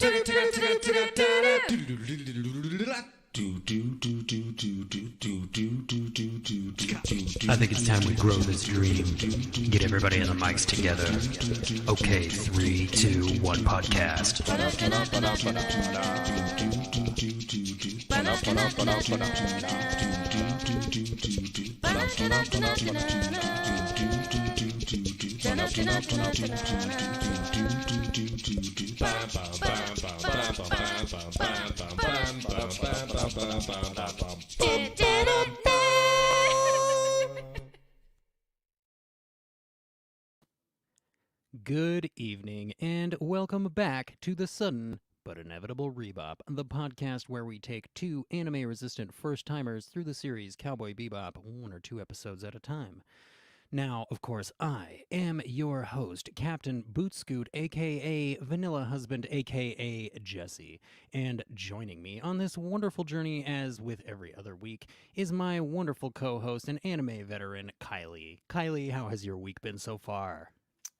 I think it's time we grow this dream. Get everybody on the mics together. Okay, 3, 2, 1, podcast. Good evening, and welcome back to the sudden but inevitable Rebop, the podcast where we take two anime-resistant first-timers through the series Cowboy Bebop, 1 or 2 episodes at a time. Now, of course, I am your host, Captain Bootscoot, a.k.a. Vanilla Husband, a.k.a. Jesse. And joining me on this wonderful journey, as with every other week, is my wonderful co-host and anime veteran, Kylie. Kylie, how has your week been so far?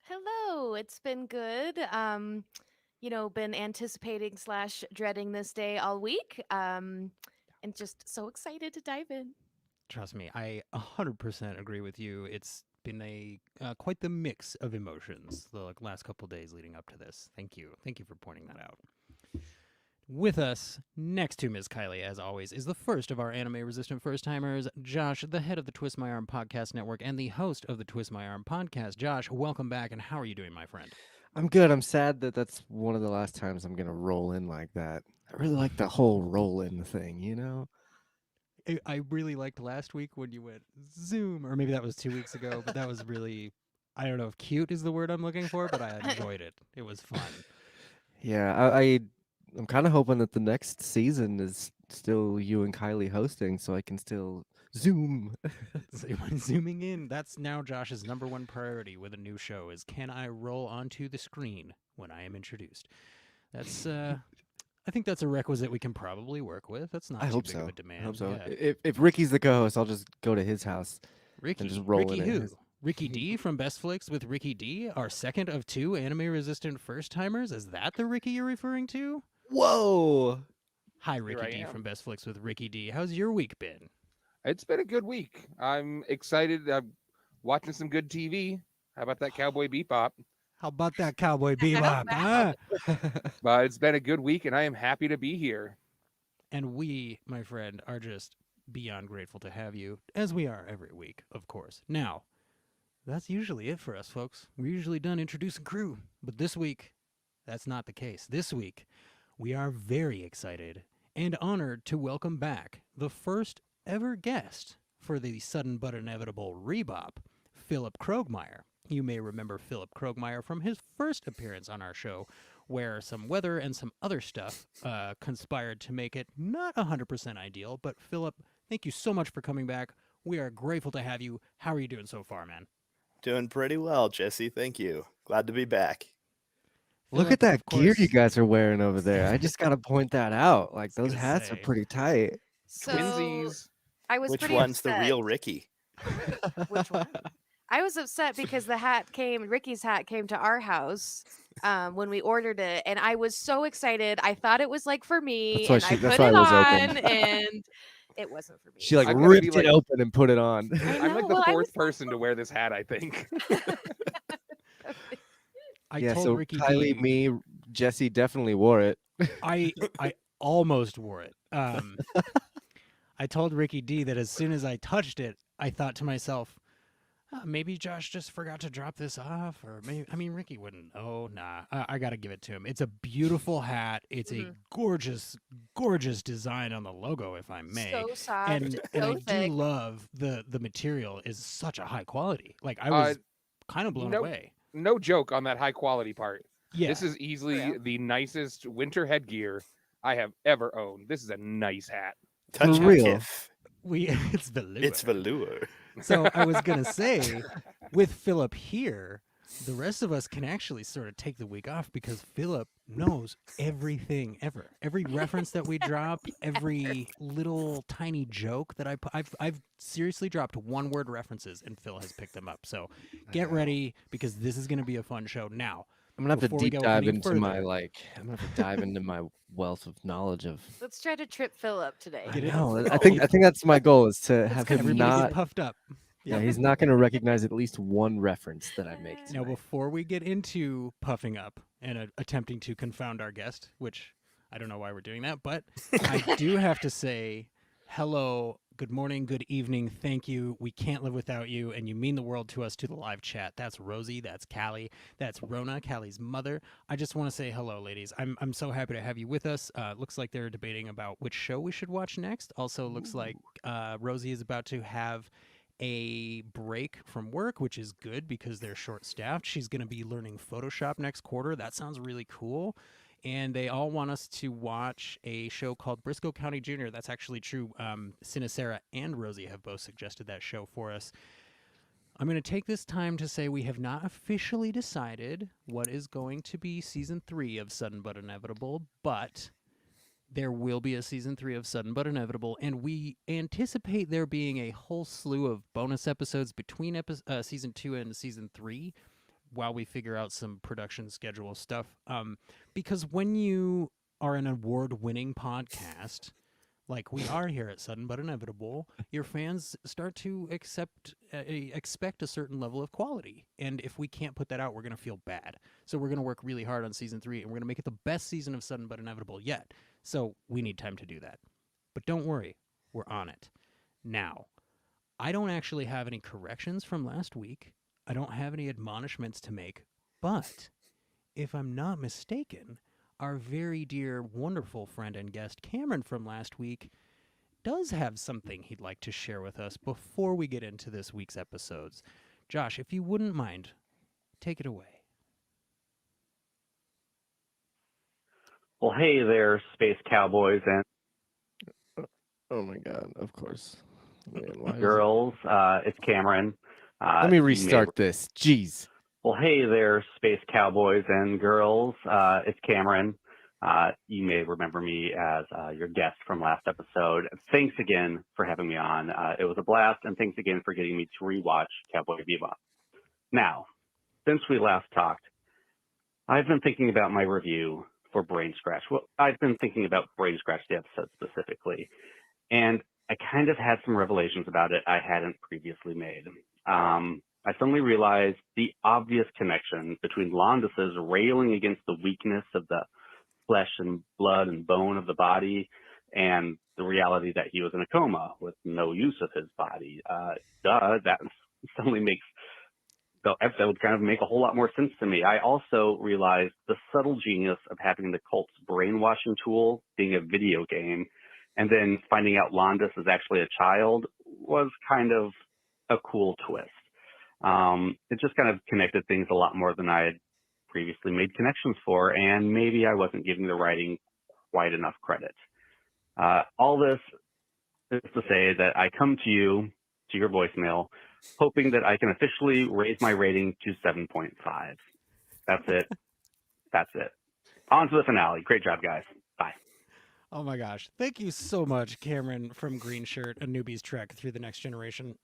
Hello, it's been good. Been anticipating / dreading this day all week. And just so excited to dive in. Trust me, I 100% agree with you. It's been a quite the mix of emotions the last couple days leading up to this. Thank you for pointing that out. With us, next to Ms. Kylie, as always, is the first of our anime-resistant first-timers, Josh, the head of the Twist My Arm Podcast Network and the host of the Twist My Arm Podcast. Josh, welcome back, and how are you doing, my friend? I'm good. I'm sad that that's one of the last times I'm going to roll in like that. I really like the whole roll-in thing, you know? I really liked last week when you went Zoom, or maybe that was 2 weeks ago, but that was really, I don't know if cute is the word I'm looking for, but I enjoyed it. It was fun. Yeah, I'm kind of hoping that the next season is still you and Kylie hosting so I can still Zoom. Zooming in, that's now Josh's number one priority with a new show is, can I roll onto the screen when I am introduced? That's, I think that's a requisite we can probably work with. That's not too big of a demand. I hope so. Yeah. If Ricky's the co-host, I'll just go to his house Ricky, and just roll Ricky in. who? Ricky D from Best Flicks with Ricky D, our second of 2 anime-resistant first-timers. Is that the Ricky you're referring to? Whoa! Hi, Ricky D from Best Flicks with Ricky D. How's your week been? It's been a good week. I'm excited. I'm watching some good TV. How about that Cowboy Bebop? How about that Cowboy Bebop? Huh? But it's been a good week, and I am happy to be here. And we, my friend, are just beyond grateful to have you, as we are every week, of course. Now, that's usually it for us, folks. We're usually done introducing crew. But this week, that's not the case. This week, we are very excited and honored to welcome back the first ever guest for the sudden but inevitable Rebop, Philip Krogmeier. You may remember Philip Krogmeier from his first appearance on our show, where some weather and some other stuff conspired to make it not 100% ideal. But Philip, thank you so much for coming back. We are grateful to have you. How are you doing so far, man? Doing pretty well, Jesse. Thank you. Glad to be back. Look Philip, at that gear course, you guys are wearing over there. I just got to point that out. Like, those hats are pretty tight. So Twinsies. I was Which pretty one's upset. the real Ricky? Which one? I was upset because Ricky's hat came to our house when we ordered it, and I was so excited. I thought it was like for me, That's and I why put it it was on, open. and it wasn't for me. She like I've gotta ripped be it like- open and put it on. I I'm like know, the well, I fourth was- person to wear this hat, I think. I Yeah, told so Ricky Kylie, D, me, Jesse definitely wore it. I almost wore it. I told Ricky D that as soon as I touched it, I thought to myself, maybe Josh just forgot to drop this off, or maybe, I mean, Ricky wouldn't. Oh, nah, I got to give it to him. It's a beautiful hat. It's a gorgeous, gorgeous design on the logo, if I may. So soft, and so I thick. do love the material is such a high quality. Like, I was kind of blown away. No joke on that high quality part. Yeah. This is easily the nicest winter headgear I have ever owned. This is a nice hat. Touch For of real. Kif. It's velour. It's velour. So I was going to say, with Philip here, the rest of us can actually sort of take the week off because Philip knows everything ever. Every reference that we drop, every little tiny joke that I've seriously dropped one-word references, and Phil has picked them up. So get ready because this is going to be a fun show. Now, I'm gonna have to Before we deep go dive any into my further. I'm gonna have to dive into my wealth of knowledge of. Let's try to trip Phil up today. I Get it? know. That's I the think goal. that's my goal is to Let's have go. him Everybody not. get puffed up. Yeah, Yep. he's not gonna recognize at least one reference that I make Now, tonight. before we get into puffing up and attempting to confound our guest, which I don't know why we're doing that, but I do have to say hello, good morning, good evening, thank you. We can't live without you, and you mean the world to us to the live chat. That's Rosie, that's Callie, that's Rona, Callie's mother. I just want to say hello, ladies. I'm so happy to have you with us. Looks like they're debating about which show we should watch next. Also, looks like Rosie is about to have a break from work, which is good because they're short staffed. She's going to be learning Photoshop next quarter. That sounds really cool. And they all want us to watch a show called Briscoe County Jr. That's actually true. Sinacera and Rosie have both suggested that show for us. I'm going to take this time to say we have not officially decided what is going to be season 3 of Sudden But Inevitable, but there will be a season 3 of Sudden But Inevitable, and we anticipate there being a whole slew of bonus episodes between season 2 and season 3 while we figure out some production schedule stuff. Because when you are an award-winning podcast, like we are here at Sudden But Inevitable, your fans start to expect a certain level of quality. And if we can't put that out, we're going to feel bad. So we're going to work really hard on season 3, and we're going to make it the best season of Sudden But Inevitable yet. So we need time to do that. But don't worry, we're on it. Now, I don't actually have any corrections from last week. I don't have any admonishments to make. But if I'm not mistaken, our very dear, wonderful friend and guest Cameron from last week does have something he'd like to share with us before we get into this week's episodes. Josh, if you wouldn't mind, take it away. Well, hey there, space cowboys and Oh my god! Of course. Man, why is it- girls. It's Cameron. Let me you may- restart this. Jeez. Well, hey there, space cowboys and girls. It's Cameron. You may remember me as your guest from last episode. Thanks again for having me on. It was a blast, and thanks again for getting me to rewatch Cowboy Bebop. Now, since we last talked, I've been thinking about my review for Brain Scratch. Well, I've been thinking about Brain Scratch, the episode specifically, and I kind of had some revelations about it I hadn't previously made. I suddenly realized the obvious connection between Londus's railing against the weakness of the flesh and blood and bone of the body and the reality that he was in a coma with no use of his body. That suddenly makes the episode kind of make a whole lot more sense to me. I also realized the subtle genius of having the cult's brainwashing tool being a video game, and then finding out Londus is actually a child was kind of a cool twist. It just kind of connected things a lot more than I had previously made connections for, and maybe I wasn't giving the writing quite enough credit. All this is to say that I come to you, to your voicemail, hoping that I can officially raise my rating to 7.5. That's it. That's it. On to the finale. Great job, guys. Bye. Oh my gosh. Thank you so much, Cameron from Green Shirt, A Newbie's Trek Through the Next Generation.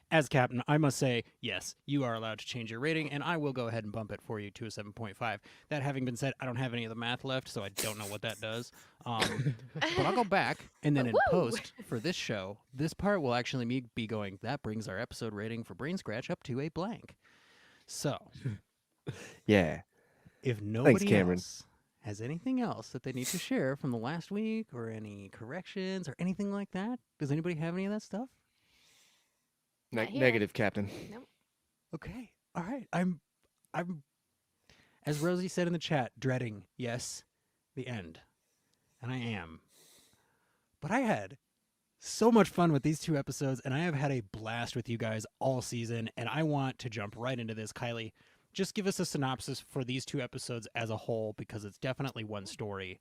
As captain, I must say, yes, you are allowed to change your rating, and I will go ahead and bump it for you to a 7.5. That having been said, I don't have any of the math left, so I don't know what that does. But I'll go back, and then in Woo! post for this show, this part will actually be going, that brings our episode rating for Brain Scratch up to a blank. So, Yeah. if nobody Cameron. else has anything else that they need to share from the last week, or any corrections, or anything like that, does anybody have any of that stuff? Not here. Negative, Captain. Nope. Okay. All right. I'm as Rosie said in the chat, dreading, yes, the end. And I am. But I had so much fun with these 2 episodes, and I have had a blast with you guys all season, and I want to jump right into this. Kylie, just give us a synopsis for these 2 episodes as a whole, because it's definitely one story.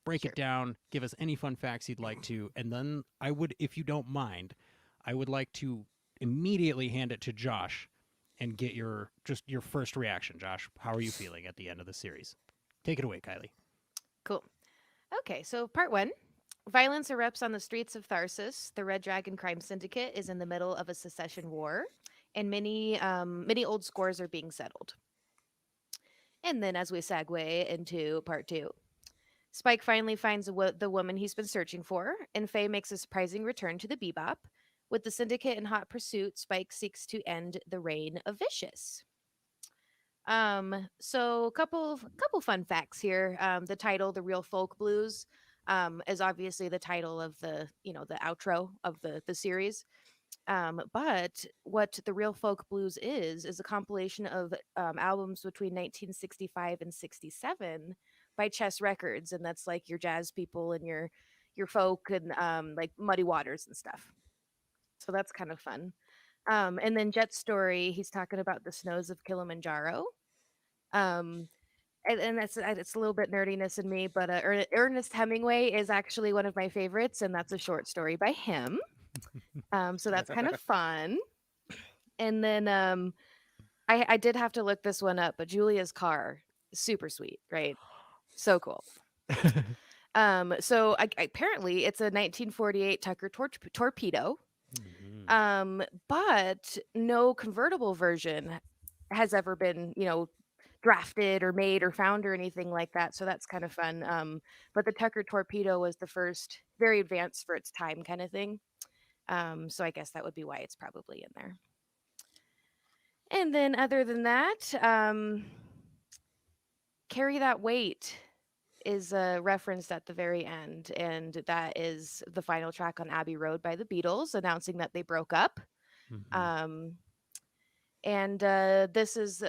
Break Sure. it down, give us any fun facts you'd like to, and then I would, if you don't mind, I would like to immediately hand it to Josh and get your first reaction. Josh, how are you feeling at the end of the series? Take it away, Kylie. Cool. Okay, so part 1. Violence erupts on the streets of Tharsis. The Red Dragon crime syndicate is in the middle of a secession war, and many old scores are being settled. And then as we segue into part 2, Spike finally finds the woman he's been searching for, and Faye makes a surprising return to the Bebop. With the syndicate in hot pursuit, Spike seeks to end the reign of Vicious. So couple fun facts here. The title, "The Real Folk Blues," is obviously the title of the outro of the series. But what the Real Folk Blues is a compilation of albums between 1965 and 67 by Chess Records, and that's like your jazz people and your folk and like Muddy Waters and stuff. So that's kind of fun. And then Jet's story, he's talking about the snows of Kilimanjaro. Um, and it's a little bit nerdiness in me, but Ernest Hemingway is actually one of my favorites, and that's a short story by him. So that's kind of fun. And then I did have to look this one up, but Julia's car, super sweet, right? So cool. So apparently it's a 1948 Tucker Torpedo. But no convertible version has ever been, drafted or made or found or anything like that. So that's kind of fun. But the Tucker Torpedo was the first, very advanced for its time kind of thing. So I guess that would be why it's probably in there. And then other than that, Carry That Weight is referenced at the very end, and that is the final track on Abbey Road by the Beatles, announcing that they broke up. And this is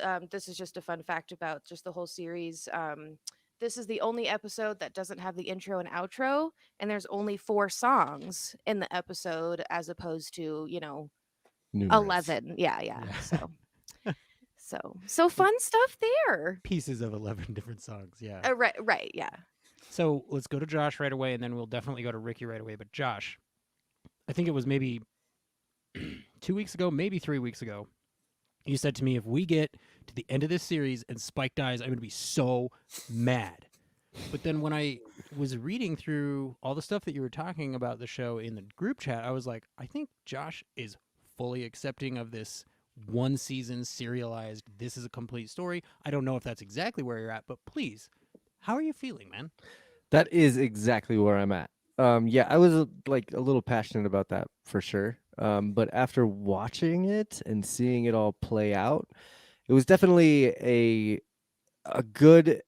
just a fun fact about just the whole series. This is the only episode that doesn't have the intro and outro, and there's only 4 songs in the episode as opposed to Numerous. 11. Yeah. So fun stuff there. Pieces of 11 different songs. Yeah. Right. Yeah. So let's go to Josh right away, and then we'll definitely go to Ricky right away. But Josh, I think it was maybe 2 weeks ago, maybe 3 weeks ago, you said to me, if we get to the end of this series and Spike dies, I'm going to be so mad. But then when I was reading through all the stuff that you were talking about the show in the group chat, I was like, I think Josh is fully accepting of this one season serialized, this is a complete story. I don't know if that's exactly where you're at, but please, how are you feeling, man? That is exactly where I'm at. Yeah, I was like a little passionate about that for sure. But after watching it and seeing it all play out, it was definitely a good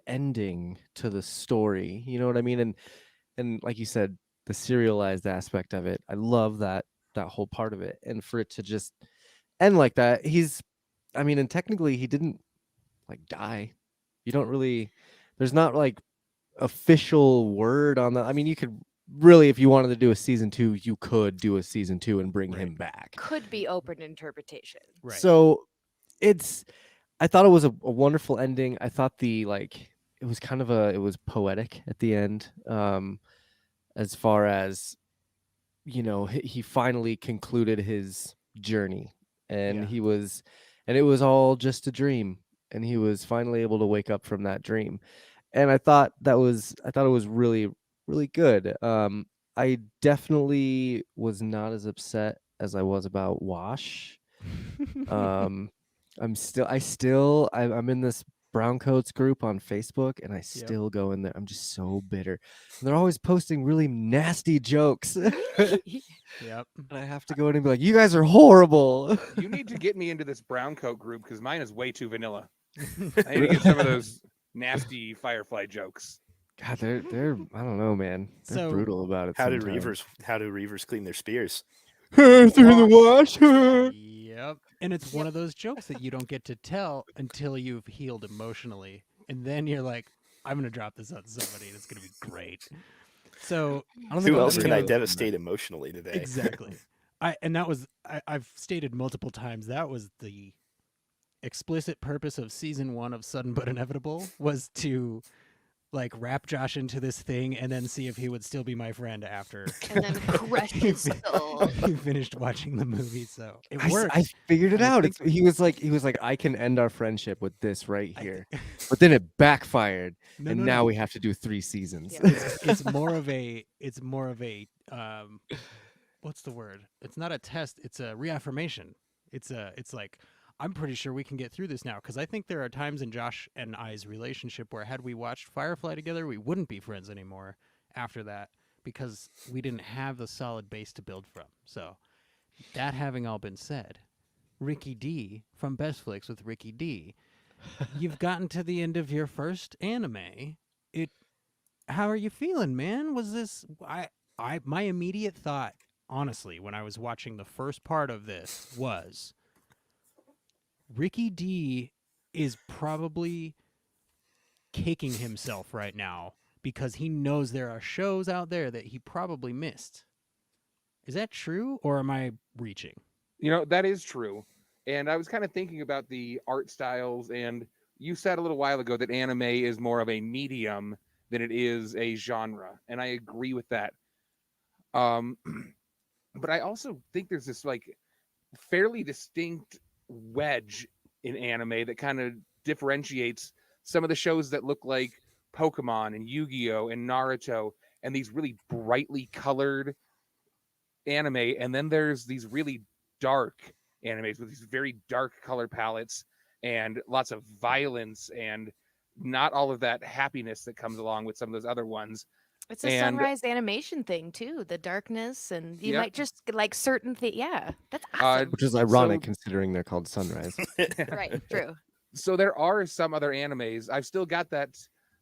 ending to the story. You know what I mean? And like you said, the serialized aspect of it, I love that whole part of it. And for it to just end like that, and technically he didn't like die. You don't really, there's not like official word on that. I mean, you could really, if you wanted to do a season 2, you could do a season 2 and bring him back. Could be open interpretation. Right. So I thought it was a wonderful ending. I thought it was it was poetic at the end. As far as, he finally concluded his journey, and it was all just a dream, and he was finally able to wake up from that dream. And I thought it was really, really good. I definitely was not as upset as I was about Wash. I'm in this Browncoats group on Facebook, and I still go in there. I'm just so bitter. And they're always posting really nasty jokes. Yep. And I have to go in and be like, you guys are horrible. You need to get me into this brown coat group because mine is way too vanilla. I need to get some of those nasty Firefly jokes. God, they're I don't know, man. They're brutal about it. How do Reavers clean their spears? Through the wash. Yep. And it's one of those jokes that you don't get to tell until you've healed emotionally. And then you're like, I'm going to drop this on somebody and it's going to be great. So who else can I devastate emotionally today? Exactly. I've stated multiple times, that was the explicit purpose of season 1 of Sudden But Inevitable, was to like wrap Josh into this thing and then see if he would still be my friend after. And then crush his soul. He finished watching the movie, so it worked. I figured it out. He was like, I can end our friendship with this right here. But then it backfired, now we have to do 3 seasons. Yeah. It's more of a what's the word? It's not a test. It's a reaffirmation. It's like, I'm pretty sure we can get through this now because I think there are times in Josh and I's relationship where had we watched Firefly together, we wouldn't be friends anymore after that because we didn't have the solid base to build from. So, that having all been said, Ricky D from Best Flicks with Ricky D, you've gotten to the end of your first anime. How are you feeling, man? Was this my immediate thought, honestly, when I was watching the first part of this was Ricky D is probably kicking himself right now because he knows there are shows out there that he probably missed. Is that true, or am I reaching? That is true. And I was kind of thinking about the art styles, and you said a little while ago that anime is more of a medium than it is a genre, and I agree with that. Um, but I also think there's this like fairly distinct wedge in anime that kind of differentiates some of the shows that look like Pokemon and Yu-Gi-Oh and Naruto and these really brightly colored anime, and then there's these really dark animes with these very dark color palettes and lots of violence and not all of that happiness that comes along with some of those other ones. It's a And Sunrise animation thing too, the darkness, and you Yep. might just like certain things. Yeah, that's Uh, awesome. Which is ironic So- considering they're called Sunrise. Right, true. so there are some other animes. I've still got that,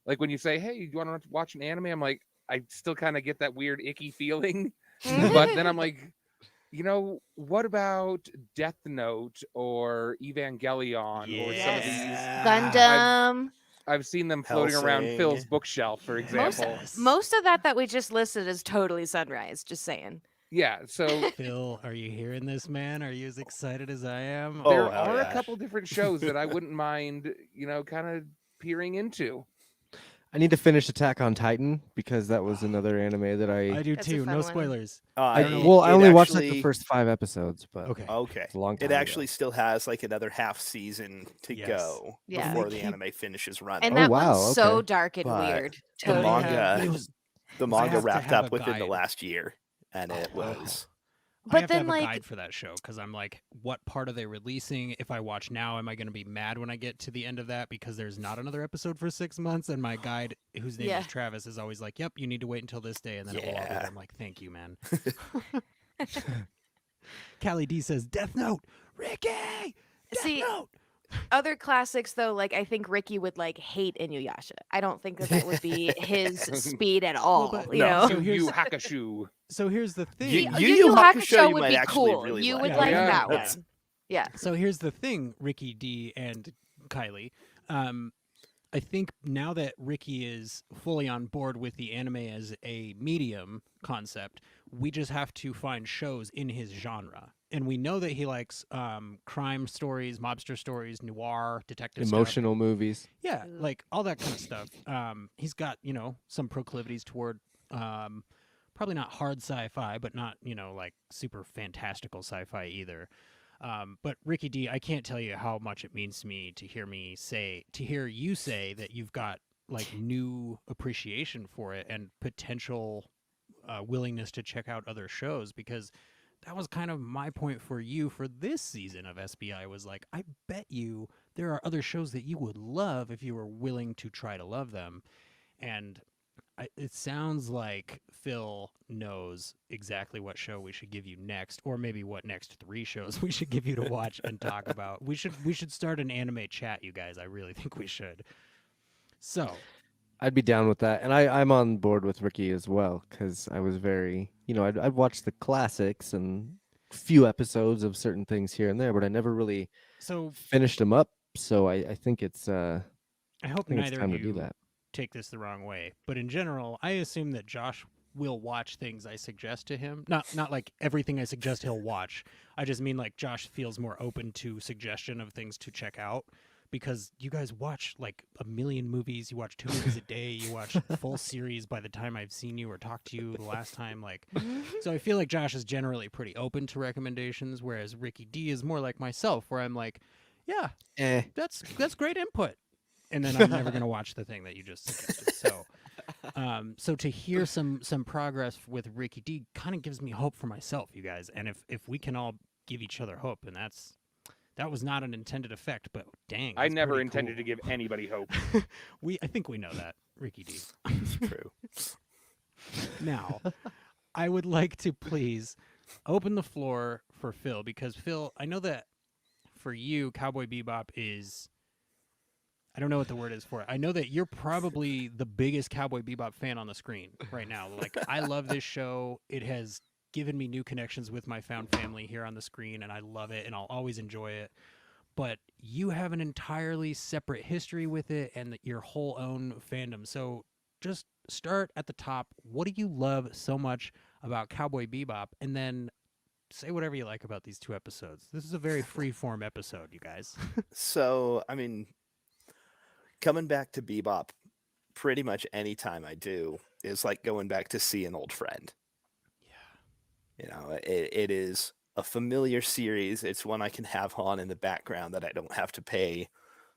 like when you say, "Hey, you want to watch an anime?" I'm like, I still kind of get that weird icky feeling, but then I'm like, what about Death Note or Evangelion or some of these? Gundam. I've seen them floating around Hellsing. Phil's bookshelf, for example. Most of that we just listed is totally Sunrise. Just saying. Yeah, so Phil, are you hearing this, man? Are you as excited as I am? Oh, there hell are yeah. a couple different shows that I wouldn't mind, kind of peering into. I need to finish Attack on Titan because that was another anime that I do That's a too. fun No one. spoilers. I don't know. well, I it only watched like the actually- first 5 episodes, but Okay. Okay. it's a long time It ago. actually still has like another half season to Yes. go Yeah. before They the keep- anime finishes running. And Oh, that wow, one's so okay. dark and But weird. the Totally. manga, But it was- the I manga have to wrapped have up a within the guide. last year, and it wow. was I But have to then, have a like, guide for that show because I'm like, what part are they releasing? If I watch now, am I going to be mad when I get to the end of that because there's not another episode for 6 months? And my guide, whose name Yeah. is Travis, is always like, "Yep, you need to wait until this day, and then it will all be there." Yeah. I'm like, "Thank you, man." Callie D says, "Death Note, Ricky, Death See, Note." other classics though, like I think Ricky would like hate Inuyasha. I don't think that would be his speed at all. but- you No. know, So Yu here's- Yu Hakusho. So here's the thing. Yu Yu Yu Yu Hakusho Hakusho you would might be actually cool. really You like. would Yeah. like Yeah. that That's- one. Yeah. So here's the thing, Ricky D and Kylie. I think now that Ricky is fully on board with the anime as a medium concept, we just have to find shows in his genre. And we know that he likes crime stories, mobster stories, noir, detective stuff. Emotional movies. Yeah, Ooh. like all that kind of stuff. He's got, some proclivities toward probably not hard sci-fi, but not, like super fantastical sci-fi either. But Ricky D, I can't tell you how much it means to me to hear you say that you've got like new appreciation for it and potential willingness to check out other shows, because that was kind of my point for you for this season of SBI was like, I bet you there are other shows that you would love if you were willing to try to love them. And it sounds like Phil knows exactly what show we should give you next, or maybe what next 3 shows we should give you to watch and talk about. We should start an anime chat, you guys. I really think we should. So, I'd be down with that, and I'm on board with Ricky as well because I was very, I'd watch the classics and few episodes of certain things here and there, but I never really so finished them up. So I think it's I hope think it's neither time of to do you that. take this the wrong way, but in general, I assume that Josh will watch things I suggest to him. Not like everything I suggest he'll watch. I just mean like Josh feels more open to suggestion of things to check out, because you guys watch like a million movies. You watch 2 movies a day. You watch full series by the time I've seen you or talked to you the last time. Like, so I feel like Josh is generally pretty open to recommendations, whereas Ricky D is more like myself, where I'm like, yeah, that's great input, and then I'm never gonna watch the thing that you just suggested. So to hear some progress with Ricky D kind of gives me hope for myself, you guys. And if we can all give each other hope, and That was not an intended effect, but dang, I that's never pretty intended to cool. give anybody hope. I think we know that, Ricky D. It's true. Now, I would like to please open the floor for Phil, because Phil, I know that for you, Cowboy Bebop is, I don't know what the word is for it. I know that you're probably the biggest Cowboy Bebop fan on the screen right now. Like, I love this show. It has given me new connections with my found family here on the screen, and I love it, and I'll always enjoy it. But you have an entirely separate history with it and your whole own fandom. So just start at the top. What do you love so much about Cowboy Bebop? And then say whatever you like about these 2 episodes. This is a very free-form episode, you guys. So, I mean, coming back to Bebop, pretty much any time I do is like going back to see an old friend. Yeah. You know, it is a familiar series. It's one I can have on in the background that I don't have to pay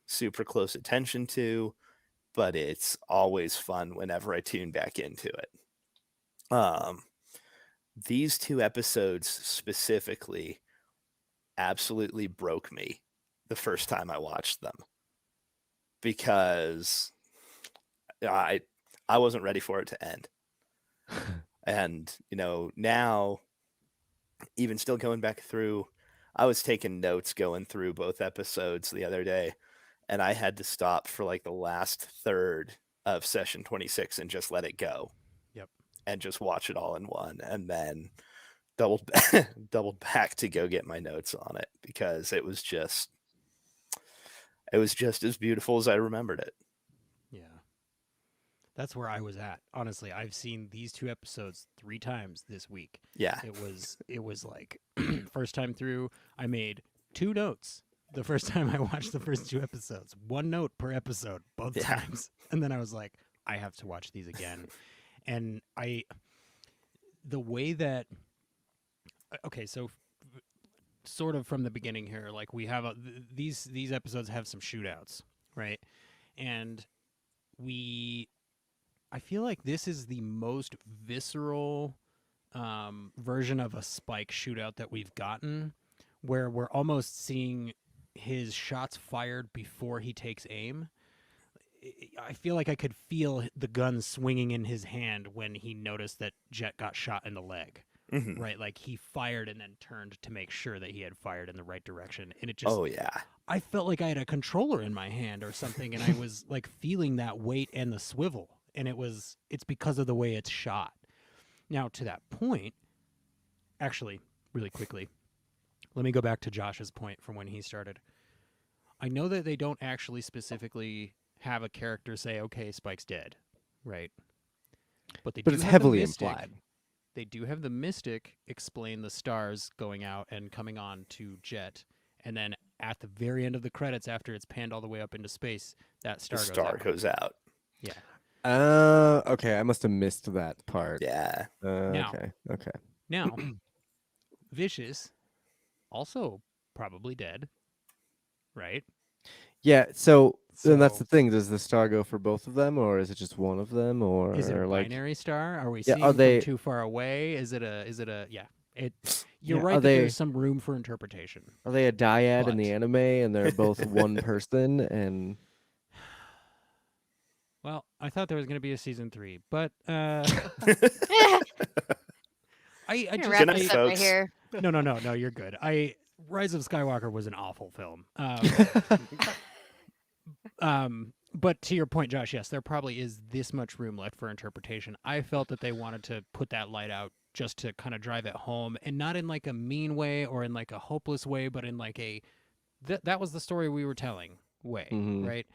super close attention to, but it's always fun whenever I tune back into it. These 2 episodes specifically absolutely broke me the first time I watched them, because I wasn't ready for it to end. And, you know, now, even still going back through, I was taking notes going through both episodes the other day, and I had to stop for like the last third of session 26 and just let it go. Yep. And just watch it all in one, and then doubled back to go get my notes on it, because it was just as beautiful as I remembered it. Yeah. That's where I was at. Honestly, I've seen these 2 episodes 3 times this week. Yeah. It was like first time through, I made 2 notes. The first time I watched the first 2 episodes, 1 note per episode both times. And then I was like, I have to watch these again. And the way that, okay, so sort of from the beginning here, like we have these episodes have some shootouts, right? And I feel like this is the most visceral version of a Spike shootout that we've gotten, where we're almost seeing his shots fired before he takes aim. I feel like I could feel the gun swinging in his hand when he noticed that Jet got shot in the leg. Mm-hmm. Right? Like he fired and then turned to make sure that he had fired in the right direction. And it just, Oh yeah. I felt like I had a controller in my hand or something, and I was like feeling that weight and the swivel. And it's because of the way it's shot. Now, to that point, actually, really quickly, let me go back to Josh's point from when he started. I know that they don't actually specifically have a character say, okay, Spike's dead, right? But But it's heavily implied. They do have the Mystic explain the stars going out and coming on to Jet, and then at the very end of the credits, after it's panned all the way up into space, that The star star goes out. Yeah. Okay, I must have missed that part. Yeah. Now- Okay. Now, Vicious, also probably dead, right? Yeah, so then that's So- the thing. Does the star go for both of them, or is it just one of them, or Is it a like binary star? Are we Yeah, seeing are they- from too far away? Is it a yeah? You're Yeah, right are that they- there's some room for interpretation. are they a dyad in the But- anime, and they're both one person? And Well, I thought there was going to be a season 3, but I just Wrap night, this up right folks. here. no, you're good. Rise of Skywalker was an awful film. But to your point, Josh, yes, there probably is this much room left for interpretation. I felt that they wanted to put that light out just to kind of drive it home, and not in like a mean way or in like a hopeless way, but in like a that was the story we were telling way, Mhm. right?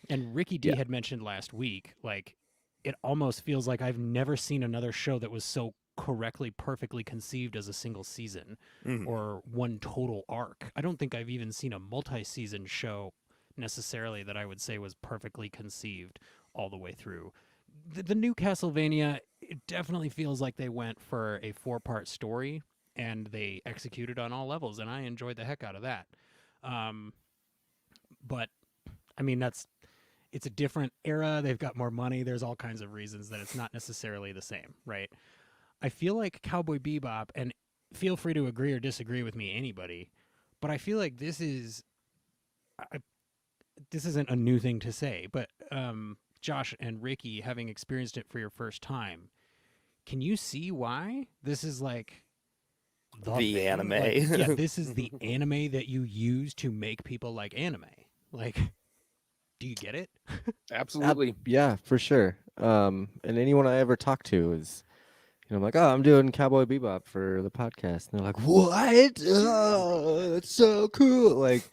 And Ricky D Yeah. had mentioned last week, like it almost feels like I've never seen another show that was so correctly, perfectly conceived as a single season Mhm. or one total arc. I don't think I've even seen a multi-season show necessarily that I would say was perfectly conceived all the way through. The new Castlevania, it definitely feels like they went for a 4-part story and they executed on all levels, and I enjoyed the heck out of that. But I mean, it's a different era. They've got more money. There's all kinds of reasons that it's not necessarily the same, right? I feel like Cowboy Bebop, and feel free to agree or disagree with me, anybody, but I feel like this isn't a new thing to say, but Josh and Ricky, having experienced it for your first time, can you see why this is like The thing? anime. Like, yeah, this is the anime that you use to make people like anime. Like, do you get it? Absolutely. Yeah, for sure. And anyone I ever talk to is, I'm like, oh, I'm doing Cowboy Bebop for the podcast. And they're like, what? Oh, that's so cool. Like,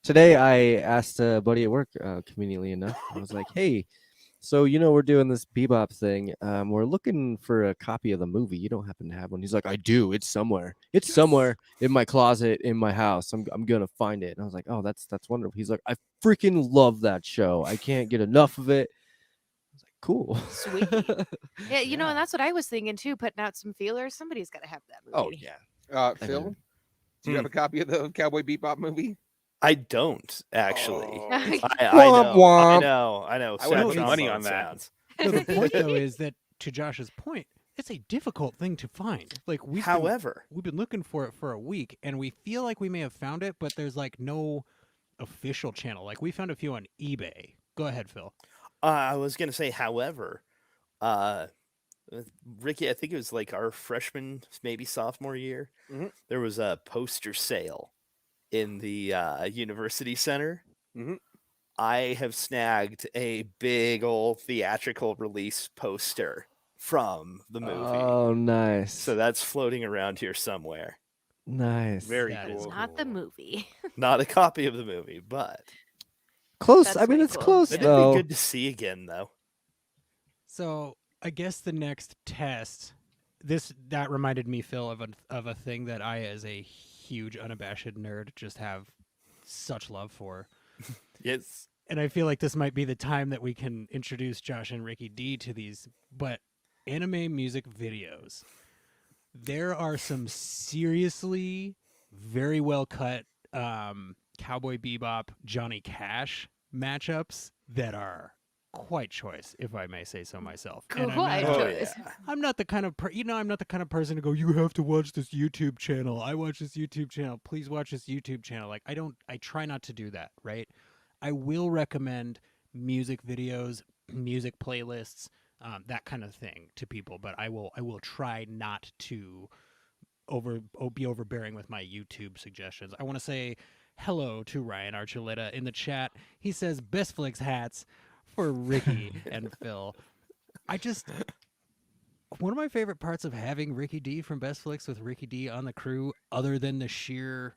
today I asked a buddy at work, conveniently enough, I was like, hey, so, we're doing this Bebop thing. We're looking for a copy of the movie. You don't happen to have one? He's like, I do. It's somewhere. It's somewhere in my closet in my house. I'm gonna find it. And I was like, oh, that's wonderful. He's like, I freaking love that show. I can't get enough of it. I was like, cool. Sweet. Yeah, you know, and that's what I was thinking too. Putting out some feelers. Somebody's got to have that movie. Oh yeah. Phil, do you have a copy of the Cowboy Bebop movie? I don't actually. Oh. Womp I know. I would have put Sad money trombone on that. sounds. No, the point though is that, to Josh's point, it's a difficult thing to find. Like However, we've been looking for it for a week, and we feel like we may have found it, but there's like no official channel. Like we found a few on eBay. Go ahead, Phil. I was gonna say, however, uh, Ricky, I think it was like our freshman, maybe sophomore year. Mhm. There was a poster sale in the university center. Mhm. I have snagged a big old theatrical release poster from the movie. Oh, nice. So that's floating around here somewhere. nice. Very That is cool. Not the movie. Not a copy of the movie, but Close. That's I mean, pretty it's cool. close it'd though. be good to see again, though. So I guess the next test, that reminded me, Phil, of a thing that I, as a huge unabashed nerd, just have such love for. Yes. And I feel like this might be the time that we can introduce Josh and Ricky D to these, but anime music videos. There are some seriously very well cut Cowboy Bebop, Johnny Cash matchups that are quite choice, if I may say so myself. And Quite Oh, choice. yeah. I'm not the kind of I'm not the kind of person to go, you have to watch this YouTube channel. I watch this YouTube channel. Please watch this YouTube channel. Like I try not to do that, right? I will recommend music videos, music playlists, that kind of thing to people, but I will try not to be overbearing with my YouTube suggestions. I want to say hello to Ryan Archuleta in the chat. He says best flicks hats for Ricky and Phil. One of my favorite parts of having Ricky D from Best Flicks with Ricky D on the crew, other than the sheer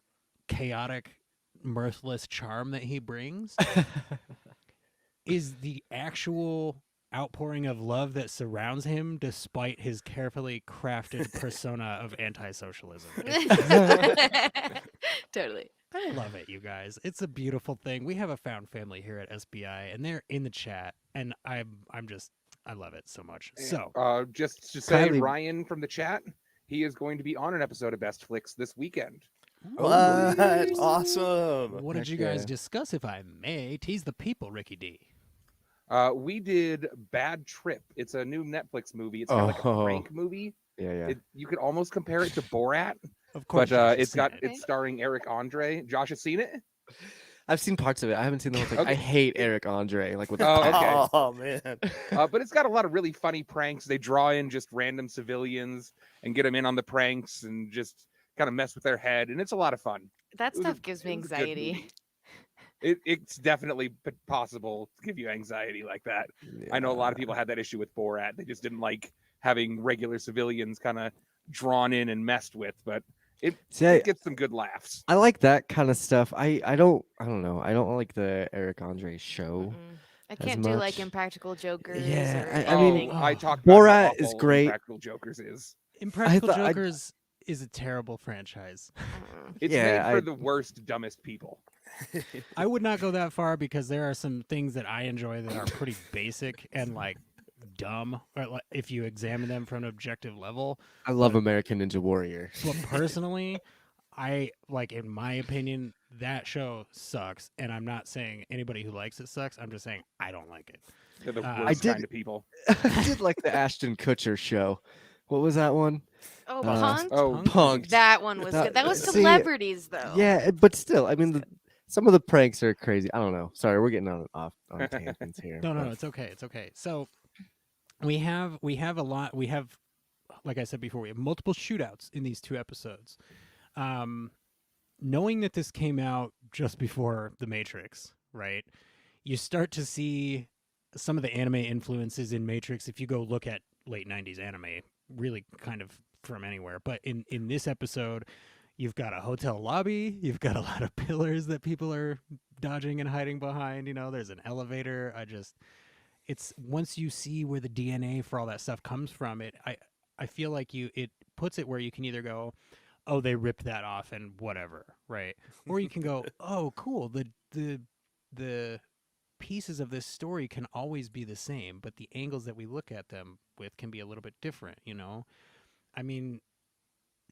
chaotic, mirthless charm that he brings, is the actual outpouring of love that surrounds him despite his carefully crafted persona of anti-socialism. Totally. I love it, you guys. It's a beautiful thing. We have a found family here at SBI, and they're in the chat, and I love it so much. So, just to say, Kylie- Ryan from the chat, he is going to be on an episode of Best Flicks this weekend. What? Awesome. what did Heck you guys yeah. discuss, if I may? Tease the people, Ricky D. We did Bad Trip. It's a new Netflix movie. It's kind of like a Oh. prank movie. Yeah. You could almost compare it to Borat, Of course, but Josh has seen it. it's starring Eric Andre. Josh has seen it. I've seen parts of it. I haven't seen the whole thing. Okay. I hate Eric Andre. Like with Oh, the okay. Oh man. But it's got a lot of really funny pranks. They draw in just random civilians and get them in on the pranks and just kind of mess with their head, and it's a lot of fun. That It was a- stuff gives me it was a good anxiety. movie. It's definitely possible to give you anxiety like that. I know a lot of people had that issue with Borat. They just didn't like having regular civilians kind of drawn in and messed with, but it gets some good laughs. I like that kind of stuff. I don't know. I don't like the Eric Andre show. I can't do like much. Impractical Jokers. Yeah, or I mean, anything. I talked about how Borat is awful great. Impractical Jokers is. Impractical thought- I- Jokers is a terrible franchise. It's Yeah, made for I- the worst, dumbest people. I would not go that far because there are some things that I enjoy that are pretty basic and like dumb, or like, if you examine them from an objective level. I love American Ninja Warrior. But personally, I like, in my opinion, that show sucks. And I'm not saying anybody who likes it sucks. I'm just saying I don't like it. They're the I worst did- kind of people. I did like the Ashton Kutcher show, What was that one? Oh, Uh, Punked? Oh, Punked. That one was good. That was See, celebrities, though. Yeah, but still, I mean, good. some of the pranks are crazy. I don't know. Sorry, we're getting on tangents here. No, but- it's okay. It's okay. So we have a lot. We have, like I said before, we have multiple shootouts in these 2 episodes. Knowing that this came out just before The Matrix, right? You start to see some of the anime influences in Matrix if you go look at late 90s anime, really kind of from anywhere. But in this episode, you've got a hotel lobby, you've got a lot of pillars that people are dodging and hiding behind, there's an elevator. It's once you see where the DNA for all that stuff comes from, I feel like it puts it where you can either go, oh, they ripped that off and whatever, right? Or you can go, oh, cool, the pieces of this story can always be the same, but the angles that we look at them with can be a little bit different, I mean,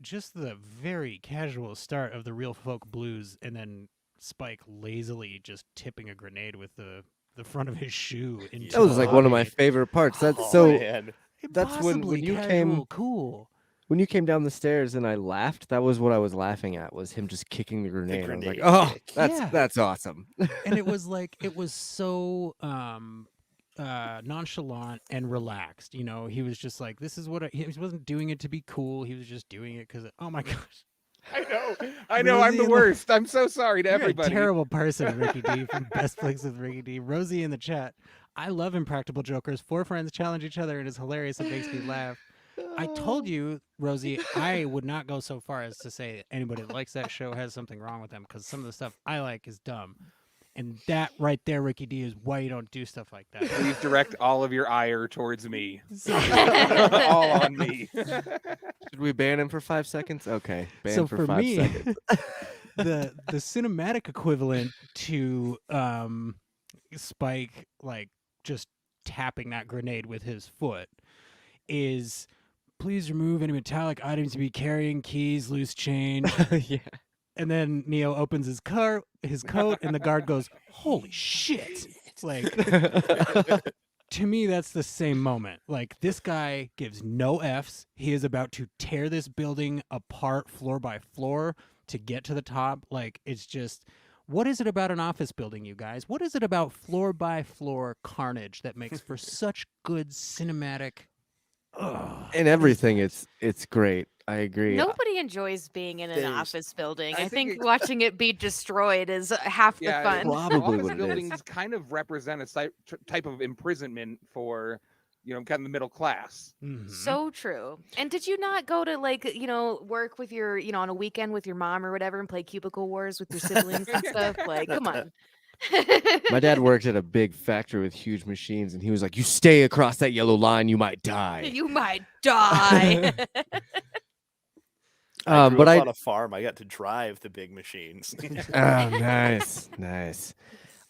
just the very casual start of the Real Folk Blues and then Spike lazily just tipping a grenade with the front of his shoe into That was the like one of my lobby. favorite parts. That's Oh, so. man. That's when Impossibly you casual, came cool. when you came down the stairs and I laughed. That was what I was laughing at. Was him just kicking the grenade. I was like, grenade oh, kick. Yeah. that's awesome. And it was so nonchalant and relaxed. He was just like, this is what he wasn't doing it to be cool. He was just doing it because, oh my gosh, I know. I'm Rosie the and worst. I'm so sorry to you're everybody. a terrible person, Ricky D from Best Flicks with Ricky D. Rosie in the chat. I love Impractical Jokers. 4 friends challenge each other. It is hilarious. It makes me laugh. I told you, Rosie, I would not go so far as to say that anybody that likes that show has something wrong with them because some of the stuff I like is dumb. And that right there, Ricky D, is why you don't do stuff like that. Please direct all of your ire towards me. So, All on me. Should we ban him for 5 seconds? Okay, ban so for for 5 me, seconds. the cinematic equivalent to Spike like just tapping that grenade with his foot is please remove any metallic items to be carrying, keys, loose change. Yeah. And then Neo opens his coat, and the guard goes, "Holy shit!" It's like, to me, that's the same moment. Like, this guy gives no Fs. He is about to tear this building apart floor by floor to get to the top. Like, it's just, what is it about an office building, you guys? What is it about floor by floor carnage that makes for such good cinematic? And everything, it's great. I agree. Nobody enjoys being in an There's- office building. I I think think it- watching it be destroyed is half the Yeah, fun. Probably office what it buildings is. kind of represent a type of imprisonment for, kind of the middle class. Mhm. So true. And did you not go to work with your, on a weekend with your mom or whatever and play cubicle wars with your siblings and stuff? Like, come on. My dad worked at a big factory with huge machines, and he was like, "You stay across that yellow line, you might die." You might die. I grew But up I on a farm. I got to drive the big machines. Oh, nice.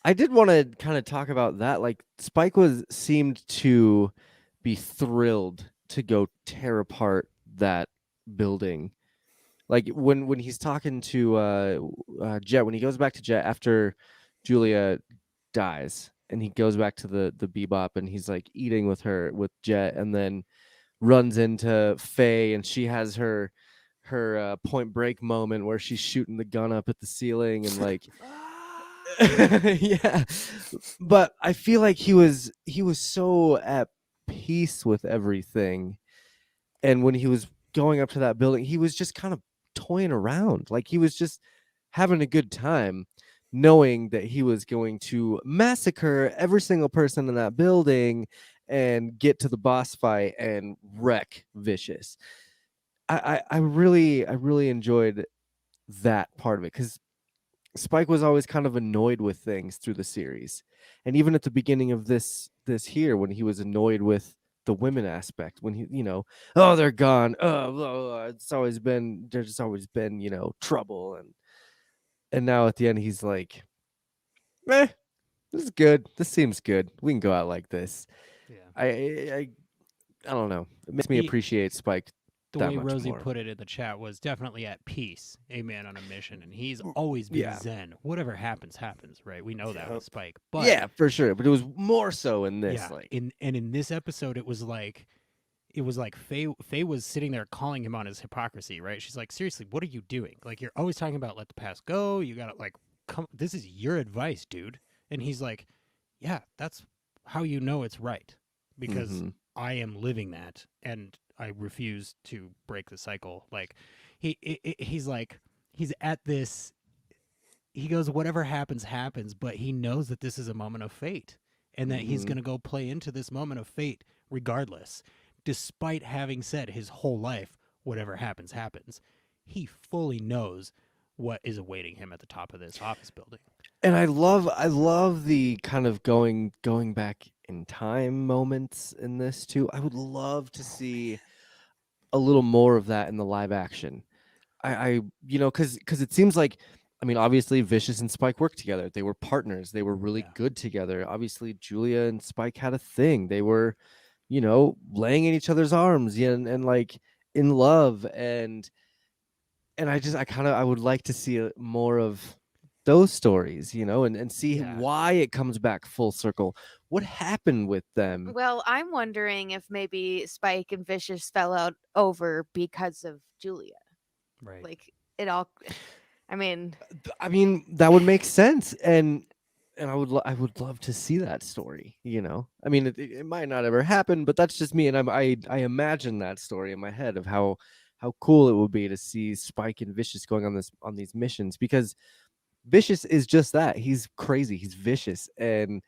I did want to kind of talk about that. Like Spike seemed to be thrilled to go tear apart that building. Like when he's talking to Jet, when he goes back to Jet after Julia dies, and he goes back to the Bebop, and he's like eating with Jet, and then runs into Faye, and she has her Point Break moment where she's shooting the gun up at the ceiling and like yeah, but I feel like he was so at peace with everything, and when he was going up to that building, he was just kind of toying around, like he was just having a good time, knowing that he was going to massacre every single person in that building and get to the boss fight and wreck Vicious. I really enjoyed that part of it, because Spike was always kind of annoyed with things through the series, and even at the beginning of this here, when he was annoyed with the women aspect, when he, oh, they're gone, there's always been trouble, and now at the end he's like, this is good, this seems good, we can go out like this. Yeah. I don't know, it makes me He- appreciate Spike The that way much Rosie more. put it in the chat was definitely at peace, a man on a mission, and he's always been Yeah. zen. Whatever happens, but we know that with Yep. Spike. But Yeah, for sure, but it was more so in this, yeah, like in this episode, it was like it was like Faye was sitting there calling him on his hypocrisy, right? She's like, seriously, what are you doing? Like, you're always talking about let the past go. You gotta like come. This is your advice, dude. And he's like, yeah, that's how you know it's right, because Mhm. I am living that, and I refuse to break the cycle. Like, he's like, he's at this. He goes, whatever happens, happens, but he knows that this is a moment of fate, and that he's Mhm. going to go play into this moment of fate regardless, despite having said his whole life, whatever happens, happens. He fully knows what is awaiting him at the top of this office building. And I love the kind of going back in time moments in this too. I would love to see a little more of that in the live action. I because it seems like, I mean, obviously Vicious and Spike worked together. They were partners. They were really Yeah. good together. Obviously, Julia and Spike had a thing. They were, laying in each other's arms, and like in love, and I would like to see more of those stories, and see Yeah. why it comes back full circle. What happened with them? Well, I'm wondering if maybe Spike and Vicious fell out over because of Julia. Right. Like it all. I mean, I mean, that would make sense, and I would love to see that story. I mean, it might not ever happen, but that's just me, and I imagine that story in my head of how cool it would be to see Spike and Vicious going on these missions, because Vicious is just that. He's crazy. He's vicious, and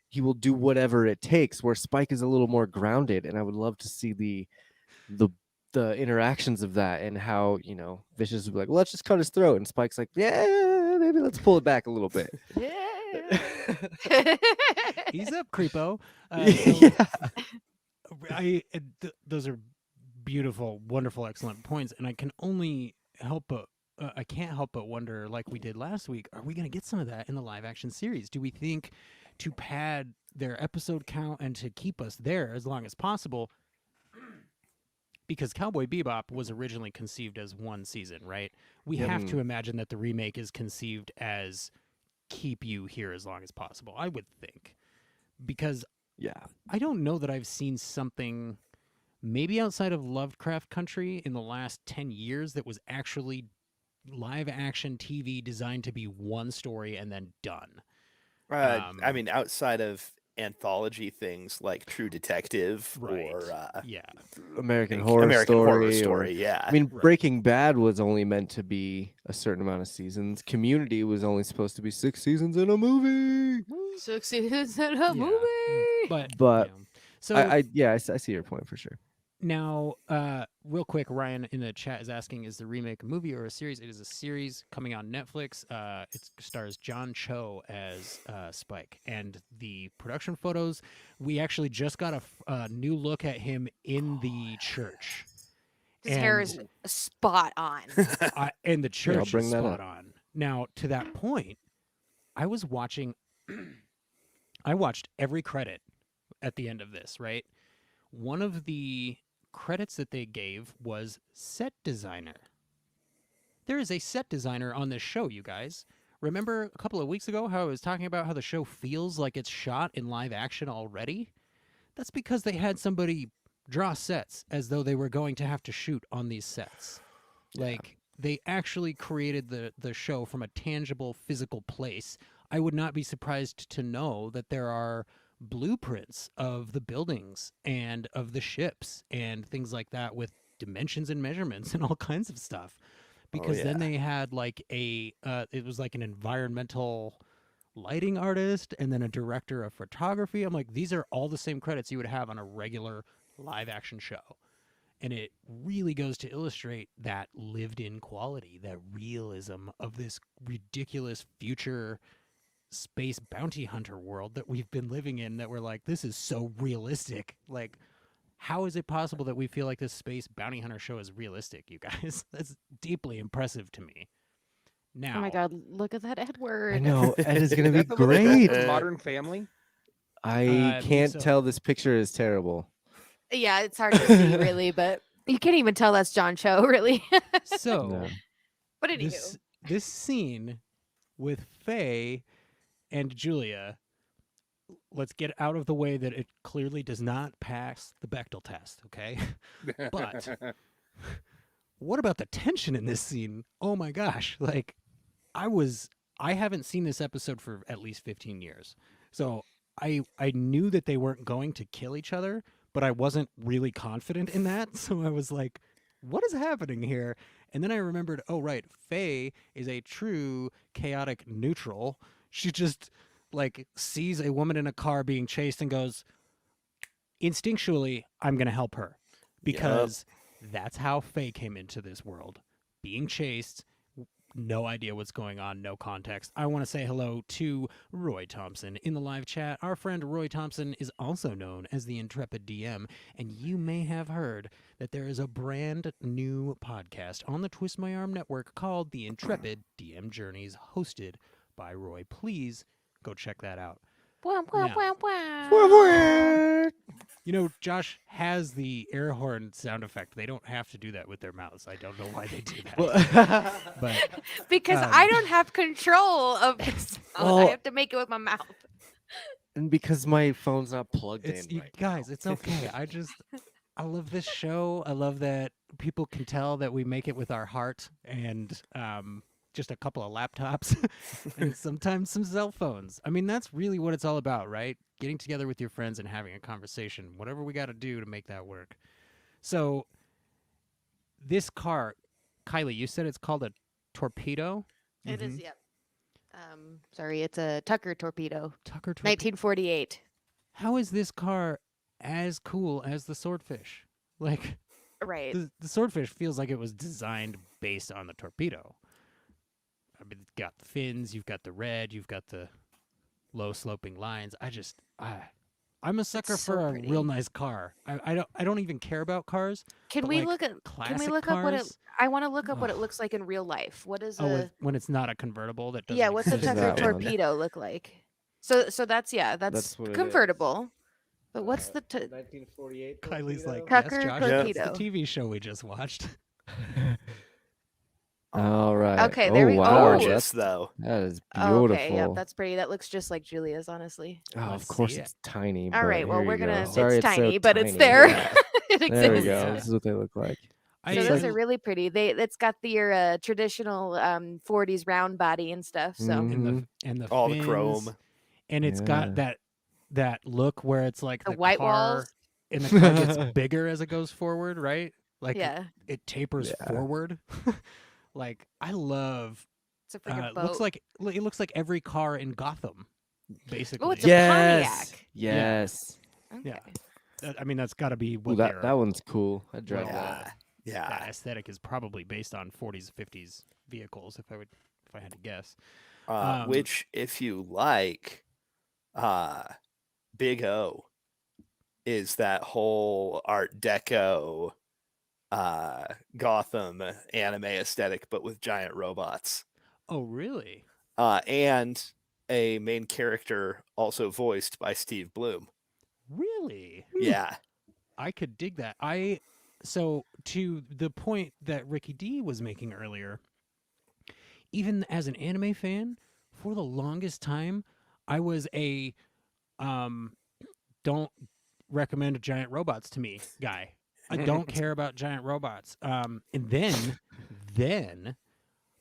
he will do whatever it takes. Where Spike is a little more grounded, and I would love to see the the interactions of that, and how Vicious would be like, well, let's just cut his throat, and Spike's like, yeah, maybe let's pull it back a little bit. yeah. Ease up, creepo. Yeah. Those are beautiful, wonderful, excellent points, and I can only help but I can't help but wonder, like we did last week, are we going to get some of that in the live action series? Do we think, to pad their episode count and to keep us there as long as possible, because Cowboy Bebop was originally conceived as one season, right? We have to imagine that the remake is conceived as keep you here as long as possible, I would think. Because Yeah. I don't know that I've seen something, maybe outside of Lovecraft Country, in the last 10 years that was actually live action TV designed to be one story and then done. I mean, outside of anthology things like True Detective Right. or Yeah. American Horror American Story. Horror or- Story, yeah. I mean, Right. Breaking Bad was only meant to be a certain amount of seasons. Community was only supposed to be 6 seasons in a movie. 6 seasons in a Yeah. movie. But But so I see your point for sure. now, real quick, Ryan in the chat is asking, is the remake a movie or a series? It is a series coming on Netflix. It stars John Cho as Spike. And the production photos, we actually just got a new look at him in the church. His hair And- is spot on. And the I'll church bring is that spot up. on. Now, to that point, I was watching, I watched every credit at the end of this, right? One of the credits that they gave was set designer. There is a set designer on this show, you guys. Remember a couple of weeks ago how I was talking about how the show feels like it's shot in live action already? That's because they had somebody draw sets as though they were going to have to shoot on these sets. Like, they actually created the show from a tangible physical place. I would not be surprised to know that there are blueprints of the buildings and of the ships and things like that with dimensions and measurements and all kinds of stuff. Because then yeah. they had like it was like an environmental lighting artist and then a director of photography. I'm like, these are all the same credits you would have on a regular live action show. And it really goes to illustrate that lived in quality, that realism of this ridiculous future space bounty hunter world that we've been living in, that we're like, this is so realistic. Like, how is it possible that we feel like this space bounty hunter show is realistic, you guys? That's deeply impressive to me. Now, Oh my god, look at that Edward. I know. Ed is going to be That's the little girl great. from Modern Family. I I believe can't so. tell. This picture is terrible. Yeah, it's hard to see really, but you can't even tell that's John Cho, really. So, No. But anywho, this scene with Faye and Julia let's get out of the way that it clearly does not pass the Bechdel test, okay? But what about the tension in this scene? Oh my gosh. Like I haven't seen this episode for at least 15 years. So I knew that they weren't going to kill each other, but I wasn't really confident in that. So I was like, what is happening here? And then I remembered, oh right, Faye is a true chaotic neutral. She just like sees a woman in a car being chased and goes, instinctually, I'm going to help her because that's how Faye came into this world, being chased, no idea what's going on, no context. I want to say hello to Roy Thompson in the live chat. Our friend Roy Thompson is also known as the Intrepid DM, and you may have heard that there is a brand new podcast on the Twist My Arm network called The Intrepid DM Journeys, hosted by Roy. Please go check that out. You know, Josh has the air horn sound effect. They don't have to do that with their mouths. I don't know why they do that. But Because I don't have control of the sound. I have to make it with my mouth. And because my phone's not plugged it's in, right guys, now. it's okay. I love this show. I love that people can tell that we make it with our heart and just a couple of laptops and sometimes some cell phones. I mean, that's really what it's all about, right? Getting together with your friends and having a conversation, whatever we got to do to make that work. So this car, Kylie, you said it's called a Torpedo? It is, yep. Sorry, it's a Tucker Torpedo. Tucker Torpedo. 1948. How is this car as cool as the Swordfish? Like, Right. the Swordfish feels like it was designed based on the Torpedo. I mean, it's got the fins, you've got the red, you've got the low sloping lines. I'm a sucker so for a pretty. real nice car. I don't even care about cars. Can but, we like, look at? Can we classic look up what it? cars? I want to look up what it Ugh. looks like in real life. What is Oh, a? when it's not a convertible that doesn't Yeah, what's a exist. Tucker That one. Torpedo look like? So that's That's what it is. convertible. But what's the 1948? Kylie's like, Tucker yes, Josh, that's the Torpedo? TV show we just watched. All right. Okay, there we go. Wow, Oh. Gorgeous, though. that is beautiful. Okay, yep, that's pretty. That looks just like Julia's, honestly. Oh, Let's of course see it. it's tiny. All but right, well, here we're you gonna. go. Sorry, it's so tiny, but it's there. Yeah. It exists. There we go. Yeah. This is what they look like. I, So those I- are really pretty. It's got your traditional 40s round body and stuff. So Mhm. and the All the fins, chrome. and it's got that look where it's like the the white car, walls. and the car gets bigger as it goes forward, right? Like Yeah, it tapers Yeah. forward. Like I love. it's a freaking It boat. looks like every car in Gotham, basically. Oh, it's a Yes. Pontiac. Yes. Okay. Yeah. I mean, that's got to be Ooh, what that one's cool. I drive Well, that. Yeah. that aesthetic is probably based on 40s, 50s vehicles. If I had to guess. Which, if you like, Big O is that whole Art Deco Gotham anime aesthetic, but with giant robots. Oh, really? And a main character also voiced by Steve Bloom. Really? Yeah. I could dig that. So to the point that Ricky D was making earlier, even as an anime fan, for the longest time, I was a don't recommend giant robots to me guy. I don't care about giant robots. And then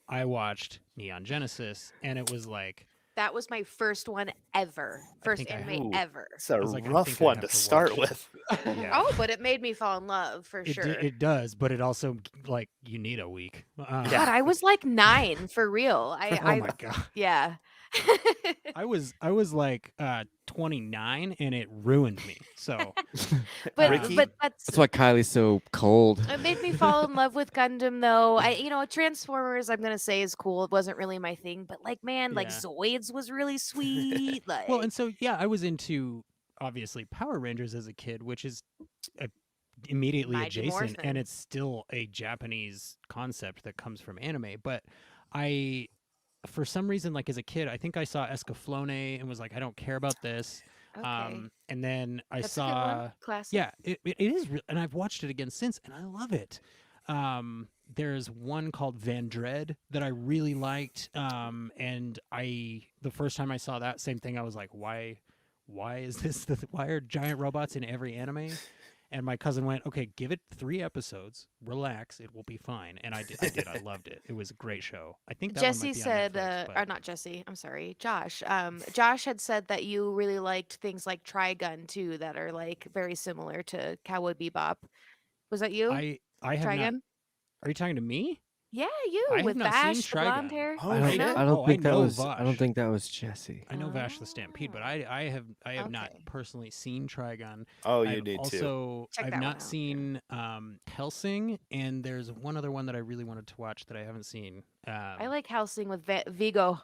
I watched Neon Genesis, and it was like, That was my first one ever. First think I anime have- ever. It's a was like, I rough think I one have to to start watch with. yeah. Oh, but it made me fall in love for sure. It does, but it also like you need a week. God, I was like 9 for real. Oh my god. Yeah. I was like 29 and it ruined me. So but Ricky? That's why Kylie's so cold. it made me fall in love with Gundam though. Transformers I'm gonna say is cool. It wasn't really my thing, but like Yeah. Zoids was really sweet. Like well, and so yeah, I was into obviously Power Rangers as a kid, which is immediately Mighty adjacent, Morphin. and it's still a Japanese concept that comes from anime. But I, for some reason, like as a kid, I think I saw Escaflowne and was like, I don't care about this. okay. And then I That's a good one. saw. Classic. Yeah, it is, and I've watched it again since, and I love it. There's one called Van Dread that I really liked, and the first time I saw that same thing, I was like, why why is this? Why are giant robots in every anime? And my cousin went, okay, give it 3 episodes, relax, it will be fine. And I did. I loved it. It was a great show. I think that one Jesse might be said, on Netflix, or but not Jesse, I'm sorry, Josh. Josh had said that you really liked things like Trigun too, that are like very similar to Cowboy Bebop. Was that you? I have not. Trigun? Are you talking to me? Yeah, you I have with not seen Vash, the blonde Trigun. hair. Oh, I You don't. shit. know? I don't Oh, think I that know was. I don't Vosh. think that was Jesse. I know Vash the Stampede, but Oh. I have not Okay. personally seen Trigun. Oh, you I've need to. also Check I've that one not out. seen Helsing, and there's one other one that I really wanted to watch that I haven't seen. I like Helsing with Vigo.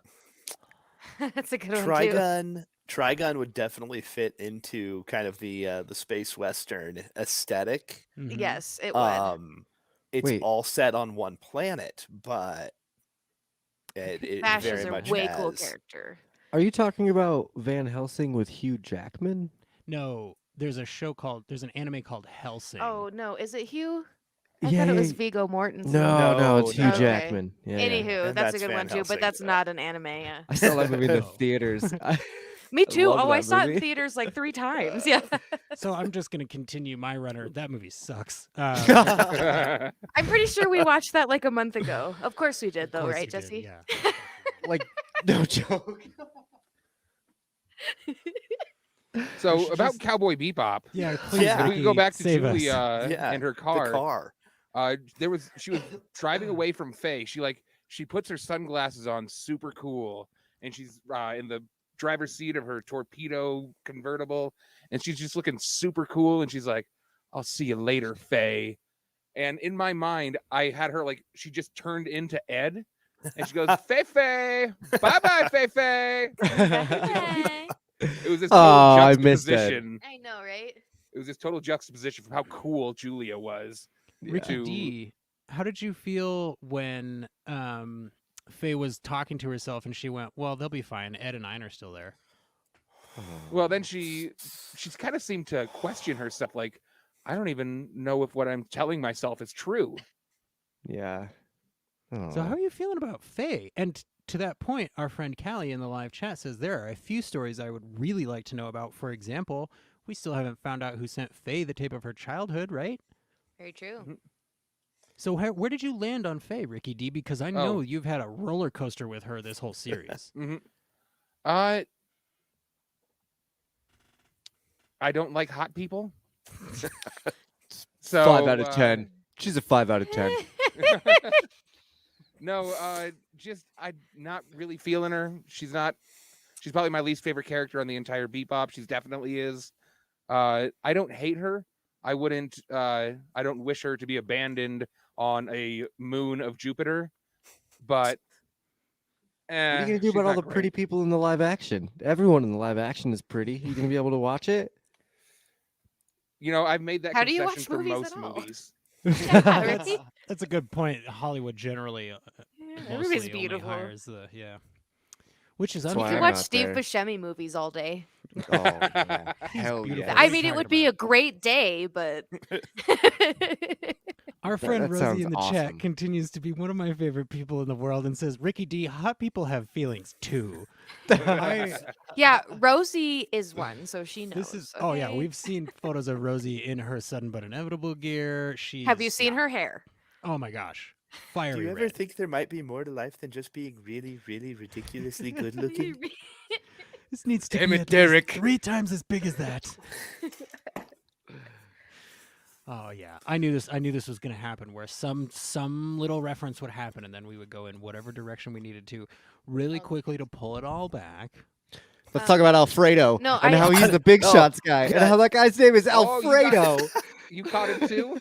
That's a good one too. Trigun would definitely fit into kind of the space western aesthetic. Mhm. Yes, it would. It's Wait. all set on one planet, but it Vash very is a much way cool has. character. Are you talking about Van Helsing with Hugh Jackman? No, there's an anime called Helsing. Oh no, is it Hugh? I Yeah, thought it yeah, was yeah. Vigo Mortensen. No, it's No, Hugh no. Jackman. Yeah, yeah. Anywho, And that's a that's good Van one too, Helsing. but that's not an anime. Yeah. I saw that movie in the No. theaters. Me too. love Oh, I that saw it in movie. theaters like 3 times. Yeah. So I'm just gonna continue my runner. That movie sucks. I'm pretty sure we watched that like a month ago. Of course we did, Of though, course right, you did, Jesse? yeah. like, no joke. So should about just- Cowboy Bebop, Yeah, please, Yeah. if we could go Ricky, back to save us. Julia Yeah, and her the car. car. She was driving away from Faye. She puts her sunglasses on, super cool, and she's in the driver's seat of her Torpedo convertible, and she's just looking super cool. And she's like, "I'll see you later, Faye." And in my mind, I had her like she just turned into Ed, and she goes, "Faye, Faye, bye, bye, Faye, Faye." Hey. It was this Oh, total I missed that. juxtaposition. I know, right? It was this total juxtaposition from how cool Julia was. Ricky to- D, how did you feel when Faye was talking to herself and she went, "Well, they'll be fine. Ed and Ein are still there." Well, then she's kind of seemed to question herself, like, I don't even know if what I'm telling myself is true. Yeah. So how are you feeling about Faye? And to that point, our friend Callie in the live chat says there are a few stories I would really like to know about. For example, we still haven't found out who sent Faye the tape of her childhood, right? Very true. So where did you land on Faye, Ricky D? Because I know you've had a roller coaster with her this whole series. I don't like hot people. So 5 out of 10. She's a 5 out of 10. No, just I'm not really feeling her. She's probably my least favorite character on the entire Bebop. She's definitely is. I don't hate her. I don't wish her to be abandoned on a moon of Jupiter. But What are you gonna do she's about all not the pretty great. people in the live action? Everyone in the live action is pretty. You gonna be able to watch it? You know, I've made that How do you concession watch for movies most at all? movies. Yeah, Ricky. That's a good point. Hollywood generally Everybody's mostly beautiful. only hires the which is That's You why could I'm watch not Steve there. Buscemi movies all day. Oh, yeah. Hell beautiful. yeah. What are I you mean, it talking would be a about? great day, but Our friend that Rosie sounds in the awesome. chat continues to be one of my favorite people in the world and says, Ricky D, hot people have feelings too. yeah, Rosie is one, so she knows. This is oh yeah, okay? we've seen photos of Rosie in her sudden but inevitable gear. Have you seen her hair? Oh my gosh. Do Fiery you ever red. think there might be more to life than just being really, really ridiculously good looking? This needs to Damn be it, at least Derek. 3 times as big as that. Oh yeah, I knew this was gonna happen. Where some little reference would happen, and then we would go in whatever direction we needed to, really quickly to pull it all back. Let's talk about Alfredo No, and how he's the big Oh, shots guy, and God. how that guy's name is Oh, you got- Alfredo. You caught it too?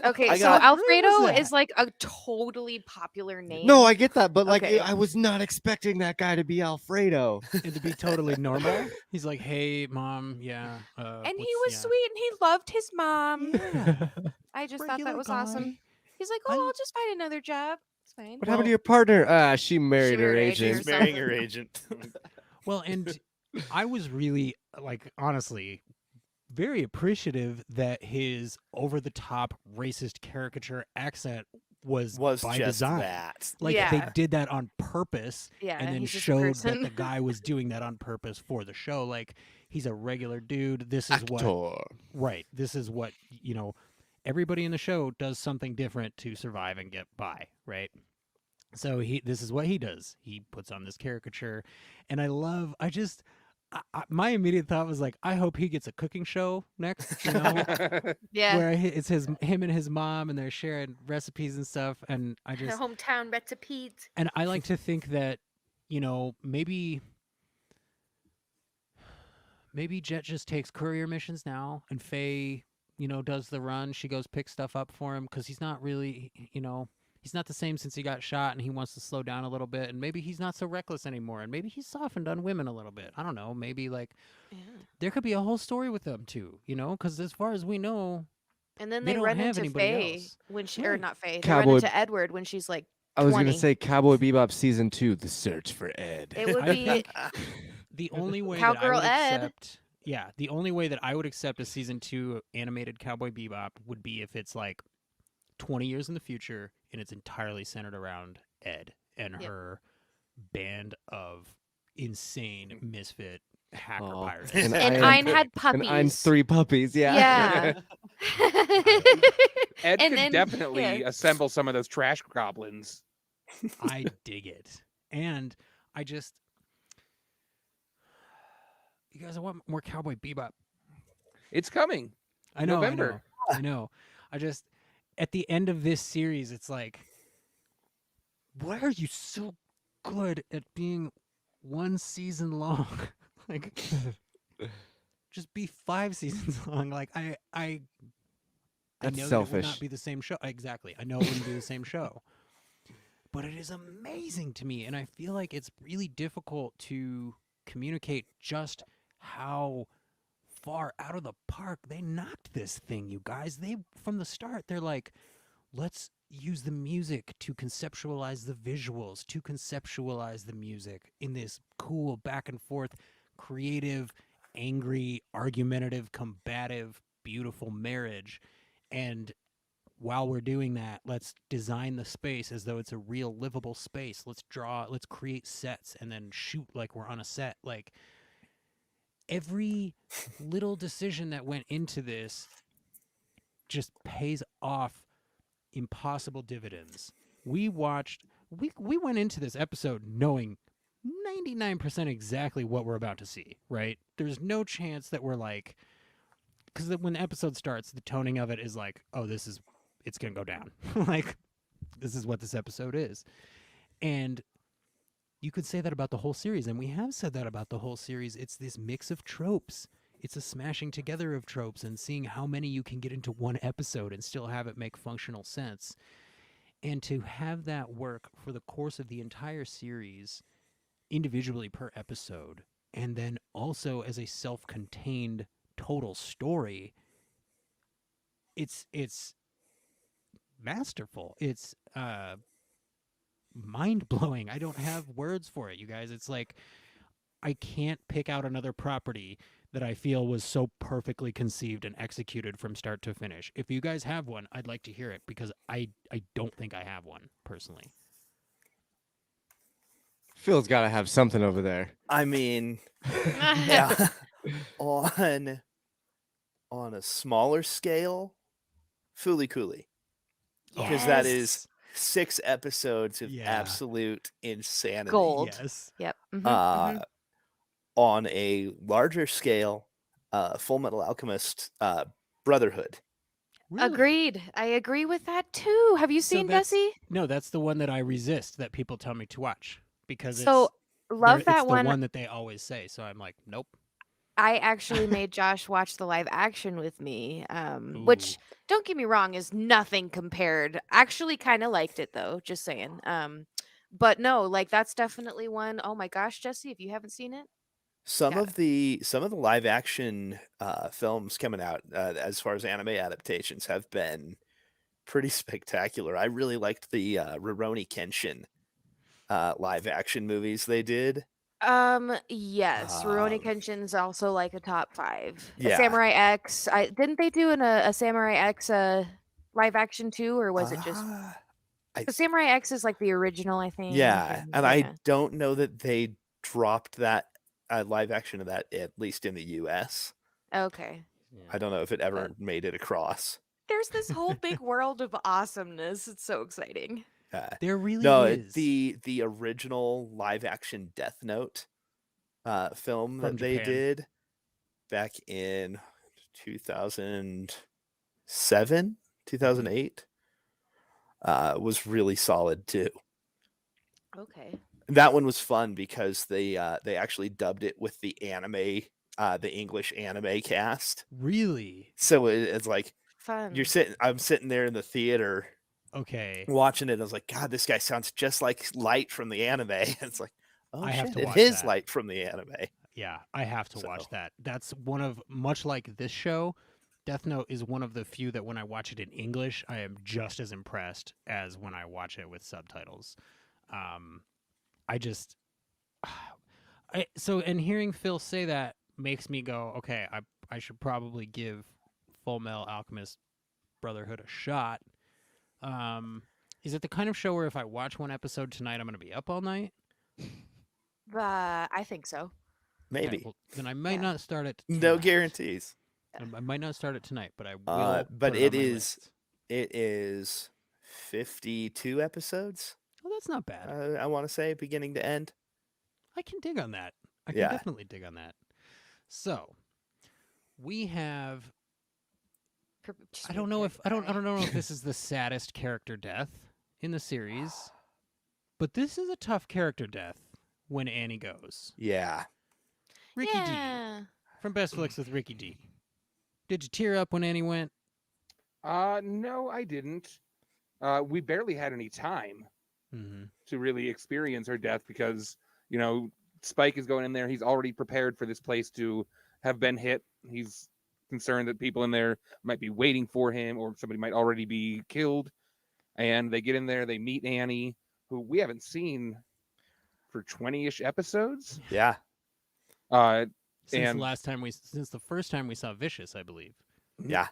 Okay, I so got- Alfredo Where was that? is like a totally popular name. No, I get that, but like Okay. I was not expecting that guy to be Alfredo. And to be totally normal, he's like, "Hey, mom, yeah." and he what's- was yeah. sweet and he loved his mom. Yeah. I just thought Regular that was guy. awesome. He's like, I- "Oh, I'll just find another job. It's fine." What happened to your partner? She married her married her agent. She's marrying her agent. Well, and I was really, like, honestly, very appreciative that his over-the-top racist caricature accent was by just design. that. Like they Yeah. did that on purpose, Yeah, and then he's just a showed that person. the guy was doing that on purpose for the show. Like he's a regular dude. This is what right. This is what everybody in the show does something different to survive and get by, right? So this is what he does. He puts on this caricature, and my immediate thought was like, I hope he gets a cooking show next, Yeah. where it's him and his mom, and they're sharing recipes and stuff. And Hometown recipes. and I like to think that, maybe Jet just takes courier missions now, and Faye, does the run. She goes pick stuff up for him because he's not really, he's not the same since he got shot, and he wants to slow down a little bit, and maybe he's not so reckless anymore, and maybe he's softened on women a little bit. I don't know. Maybe there could be a whole story with them too, because as far as we know, And then they they don't run have into anybody Faye else. when she, or Right. not Faye. They Cowboy- run into Edward when she's like I was gonna 20. say Cowboy Bebop season 2, The Search for Ed. It would I be think the only way that I Cowgirl would Ed. accept, the only way that I would accept a season 2 animated Cowboy Bebop would be if it's like 20 years in the future and it's entirely centered around Ed and Yep. her band of insane misfit hacker Oh, pirates. and Ein- Ein had And puppies. Ein's 3 puppies. Yeah. Yeah. Ed And could then- definitely yeah. assemble some of those trash goblins. I dig it. And you guys, I want more Cowboy Bebop. It's coming. I know, November. I know. At the end of this series, it's like, why are you so good at being one season long? Like, just be 5 seasons long. Like, I That's know that it selfish. would not be the same show. Exactly. I know it wouldn't be the same show. But it is amazing to me, and I feel like it's really difficult to communicate just how far out of the park they knocked this thing, you guys. From the start, they're like, let's use the music to conceptualize the visuals, to conceptualize the music in this cool back and forth, creative, angry, argumentative, combative, beautiful marriage. And while we're doing that, let's design the space as though it's a real livable space. Let's create sets and then shoot like we're on a set. Like, every little decision that went into this just pays off impossible dividends. We went into this episode knowing 99% exactly what we're about to see, right? There's no chance that we're like, because when the episode starts, the toning of it is like, oh, it's going to go down. Like, this is what this episode is. And you could say that about the whole series, and we have said that about the whole series. It's this mix of tropes. It's a smashing together of tropes and seeing how many you can get into one episode and still have it make functional sense. And to have that work for the course of the entire series, individually per episode, and then also as a self-contained total story, it's masterful. It's mind-blowing. I don't have words for it, you guys. It's like, I can't pick out another property that I feel was so perfectly conceived and executed from start to finish. If you guys have one, I'd like to hear it, because I don't think I have one personally. Phil's got to have something over there. I mean, yeah, on a smaller scale, Fooly Cooley, because that is 6 episodes of Yeah. absolute insanity. Gold. Yes. Yep. Mhm, Uh, mhm. On a larger scale, Full Metal Alchemist Brotherhood. Really? Agreed. I agree with that too. Have you So seen that's- Bessie? No, that's the one that I resist that people tell me to watch, because So love it's that the one. one that they always say. So I'm like, nope. I actually made Josh watch the live action with me, which, don't get me wrong, is nothing compared. Actually, kind of liked it though. Just saying. But no, like that's definitely one. Oh my gosh, Jesse, if you haven't seen it, Some Got of the live action films coming out as far as anime adaptations have been pretty spectacular. I really liked the Rurouni Kenshin live action movies they did. yes, Rurouni Um, Kenshin's also like a top 5. Yeah. Samurai X. Didn't they do a Samurai X live action too, or was it just? I The Samurai X is like the original, I think. yeah, and I yeah. don't know that they dropped that live action of that, at least in the U.S. Okay. I don't know if it ever made it across. There's this whole big world of awesomeness. It's so exciting. There really No, is. the original live action Death Note film From that they Japan. did back in 2007, 2008 was really solid too. Okay. That one was fun because they actually dubbed it with the English anime cast. Really? So it's like Fun. I'm sitting there in the theater Okay. watching it. I was like, God, this guy sounds just like Light from the anime. It's like, oh I have shit, to it watch is that. Light from the anime. Yeah, I have to watch So- that. That's one of, much like this show, Death Note is one of the few that when I watch it in English, I am just as impressed as when I watch it with subtitles. I just, and hearing Phil say that makes me go, okay, I should probably give Full Metal Alchemist Brotherhood a shot. Is it the kind of show where if I watch one episode tonight, I'm going to be up all night? I think so. Maybe. Okay, well, then I might Yeah. not start it. No tonight. guarantees. I might not start it tonight, but I will. But put it on my list. it is 52 episodes. Oh, that's not bad. I want to say beginning to end. I can dig on that. I can Yeah. definitely dig on that. So, we have. Just I don't make know me if I don't cry. know if this is the saddest character death in the series, but this is a tough character death when Annie goes. Yeah. Ricky D Yeah. from Best Flicks with Ricky D. Did you tear up when Annie went? No, I didn't. We barely had any time Mm-hmm. to really experience her death because, Spike is going in there. He's already prepared for this place to have been hit. He's concerned that people in there might be waiting for him or somebody might already be killed. And they get in there, they meet Annie, who we haven't seen for 20-ish episodes. Yeah. Since And- the first time we saw Vicious, I believe. Yeah.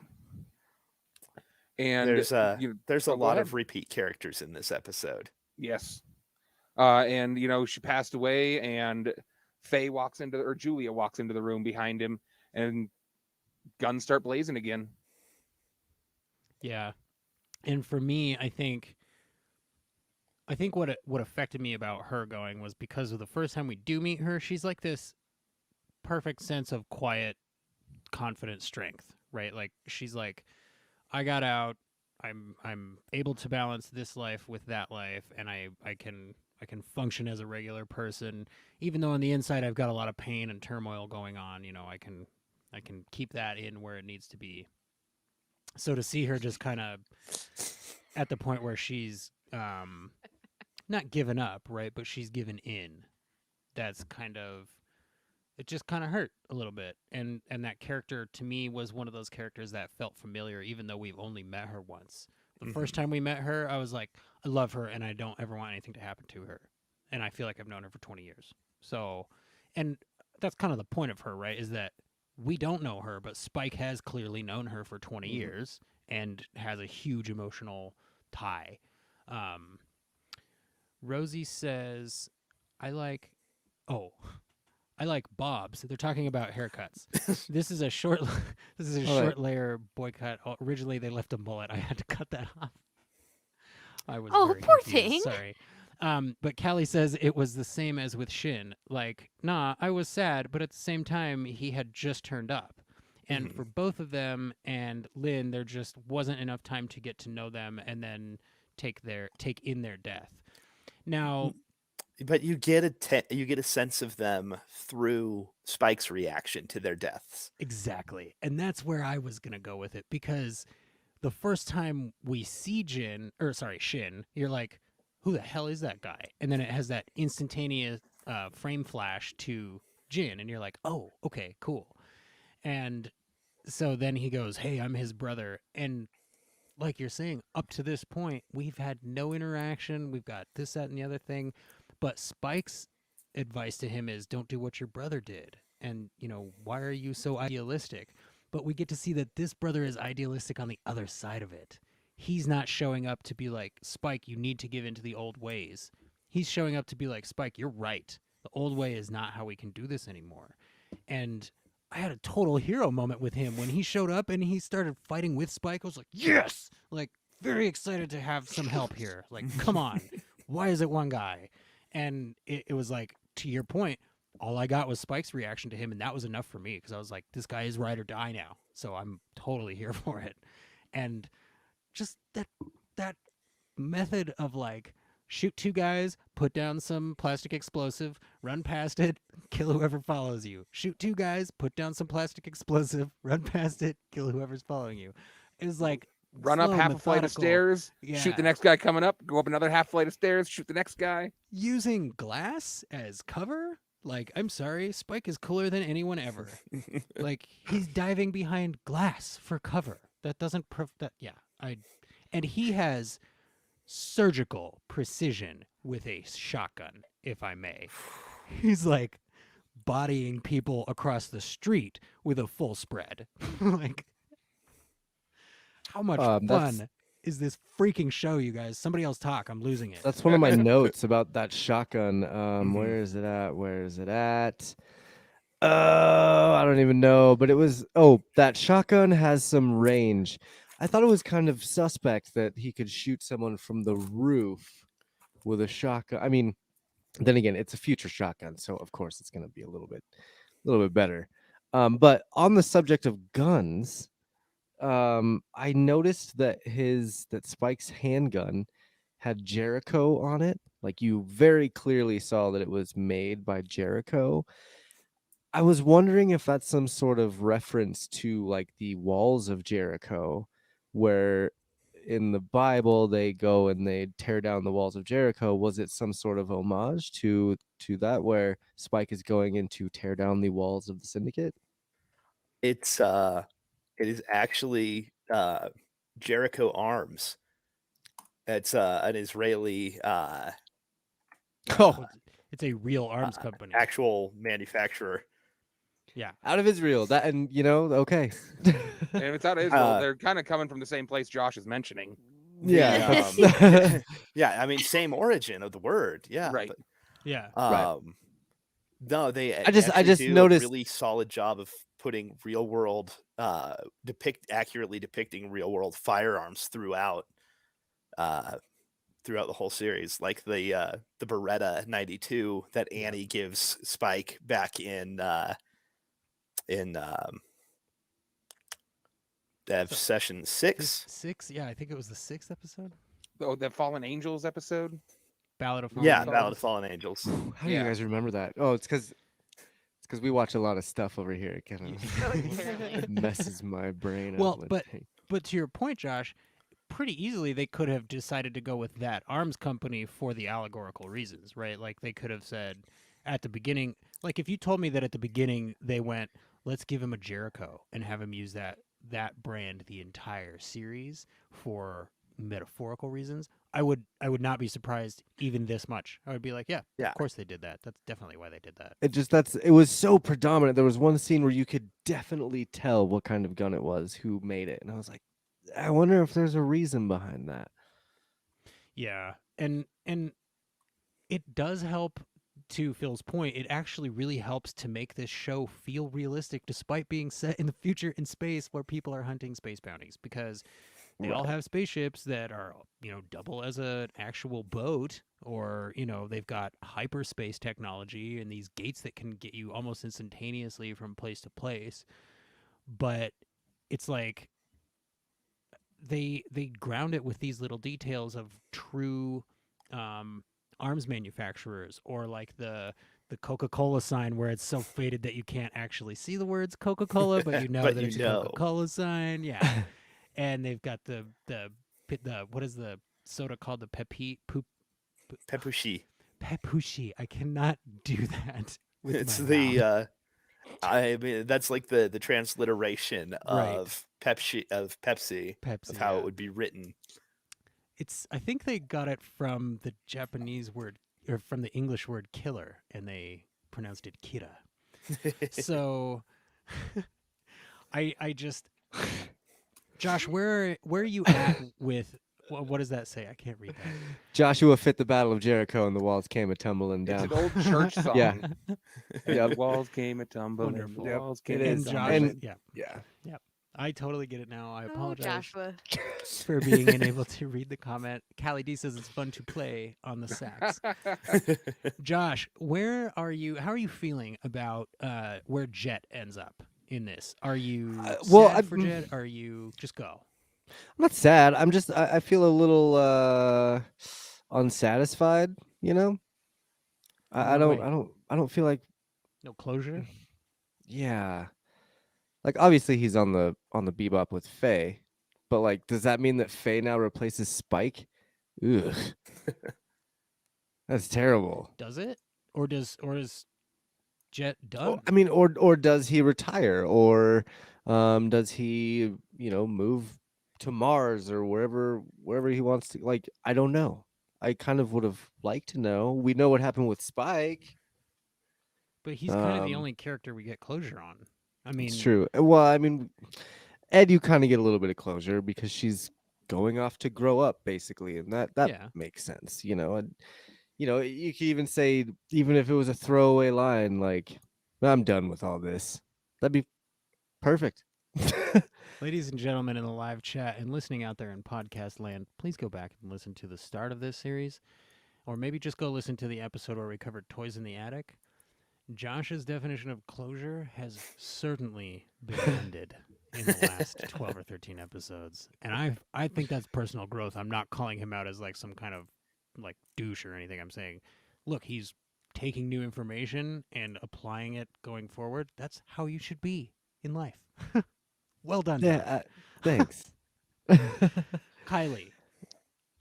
And There's a go lot ahead. of repeat characters in this episode. Yes. And she passed away, and Julia walks into the room behind him, and guns start blazing again. Yeah, and for me, I think what affected me about her going was because of the first time we do meet her, she's like this perfect sense of quiet, confident strength, right? Like she's like, I got out. I'm able to balance this life with that life, and I can function as a regular person, even though on the inside I've got a lot of pain and turmoil going on. I can keep that in where it needs to be. So to see her just kind of at the point where she's not given up, right, but she's given in, that's it just kind of hurt a little bit. And that character to me was one of those characters that felt familiar, even though we've only met her once. The first time we met her, I was like, I love her and I don't ever want anything to happen to her. And I feel like I've known her for 20 years. So, and that's kind of the point of her, right? Is that we don't know her, but Spike has clearly known her for 20 years and has a huge emotional tie. Rosie says, I like bobs. They're talking about haircuts. This is a short short layer boycott. Oh, originally they left a mullet. I had to cut that off. I was Oh, very poor confused. thing. Sorry. But Callie says it was the same as with Shin. Like, nah, I was sad, but at the same time he had just turned up. And for both of them and Lynn, there just wasn't enough time to get to know them and then take in their death. Now, But you get a sense of them through Spike's reaction to their deaths. exactly. And that's where I was going to go with it, because the first time we see Shin, you're like, who the hell is that guy? And then it has that instantaneous frame flash to Jin, and you're like, oh, okay, cool. And so then he goes, hey, I'm his brother. And like you're saying, up to this point, we've had no interaction. We've got this, that, and the other thing. But Spike's advice to him is, don't do what your brother did. And, why are you so idealistic? But we get to see that this brother is idealistic on the other side of it. he's not showing up to be like, Spike, you need to give into the old ways. He's showing up to be like, Spike, you're right. The old way is not how we can do this anymore. And I had a total hero moment with him when he showed up and he started fighting with Spike. I was like, yes! Like, very excited to have some help here. Like, come on. Why is it one guy? And it was like, to your point, all I got was Spike's reaction to him, and that was enough for me because I was like, this guy is ride or die now. So I'm totally here for it. And just that method of like, shoot two guys, put down some plastic explosive, run past it, kill whoever follows you. Shoot two guys, put down some plastic explosive, run past it, kill whoever's following you. It was like Run up slow, half a flight of methodical. stairs, shoot the Yeah. next guy coming up, go up another half flight of stairs, shoot the next guy. Using glass as cover? Like, I'm sorry, Spike is cooler than anyone ever. Like, he's diving behind glass for cover. That doesn't and he has surgical precision with a shotgun, if I may. He's like bodying people across the street with a full spread. Like, how much That's- fun is this freaking show, you guys? Somebody else talk. I'm losing it. That's one of my notes about that shotgun. Mhm. Where is it at? Where is it at? Oh, I don't even know. But it was. Oh, that shotgun has some range. I thought it was kind of suspect that he could shoot someone from the roof with a shotgun. I mean, then again, it's a future shotgun, so of course it's going to be a little bit better. But on the subject of guns, I noticed that Spike's handgun had Jericho on it. Like, you very clearly saw that it was made by Jericho. I was wondering if that's some sort of reference to like the walls of Jericho, where in the Bible they go and they tear down the walls of Jericho. Was it some sort of homage to that, where Spike is going in to tear down the walls of the Syndicate? It is actually Jericho Arms. It's an Israeli Oh, It's a real arms company. actual manufacturer. Yeah. out of Israel. That, and okay. And if it's out of Israel, Uh, they're kind of coming from the same place Josh is mentioning. Yeah. Yeah, I mean, same origin of the word. Yeah, Right. but, Yeah. Right. no, they I just actually do noticed- a really solid job of putting real world, accurately depicting real world firearms throughout the whole series, like the Beretta 92 that Annie gives Spike back in session 6. Six? Yeah, I think it was the 6th episode. Oh, the Fallen Angels episode. Ballad of Fallen Yeah, Angels. Ballad of Fallen Angels. How do you Yeah. guys remember that? Oh, it's because we watch a lot of stuff over here. It kind of messes my brain Well, up. But to your point, Josh, pretty easily they could have decided to go with that arms company for the allegorical reasons, right? Like, they could have said at the beginning, like, if you told me that at the beginning they went, let's give him a Jericho and have him use that brand the entire series for metaphorical reasons, I would not be surprised even this much. I would be like, yeah, Yeah. of course they did that. That's definitely why they did that. it was so predominant. There was one scene where you could definitely tell what kind of gun it was, who made it, and I was like, I wonder if there's a reason behind that. Yeah, and it does help. To Phil's point, it actually really helps to make this show feel realistic, despite being set in the future in space where people are hunting space bounties, because they all have spaceships that are, double as an actual boat, or, they've got hyperspace technology and these gates that can get you almost instantaneously from place to place. But it's like they ground it with these little details of true arms manufacturers, or like the Coca-Cola sign where it's so faded that you can't actually see the words Coca-Cola, but you know But that you it's know. a Coca-Cola sign. Yeah. And they've got the what is the soda called? The Pepushi. Pepushi. I cannot do that with It's my the mouth. I mean, that's like the transliteration Right. of Pepsi of Pepsi, how yeah. it would be written. I think they got it from the Japanese word, or from the English word killer, and they pronounced it kira. So I just Josh, where are you at with what does that say? I can't read that. Joshua fit the battle of Jericho, and the walls came a tumbling It's down. an old church song. Yeah. And Yep. the walls came a tumbling. Wonderful. The Yep, walls it came is. a And Josh, tumbling. Yeah. I totally get it now. I Oh, apologize Joshua. for being unable to read the comment. Callie D says it's fun to play on the sax. Josh, where are you? How are you feeling about where Jet ends up in this? Are you well, sad for I- Jet? Are you just go? I'm not sad. I'm just I feel a little unsatisfied, you know? I what don't way? I don't feel like No closure? yeah. Like obviously he's on the Bebop with Faye, but like does that mean that Faye now replaces Spike? Ugh. That's terrible. Does it? Or is Jet done? I mean or does he retire or does he, move to Mars or wherever he wants to, like I don't know. I kind of would have liked to know. We know what happened with Spike. But he's kind of the Um, only character we get closure on. I mean, It's true. Well, I mean, Ed, you kind of get a little bit of closure because she's going off to grow up, basically, and that Yeah. makes sense, And you could even say, even if it was a throwaway line, like, "I'm done with all this," that'd be perfect. ladies and gentlemen in the live chat and listening out there in podcast land, please go back and listen to the start of this series, or maybe just go listen to the episode where we covered Toys in the Attic. Josh's definition of closure has certainly been ended in the last 12 or 13 episodes. And I think that's personal growth. I'm not calling him out as like some kind of like douche or anything. I'm saying, look, he's taking new information and applying it going forward. That's how you should be in life. Well done, Josh. Yeah, thanks. Kylie.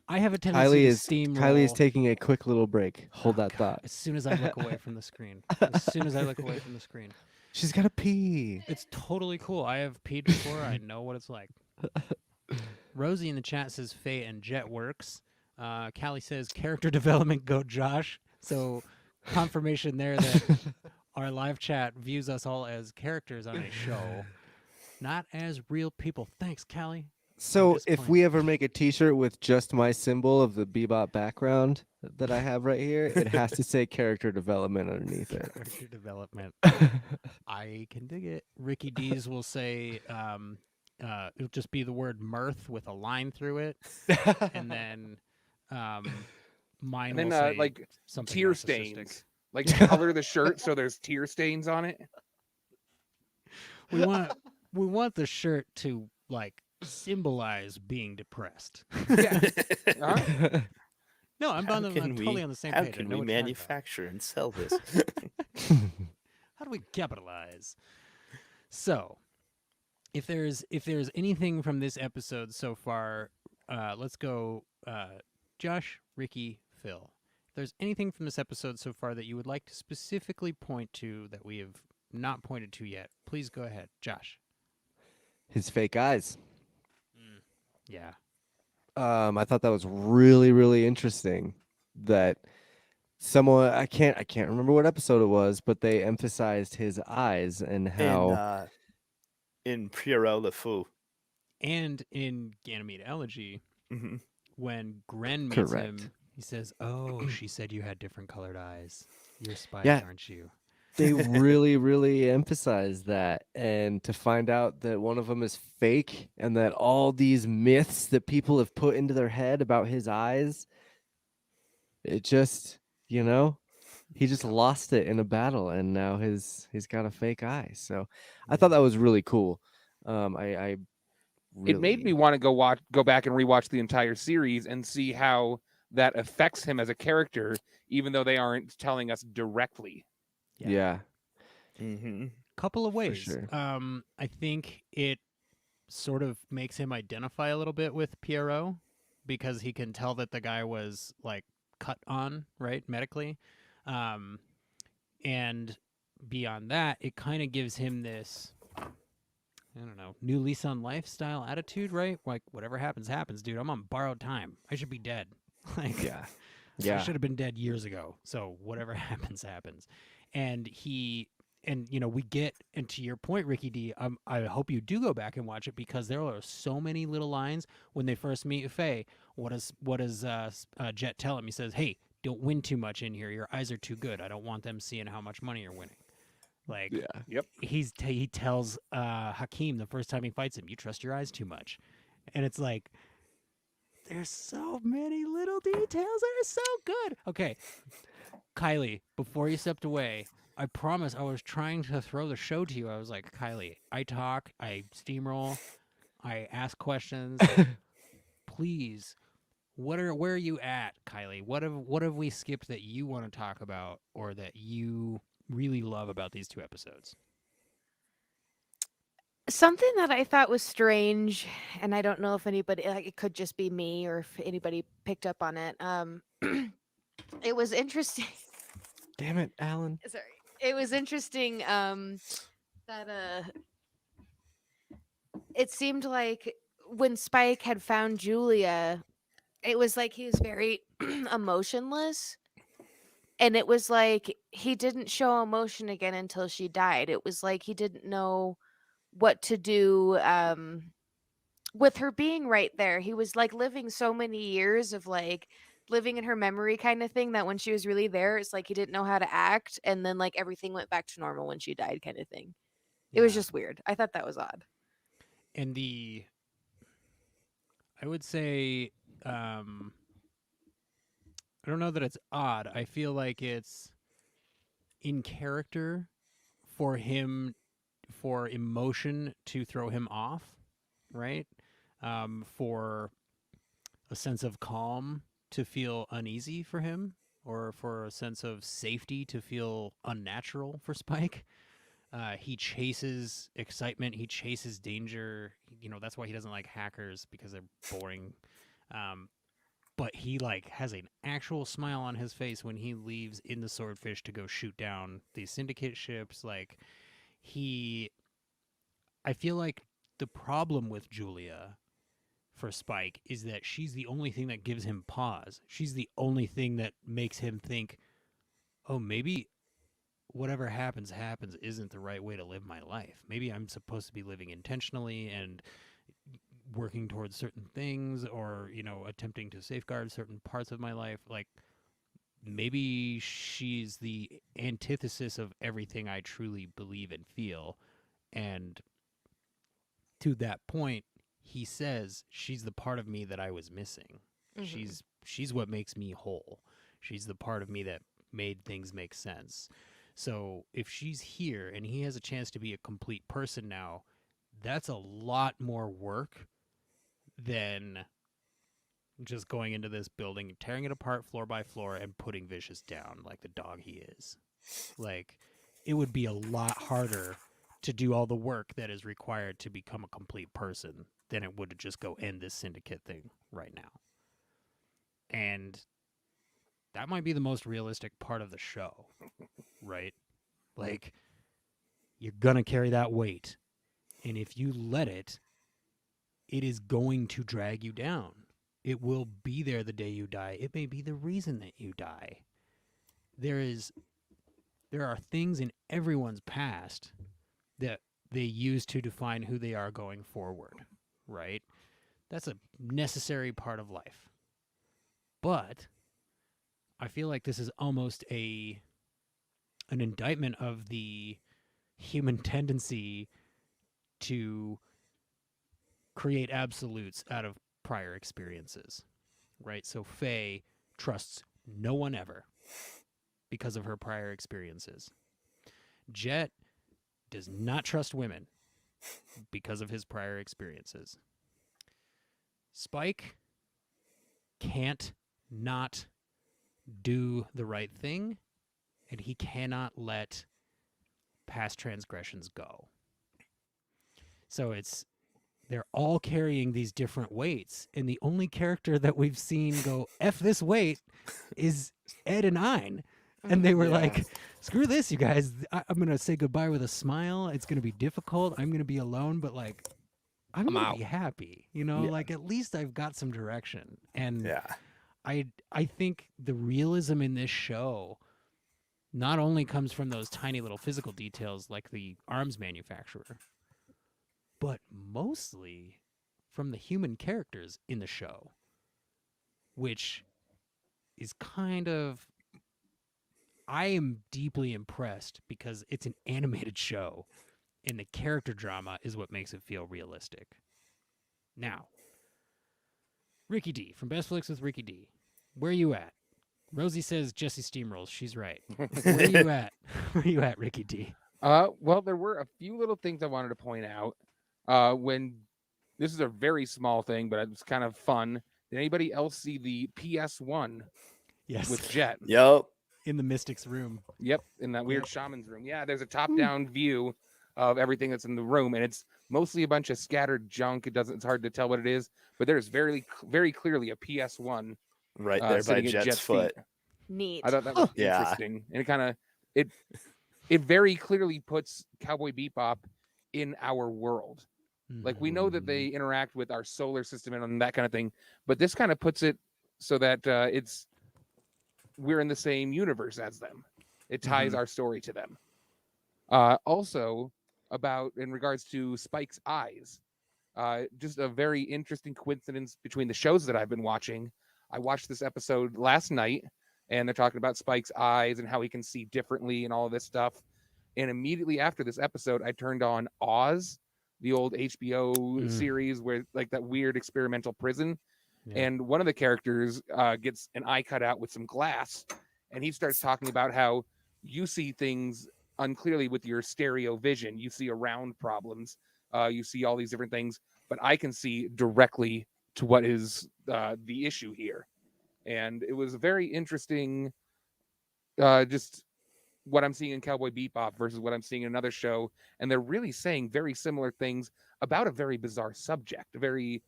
I have a tendency to steamroll. Kylie is taking a quick little break. Hold Oh, that God, thought. as soon as I look away from the screen. As soon as I look away from the screen. She's got to pee. It's totally cool. I have peed before. I know what it's like. Rosie in the chat says Faye and Jet works. Callie says character development go Josh. So confirmation there that our live chat views us all as characters on a show, not as real people. Thanks, Callie. So if disappointed. we ever make a T-shirt with just my symbol of the Bebop background that I have right here, it has to say character development underneath it. Character development. I can dig it. Ricky D's will say it'll just be the word mirth with a line through it, and then mine And then will say like something tear narcissistic. stains. Like color the shirt so there's tear stains on it. We want the shirt to like symbolize being depressed. Yeah. Uh-huh. No, I'm totally on the same How page. I can know we what you're talking about. manufacture and sell this? How do we capitalize? So, if there's anything from this episode so far, let's go Josh, Ricky, Phil. If there's anything from this episode so far that you would like to specifically point to that we have not pointed to yet, please go ahead, Josh. His fake eyes. Yeah. I thought that was really, really interesting. That someone I can't remember what episode it was, but they emphasized his eyes and how in Pierrot Le Fou. And in Ganymede Elegy, Mm-hmm. when Gren meets Correct. him, he says, "Oh, she said you had different colored eyes. You're Spike, Yeah. aren't you?" they really, really emphasized that. And to find out that one of them is fake and that all these myths that people have put into their head about his eyes, it just, he just lost it in a battle and now he's got a fake eye. So I thought that was really cool. I really, It made me want to go back and rewatch the entire series and see how that affects him as a character, even though they aren't telling us directly. yeah. Mm-hmm. Couple of ways. sure. I think it sort of makes him identify a little bit with Pierrot because he can tell that the guy was like cut on, right, medically. And beyond that, it kind of gives him this, I don't know, new lease on lifestyle attitude, right? Like whatever happens, happens, dude. I'm on borrowed time. I should be dead. Like, Yeah. I Yeah. should have been dead years ago. So whatever happens, happens. And he and we get, and to your point, Ricky D, I hope you do go back and watch it, because there are so many little lines when they first meet Faye. What does Jet tell him? He says, "Hey, don't win too much in here. Your eyes are too good. I don't want them seeing how much money you're winning." Like, Yeah. Yep. he tells Hakeem the first time he fights him, "You trust your eyes too much," and it's like, there's so many little details that are so good. Okay, Kylie, before you stepped away, I promise I was trying to throw the show to you. I was like, Kylie, I talk, I steamroll, I ask questions. Please, where are you at, Kylie? What have we skipped that you want to talk about, or that you really love about these 2 episodes? Something that I thought was strange, and I don't know if anybody, like, it could just be me or if anybody picked up on it. It was interesting. Damn it, Alan. Sorry. It was interesting that it seemed like when Spike had found Julia, it was like he was very emotionless. And it was like he didn't show emotion again until she died. It was like he didn't know what to do with her being right there. He was like living so many years of like living in her memory kind of thing, that when she was really there, it's like he didn't know how to act, and then like everything went back to normal when she died kind of thing. It was Yeah. just weird. I thought that was odd. And I would say, I don't know that it's odd. I feel like it's in character for him, for emotion to throw him off, right? For a sense of calm to feel uneasy for him, or for a sense of safety to feel unnatural for Spike. He chases excitement. He chases danger. That's why he doesn't like hackers, because they're boring. But he like has an actual smile on his face when he leaves in the Swordfish to go shoot down these syndicate ships. Like, I feel like the problem with Julia for Spike is that she's the only thing that gives him pause. She's the only thing that makes him think, oh, maybe whatever happens isn't the right way to live my life. Maybe I'm supposed to be living intentionally and working towards certain things, or attempting to safeguard certain parts of my life. Like, maybe she's the antithesis of everything I truly believe and feel. And to that point, he says she's the part of me that I was missing. Mhm. She's what makes me whole. She's the part of me that made things make sense. So if she's here and he has a chance to be a complete person now, that's a lot more work than just going into this building, tearing it apart floor by floor, and putting Vicious down like the dog he is. Like, it would be a lot harder to do all the work that is required to become a complete person than it would to just go end this syndicate thing right now. And that might be the most realistic part of the show, right? Like, you're going to carry that weight. And if you let it, it is going to drag you down. It will be there the day you die. It may be the reason that you die. There are things in everyone's past that they use to define who they are going forward, right? That's a necessary part of life. But I feel like this is almost an indictment of the human tendency to create absolutes out of prior experiences, right? So Faye trusts no one ever because of her prior experiences. Jet does not trust women because of his prior experiences. Spike can't not do the right thing, and he cannot let past transgressions go. So they're all carrying these different weights, and the only character that we've seen go F this weight is Ed and Ein. And they were like, screw this, you guys. I'm going to say goodbye with a smile. It's going to be difficult. I'm going to be alone, but like, I'm going to be happy. Like, at least I've got some direction. And Yeah. I think the realism in this show not only comes from those tiny little physical details like the arms manufacturer, but mostly from the human characters in the show, which is kind of, I am deeply impressed because it's an animated show and the character drama is what makes it feel realistic. Now, Ricky D from Best Flicks with Ricky D. Where you at? Rosie says Jesse steamrolls. She's right. Where you at? Where you at, Ricky D? Well, there were a few little things I wanted to point out. When this is a very small thing, but it's kind of fun. Did anybody else see the PS1 Yes. with Jet? Yup. In the Mystic's room. Yep, in that weird shaman's room. Yeah, there's a top-down view of everything that's in the room, and it's mostly a bunch of scattered junk. It's hard to tell what it is, but there's very clearly a PS1 Right there by sitting at Jet's foot. feet. Neat. I thought that was Yeah. interesting, and it very clearly puts Cowboy Bebop in our world. Like, we know that they interact with our solar system and that kind of thing, but this kind of puts it so that we're in the same universe as them. It ties our story to them. Also, in regards to Spike's eyes, just a very interesting coincidence between the shows that I've been watching. I watched this episode last night, and they're talking about Spike's eyes and how he can see differently and all of this stuff. And immediately after this episode, I turned on Oz, the old HBO series where, like, that weird experimental prison. Yeah. And one of the characters gets an eye cut out with some glass, and he starts talking about how you see things unclearly with your stereo vision. You see around problems, you see all these different things, but I can see directly to what is the issue here. And it was very interesting, just what I'm seeing in Cowboy Bebop versus what I'm seeing in another show. And they're really saying very similar things about a very bizarre subject, a very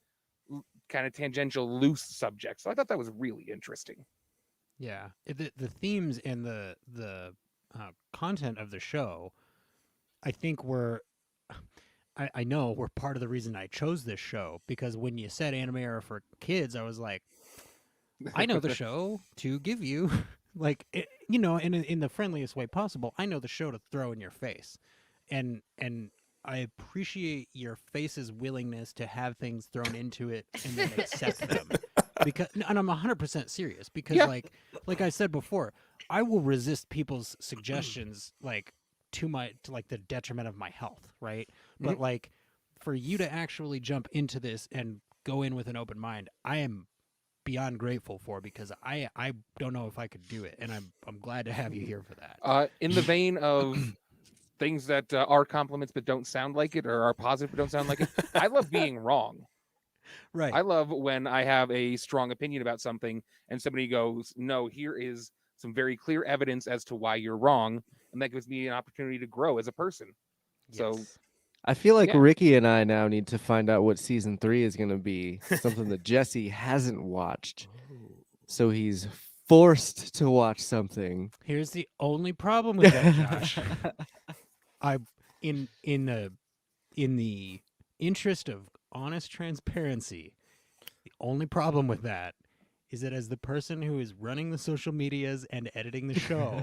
kind of tangential, loose subject. So I thought that was really interesting. Yeah, the themes and the content of the show, I think I know were part of the reason I chose this show, because when you said anime era for kids, I was like, I know the show to give you, like, in the friendliest way possible. I know the show to throw in your face, and I appreciate your face's willingness to have things thrown into it and then accept them. Because, and I'm 100% serious, because like I said before, I will resist people's suggestions to the detriment of my health, right? But like, for you to actually jump into this and go in with an open mind, I am beyond grateful for, because I don't know if I could do it, and I'm glad to have you here for that. In the vein of things that are compliments but don't sound like it, or are positive but don't sound like it, I love being wrong. Right. I love when I have a strong opinion about something and somebody goes, no, here is some very clear evidence as to why you're wrong, and that gives me an opportunity to grow as a person. So Yes. I feel like Yeah. Ricky and I now need to find out what season 3 is going to be, something that Jesse hasn't watched. So he's forced to watch something. Here's the only problem with that, Josh. In the interest of honest transparency, the only problem with that is that, as the person who is running the social medias and editing the show,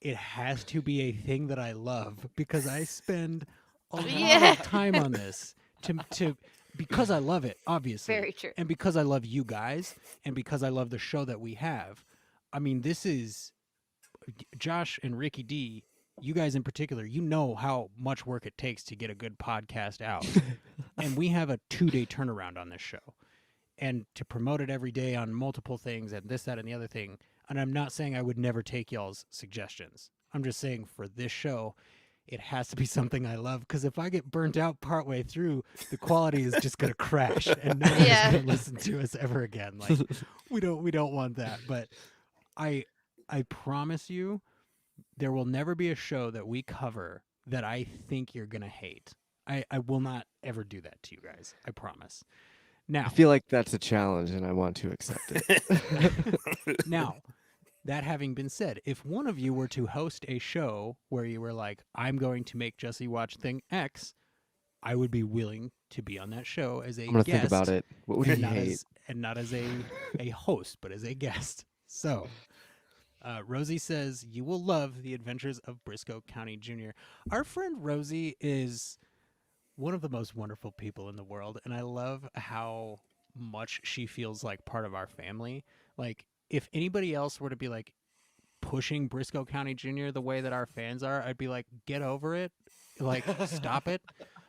it has to be a thing that I love, because I spend a lot of time on this because I love it, obviously. Very true. And because I love you guys, and because I love the show that we have. I mean, this is Josh and Ricky D, you guys in particular, you know how much work it takes to get a good podcast out. And we have a 2-day turnaround on this show. And to promote it every day on multiple things and this, that, and the other thing. And I'm not saying I would never take y'all's suggestions. I'm just saying, for this show, it has to be something I love, because if I get burnt out partway through, the quality is just going to crash and no one's Yeah. going to listen to us ever again. Like, we don't want that. But I promise you, there will never be a show that we cover that I think you're going to hate. I will not ever do that to you guys. I promise. Now, I feel like that's a challenge, and I want to accept it. now, that having been said, if one of you were to host a show where you were like, I'm going to make Jesse watch thing X, I would be willing to be on that show as a I'm going to guest. think about it. What would and he not hate? as, and not as a host, but as a guest. So, Rosie says, "You will love the adventures of Briscoe County Jr." Our friend Rosie is one of the most wonderful people in the world, and I love how much she feels like part of our family. Like, if anybody else were to be like pushing Briscoe County Jr. the way that our fans are, I'd be like, get over it. Like, stop it.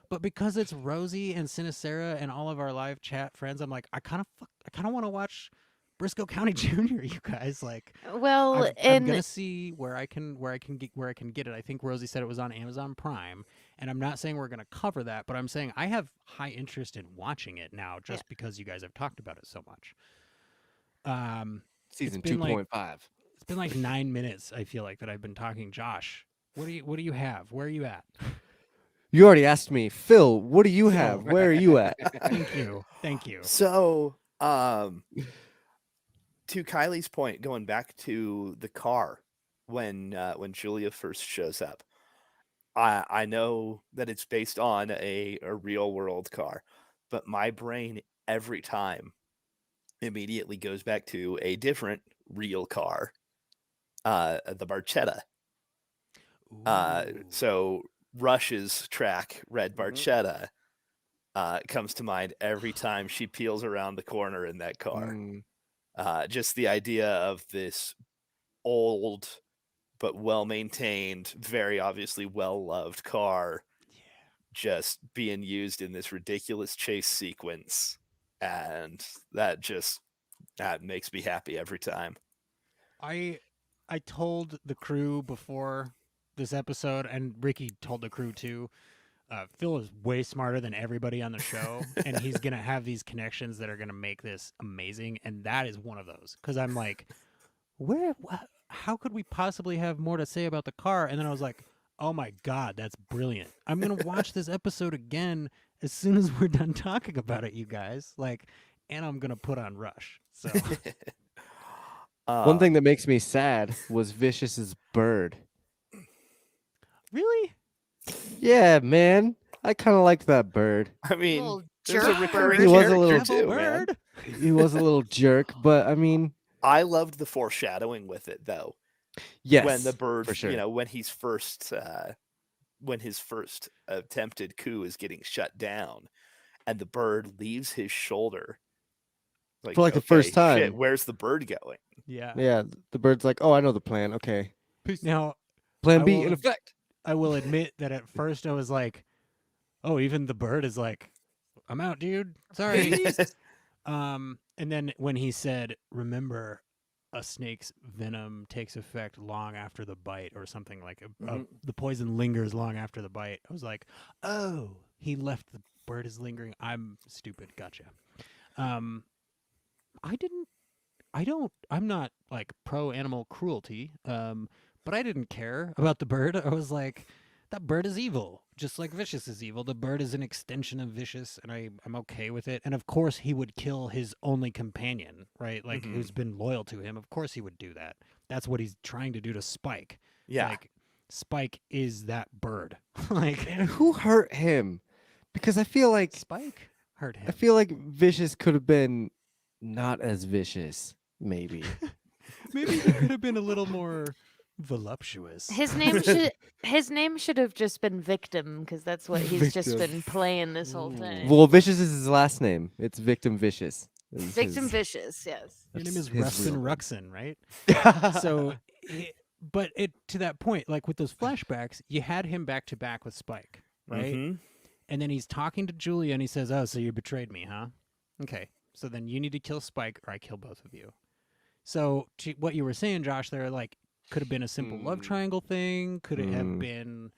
But because it's Rosie and Sinacera and all of our live chat friends, I'm like, I kind of want to watch Briscoe County Jr. You guys, like, Well, I'm gonna and see where I can get it. I think Rosie said it was on Amazon Prime, and I'm not saying we're gonna cover that, but I'm saying I have high interest in watching it now yeah. just because you guys have talked about it so much. Um, Season been like- 2.5. it's been like 9 minutes. I feel like that I've been talking. Josh, what do you have? Where are you at? You already asked me, Phil, what do you have? Phil. Where are you at? Thank you. So, to Kylie's point, going back to the car when Julia first shows up, I know that it's based on a real world car, but my brain every time immediately goes back to a different real car, the Barchetta. Ooh. So Rush's track, Red Mhm. Barchetta, comes to mind every time she peels around the corner in that car. Mm, Just the idea of this old but well-maintained, very obviously well-loved car just being used in this ridiculous chase sequence, and that makes me happy every time. I told the crew before this episode, and Ricky told the crew too. Phil is way smarter than everybody on the show, and he's gonna have these connections that are gonna make this amazing, and that is one of those. Because I'm like, how could we possibly have more to say about the car? And then I was like, oh my god, that's brilliant. I'm gonna watch this episode again as soon as we're done talking about it, you guys. Like, and I'm gonna put on Rush. So One thing that makes me sad was Vicious's bird. really, Yeah, man. I kind of liked that bird. I mean, Little there's a jerk recurring bird. He was a character little too, Devil man. bird. He was a little jerk, but I mean, I loved the foreshadowing with it, though. yes, When the bird, for sure. when he's first, when his first attempted coup is getting shut down, and the bird leaves his shoulder, For like the first okay, shit, time. where's the bird going? Yeah. Yeah, the bird's like, oh, I know the plan. Okay, Now plan I B will- in effect. I will admit that at first I was like, oh, even the bird is like, I'm out, dude. Sorry. And then when he said, remember, a snake's venom takes effect long after the bite, or something like Mhm. the poison lingers long after the bite, I was like, oh, he left the bird is lingering. I'm stupid. Gotcha. I'm not like pro animal cruelty, but I didn't care about the bird. I was like, that bird is evil, just like Vicious is evil. The bird is an extension of Vicious, and I'm okay with it. And of course, he would kill his only companion, right? Like, Mhm. who's been loyal to him. Of course, he would do that. That's what he's trying to do to Spike. Yeah, Like, Spike is that bird. Like, And who hurt him? Because I feel like Spike hurt him. Vicious could have been not as vicious, maybe. Maybe he could have been a little more voluptuous. his name should have just been Victim, because that's what he's just Victim. been playing this whole Ooh. time. Well, Vicious is his last name. It's Victim Vicious. is Victim his- Vicious, yes. Your name that's is his Rustin real name. Ruxin, right? So, but to that point, like with those flashbacks, you had him back to back with Spike, right? Mhm. And then he's talking to Julia, and he says, "Oh, so you betrayed me, huh? Okay, so then you need to kill Spike, or I kill both of you." So, to what you were saying, Josh, there like could have been a simple love triangle thing. Could it have Mm. been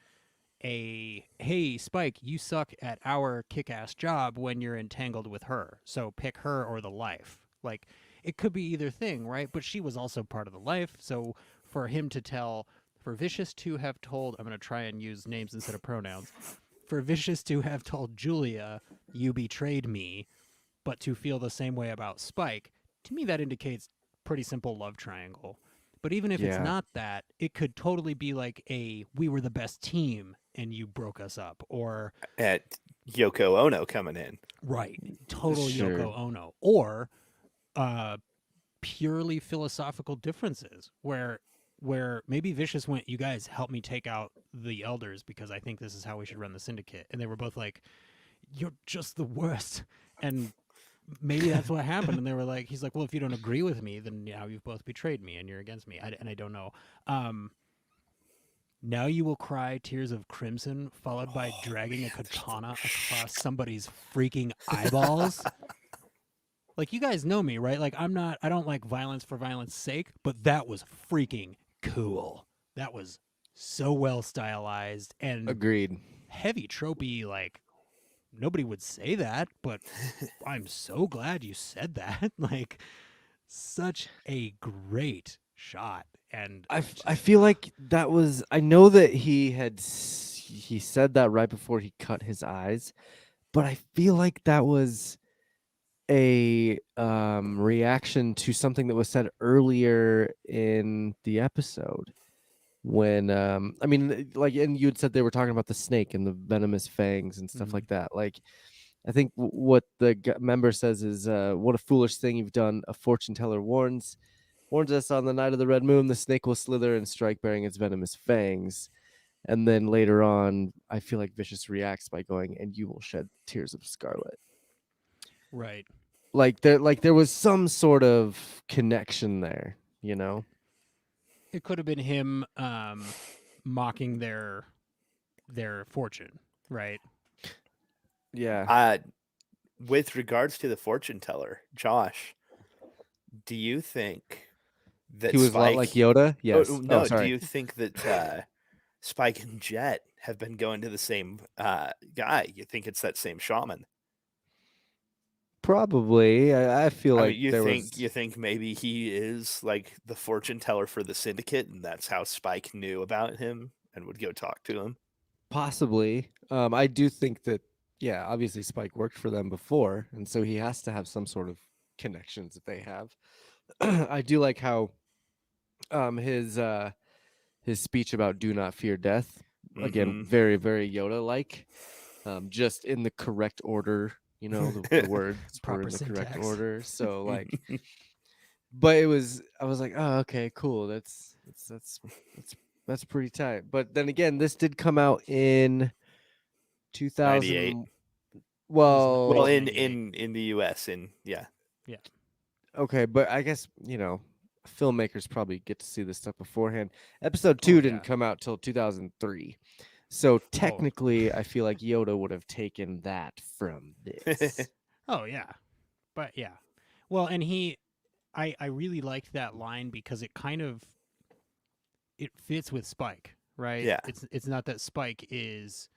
a hey, Spike, you suck at our kick-ass job when you're entangled with her, so pick her or the life. Like, it could be either thing, right? But she was also part of the life, so for him to for Vicious to have told, I'm going to try and use names instead of pronouns, for Vicious to have told Julia, you betrayed me, but to feel the same way about Spike, to me that indicates pretty simple love triangle. But even if it's Yeah. not that, it could totally be like we were the best team and you broke us up, or At Yoko Ono coming in. right, total Sure. Yoko Ono, or purely philosophical differences where maybe Vicious went, you guys help me take out the elders because I think this is how we should run the syndicate. And they were both like, you're just the worst. And maybe that's what happened. And they were like, he's like, well, if you don't agree with me, then now you've both betrayed me and you're against me. And I don't know. Now you will cry tears of crimson, followed by dragging a katana across somebody's freaking eyeballs. Like, you guys know me, right? Like, I don't like violence for violence sake, but that was freaking cool. That was so well stylized and Agreed. heavy tropey. Like, nobody would say that, but I'm so glad you said that. Like, such a great shot. And I feel like that was, I know that he said that right before he cut his eyes, but I feel like that was a reaction to something that was said earlier in the episode when I mean, like, and you'd said they were talking about the snake and the venomous fangs and stuff Mhm. like that. Like, I think what the member says is, what a foolish thing you've done. A fortune teller warns us on the night of the red moon, the snake will slither and strike bearing its venomous fangs. And then later on, I feel like Vicious reacts by going, and you will shed tears of scarlet. right. Like there was some sort of connection there, you know? It could have been him mocking their fortune, right? Yeah. With regards to the fortune teller, Josh, do you think that He was a lot like Yoda? Yes. No, do sorry. you think that Spike and Jet have been going to the same guy? You think it's that same shaman? Probably. I feel I like mean, you there think was you think maybe he is like the fortune teller for the syndicate, and that's how Spike knew about him and would go talk to him. possibly. I do think that, yeah, obviously Spike worked for them before, and so he has to have some sort of connections that they have. I do like how his speech about do not fear death, again, Mhm. very, very Yoda like. Just in the correct order, you know, the words were Proper in the correct syntax. order. So like, but I was like, oh, okay, cool. That's pretty tight. But then again, this did come out in 98. 2000. Well, was Well, 98. in the U.S. Yeah. okay, but I guess, you know, filmmakers probably get to see this stuff beforehand. Episode 2 Oh, didn't yeah. come out till 2003. So technically, I feel like Yoda would have taken that from this. Oh yeah. But yeah. Well, and I really liked that line because it kind of it fits with Spike, right? Yeah. It's not that Spike is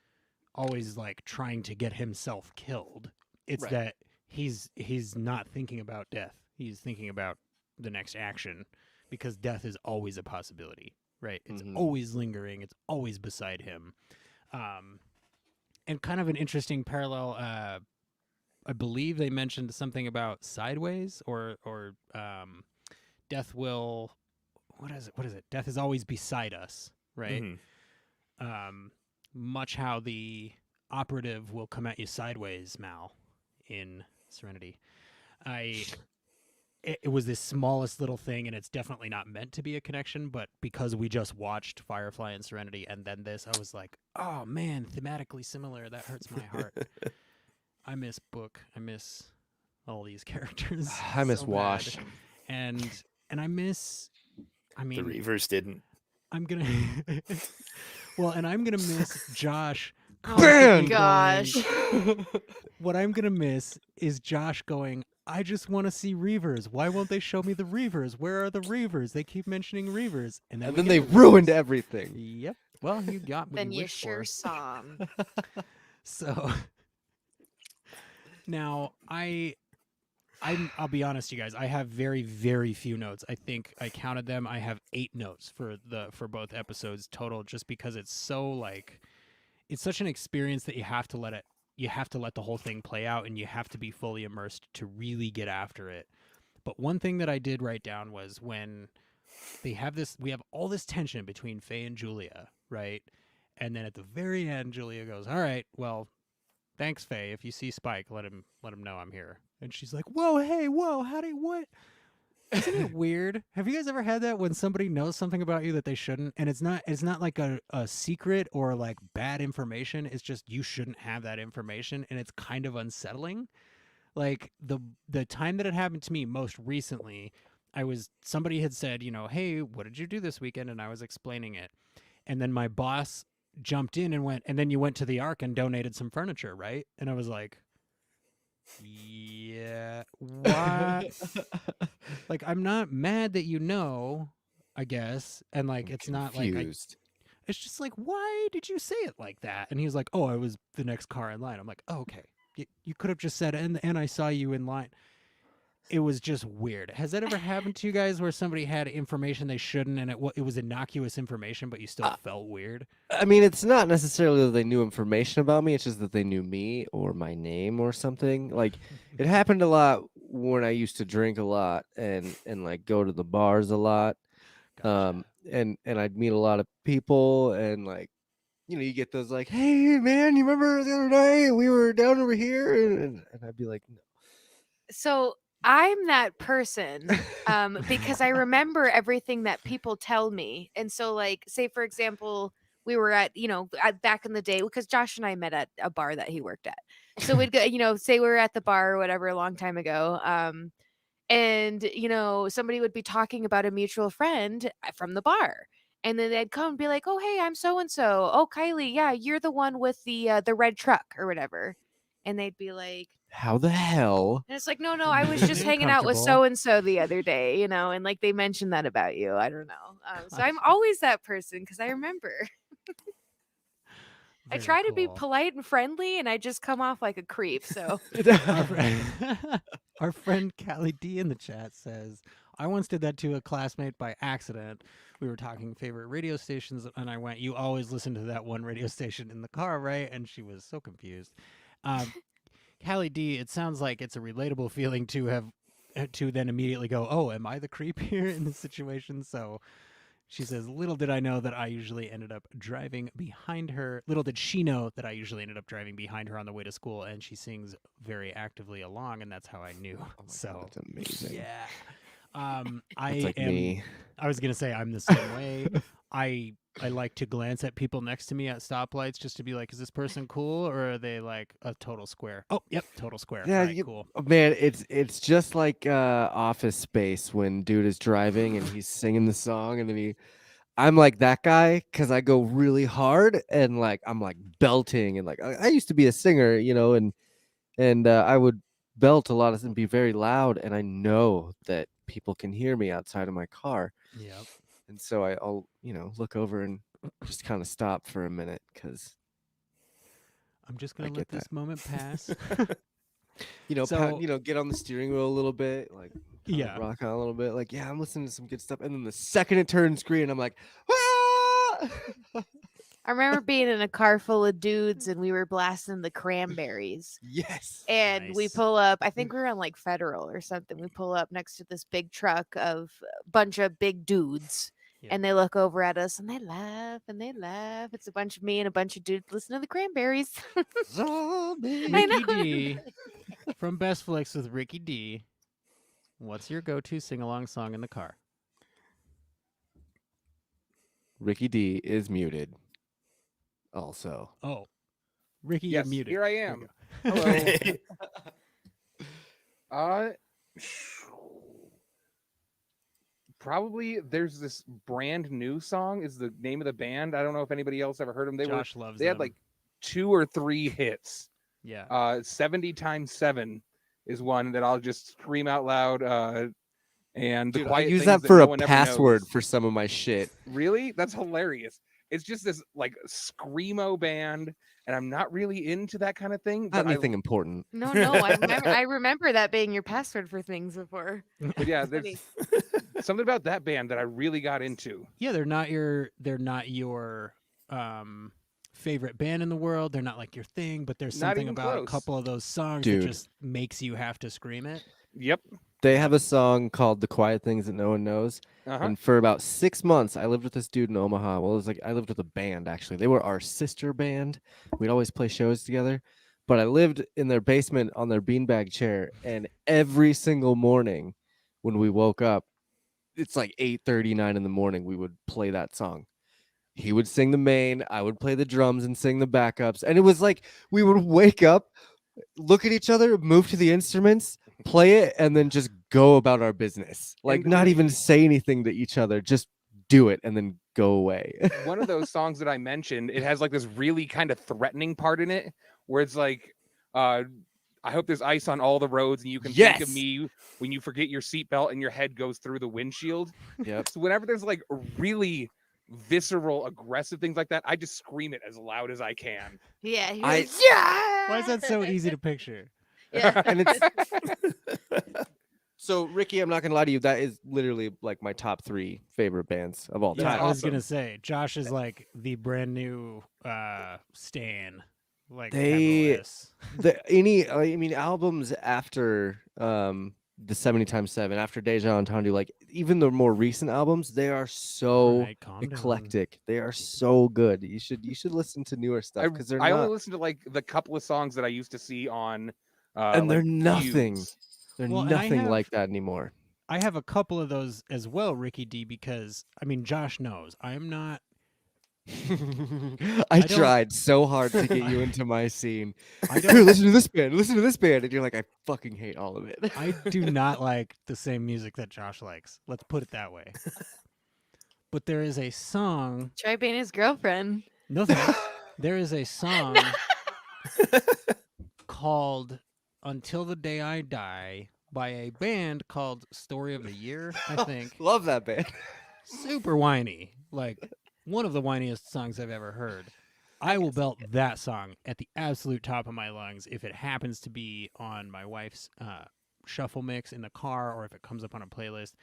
always like trying to get himself killed. It's Right. that he's not thinking about death. He's thinking about the next action because death is always a possibility, right? It's Mhm. always lingering. It's always beside him. And kind of an interesting parallel. I believe they mentioned something about sideways or death will. What is it? What is it? Death is always beside us, right? Mhm. Much how the operative will come at you sideways, Mal, in Serenity. It was this smallest little thing, and it's definitely not meant to be a connection, but because we just watched Firefly and Serenity and then this, I was like, oh man, thematically similar. That hurts my heart. I miss Book. I miss all these characters. I miss so bad. Wash. And I miss. I The mean, Reavers didn't. I'm gonna. Well, and I'm gonna miss Josh. Oh constantly gosh. going- what I'm gonna miss is Josh going, I just want to see Reavers. Why won't they show me the Reavers? Where are the Reavers? They keep mentioning Reavers, and then And we then get they the ruined Reavers. everything. Yep. Well, you got what Then you you wished sure for. saw 'em. So now I'll be honest, you guys. I have very, very few notes. I think I counted them. I have 8 notes for both episodes total, just because it's so like it's such an experience that you have to let the whole thing play out, and you have to be fully immersed to really get after it. But one thing that I did write down was when we have all this tension between Faye and Julia, right? And then at the very end, Julia goes, "All right, well, thanks, Faye. If you see Spike, let him know I'm here." And she's like, "Whoa, hey, whoa, what?" Isn't it weird? Have you guys ever had that when somebody knows something about you that they shouldn't, and it's not like a secret or like bad information. It's just you shouldn't have that information, and it's kind of unsettling. Like the time that it happened to me most recently, somebody had said, hey, what did you do this weekend? And I was explaining it, and then my boss jumped in and went, and then you went to the Ark and donated some furniture, right? And I was like, yeah, what? Like, I'm not mad that I guess, and like I'm it's not like confused. it's just like, why did you say it like that? And he was like, oh, I was the next car in line. I'm like, oh, okay. You could have just said, and I saw you in line. It was just weird. Has that ever happened to you guys where somebody had information they shouldn't, and it was innocuous information, but you still Uh, felt weird? I mean, it's not necessarily that they knew information about me. It's just that they knew me or my name or something. Like it happened a lot when I used to drink a lot and like go to the bars a lot. Gotcha. And I'd meet a lot of people and like you get those like, hey man, you remember the other night we were down over here, and I'd be like, no. So I'm that person because I remember everything that people tell me. And so, like, say, for example, we were back in the day because Josh and I met at a bar that he worked at. So we'd go, say we were at the bar or whatever a long time ago. And, somebody would be talking about a mutual friend from the bar. And then they'd come and be like, oh, hey, I'm so and so. Oh, Kylie, yeah, you're the one with the red truck or whatever. And they'd be like, How the hell? and it's like, no, I was Making just me hanging out with uncomfortable. so and so the other day, and like they mentioned that about you. I don't know. So I'm Gotcha. always that person because I remember. I Very try to be cool. polite and friendly, and I just come off like a creep. So Our friend, our friend Callie D in the chat says, I once did that to a classmate by accident. We were talking favorite radio stations, and I went, you always listen to that one radio station in the car, right? And she was so confused. Um, Callie D, it sounds like it's a relatable feeling to have to then immediately go, oh, am I the creep here in this situation? So she says, little did I know that I usually ended up driving behind her. Little did she know that I usually ended up driving behind her on the way to school, and she sings very actively along, and that's how I knew. Oh my So, God, that's amazing. yeah. That's like me. I was gonna say I'm the same way. I like to glance at people next to me at stoplights just to be like, is this person cool or are they like a total square? Oh, yep, total square. Yeah, All right, cool. man, it's just like Office Space when dude is driving and he's singing the song and then I'm like that guy because I go really hard and like I'm like belting and like I used to be a singer, and I would belt a lot and be very loud, and I know that people can hear me outside of my car, Yep. and so I'll look over and just kind of stop for a minute because I'm just I gonna let get that. this moment pass. So, So- get on the steering wheel a little bit, like Yeah. rock on a little bit, like I'm listening to some good stuff, and then the second it turns green, I'm like, ah! I remember being in a car full of dudes, and we were blasting the Cranberries. Yes. And we Nice. pull up, I think we were on like Federal or something. We pull up next to this big truck of a bunch of big dudes. Yeah. And they look over at us and they laugh and they laugh. It's a bunch of me and a bunch of dudes listening to the Cranberries. Zombie. I know. Ricky D from Best Flicks with Ricky D. What's your go-to sing-along song in the car? Ricky D is muted. Also, Oh, Ricky, Yes, you're muted. here I you am. go. Hello. Probably there's this brand new song is the name of the band. I don't know if anybody else ever heard them. Josh loves They had them. like 2 or 3 hits. Yeah. 70 times 7 is one that I'll just scream out loud. And the dude, I quiet use things that for no a one ever password knows. for some of my shit. Really? That's hilarious. It's just this like screamo band, and I'm not really into that kind of thing. Not But anything important. No, I remember that being your password for things before. but yeah, Funny. there's something about that band that I really got into. Yeah, they're not your favorite band in the world. They're not like your thing, but there's Not something even about a close. couple of those songs Dude. that just makes you have to scream it. Yep. They have a song called "The Quiet Things That No One Knows," Uh-huh. and for about 6 months, I lived with this dude in Omaha. Well, it was like I lived with a band actually. They were our sister band. We'd always play shows together. But I lived in their basement on their beanbag chair, and every single morning when we woke up, it's like 8:39 in the morning. We would play that song. He would sing the main, I would play the drums and sing the backups. And it was like we would wake up, look at each other, move to the instruments, play it, and then just go about our business. Like And not even we- say anything to each other, just do it and then go away. One of those songs that I mentioned, it has like this really kind of threatening part in it where it's like, I hope there's ice on all the roads and you can think of Yes! me when you forget your seatbelt and your head goes through the windshield. Yep. So whenever there's like really visceral, aggressive things like that, I just scream it as loud as I can. Yeah. He I- goes, yeah. Why is that so easy to picture? Yeah. And it's so Ricky, I'm not gonna lie to you, that is literally like my top 3 favorite bands of all Yeah, time. I was awesome. gonna say Josh is like the brand new Stan. Like They- capital S. I mean albums after the 70 times 7, after Deja Entendu, like even the more recent albums, they are so Alright, calm down. eclectic. They are so good. You should listen to newer stuff because they're I only not, listen to like the couple of songs that I used to see on and they're like, nothing. Views. They're Well, and I nothing have- like that anymore. I have a couple of those as well, Ricky D, because I mean Josh knows I am not I don't- tried so hard to get you into my scene. I Here, don't listen to this band, and you're like, I fucking hate all of it. I do not like the same music that Josh likes. Let's put it that way. But there is a song. Try being his girlfriend. No thanks. There is a song called "Until the Day I Die" by a band called Story of the Year, I think. Love that band. Super whiny, like one of the whiniest songs I've ever heard. I will belt that song at the absolute top of my lungs if it happens to be on my wife's shuffle mix in the car or if it comes up on a playlist.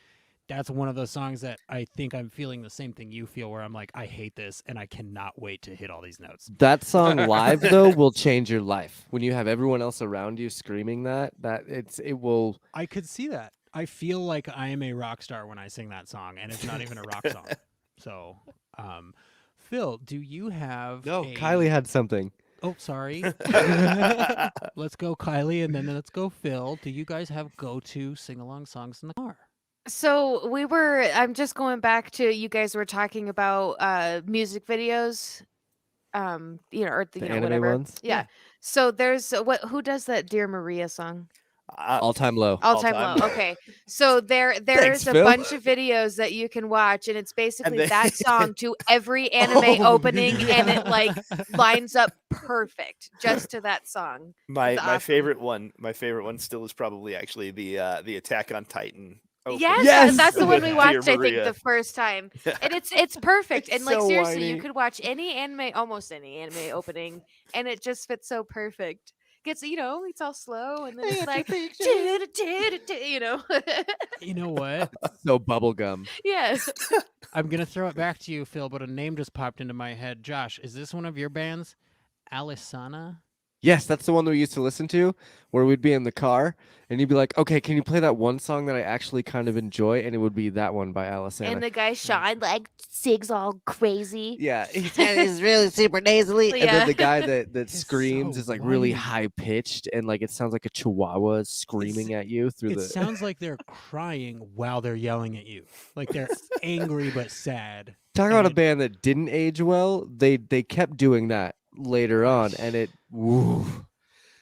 That's one of those songs that I think I'm feeling the same thing you feel, where I'm like, I hate this and I cannot wait to hit all these notes. That song live though will change your life when you have everyone else around you screaming that. It will. I could see that. I feel like I am a rock star when I sing that song, and it's not even a rock song. So, Phil, do you have? No, a- Kylie had something. Oh, sorry. Let's go, Kylie, and then let's go, Phil. Do you guys have go-to sing-along songs in the car? So I'm just going back to, you guys were talking about music videos. Or The you know, anime whatever. ones? Yeah. So there's who does that Dear Maria song? All time low. All time All-time low. low. Okay. So there's a Phil. bunch of videos that you can watch, and it's basically they- that song to every anime Oh, opening, and it like lines up perfect just to that song. My It's my awesome. favorite one still is probably actually the Attack on Titan. opening. Yes, Yes! that's the one we Dear watched, I think, Maria. the first time. And it's perfect. It's And like so seriously, you whiny. could watch almost any anime opening, and it just fits so perfect. Gets, it's all slow, and then it's like You know what? So bubblegum. Yeah. I'm gonna throw it back to you, Phil, but a name just popped into my head. Josh, is this one of your bands? Alisana? Yes, that's the one that we used to listen to, where we'd be in the car and you'd be like, "Okay, can you play that one song that I actually kind of enjoy?" And it would be that one by Alice. And the guy Sean like sings all crazy. Yeah, he's really super nasally. And Yeah. then the guy that It's screams so is like really whiny. high pitched and like it sounds like a chihuahua screaming at you through It the. sounds like they're crying while they're yelling at you. Like they're angry but sad. Talk about a and- band that didn't age well. They kept doing that later on, and it. Woo.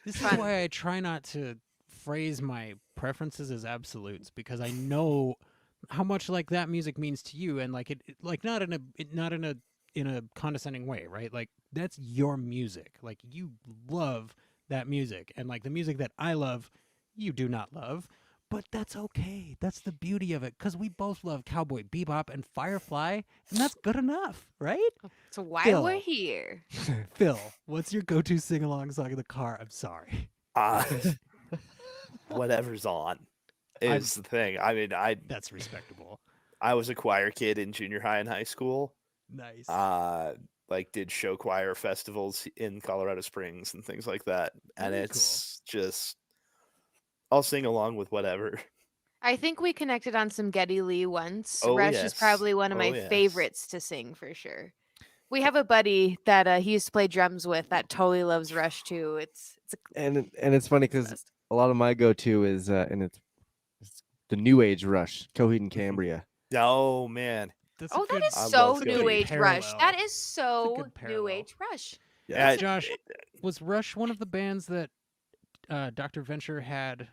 This is Fun. why I try not to phrase my preferences as absolutes, because I know how much like that music means to you, and like like not in a condescending way, right? Like that's your music. Like you love that music, and like the music that I love, you do not love. But that's okay. That's the beauty of it, because we both love Cowboy Bebop and Firefly, and that's good enough, right? So why Phil. we're here. Phil, what's your go-to sing-along song in the car? I'm sorry. Whatever's on is the thing. I mean, That's respectable. I was a choir kid in junior high and high school. Nice. Like did show choir festivals in Colorado Springs and things like that. And Very it's just I'll sing along with whatever. I think we connected on some Geddy Lee once. Oh, Rush is yes. probably one of Oh, my yes. favorites to sing for sure. We have a buddy that he used to play drums with that totally loves Rush too. It's And it's funny because best. a lot of my go-to is and it's the New Age rush, Coheed and Cambria. Oh man, That's Oh, a that good, is I so love New Coheed. Age Rush. parallel. That is so good New parallel. Age Rush. yeah, Josh, was Rush one of the bands that Dr. Venture had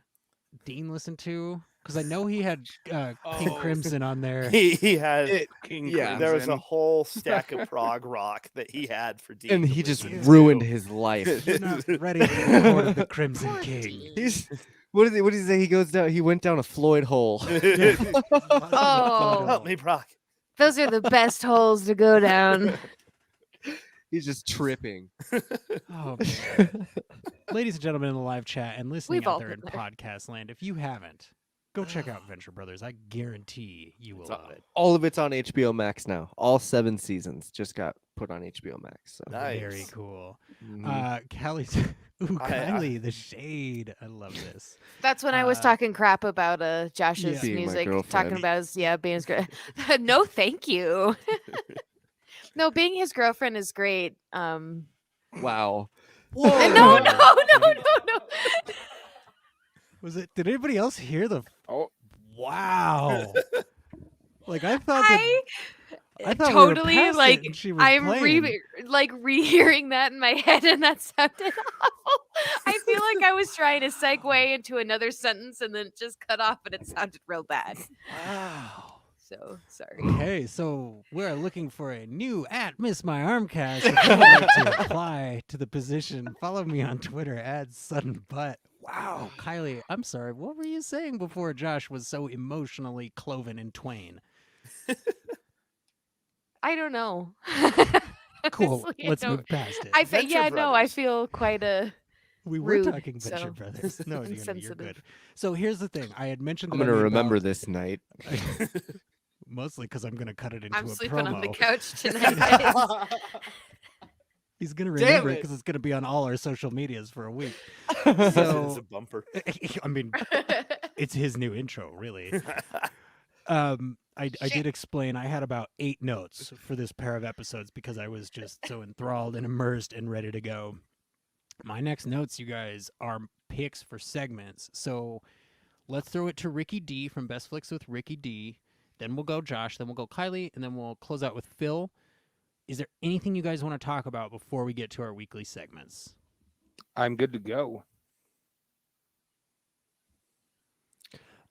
Dean listen to? Because I know he had King Oh. Crimson on there. he had. King Yeah. There was a Crimson. whole stack of prog rock that he had for Dean. And to he just listen ruined to. his life. You're not ready for the Court of the Crimson Poor King. Dean. He's what did he say? He went down a Floyd hole. Oh. Help me, Brock. Those are the best holes to go down. He's just tripping. Oh, man. Ladies and gentlemen in the live chat and listening We've out all there in been there. podcast land, if you haven't, go check out Venture Brothers. I guarantee you will love it. All of it's on HBO Max now. All 7 seasons just got put on HBO Max. So Nice. Very cool. mhm. Callie's Ooh, I- Kylie, the shade. I love this. That's when I was Uh, talking crap about Josh's yeah. Being my music, girlfriend. talking about his, being his girl. No, thank you. No, being his girlfriend is great. Wow. Whoa. No, no. Was it? Did anybody else hear the? Oh. Wow. Like I thought that. I thought totally we were past like it and she was I'm playing. rehearing that in my head, and that sounded awful. I feel like I was trying to segue into another sentence, and then it just cut off, and it sounded real bad. Wow. So sorry. Okay, so we're looking for a new at Miss My Armcast. If you would like to apply to the position, follow me on Twitter at Sudden Butt. Wow, Kylie, I'm sorry. What were you saying before Josh was so emotionally cloven in twain? I don't know. Cool. Honestly, I Let's don't- move past it. I Venture I Brothers. feel quite we were rude, talking Venture so Brothers. No, you're insensitive. good. So here's the thing. I had mentioned I'm that gonna I made remember about- this night. Mostly because I'm gonna cut it into I'm a sleeping promo. on the couch tonight. guys. He's gonna Damn remember it it. because it's gonna be on all our social medias for a week. This So- is a bumper. I mean, it's his new intro, really. I did explain I had about 8 notes for this pair of episodes because I was just so enthralled and immersed and ready to go. My next notes, you guys, are picks for segments. So let's throw it to Ricky D from Best Flicks with Ricky D. Then we'll go Josh. Then we'll go Kylie. And then we'll close out with Phil. Is there anything you guys want to talk about before we get to our weekly segments? I'm good to go.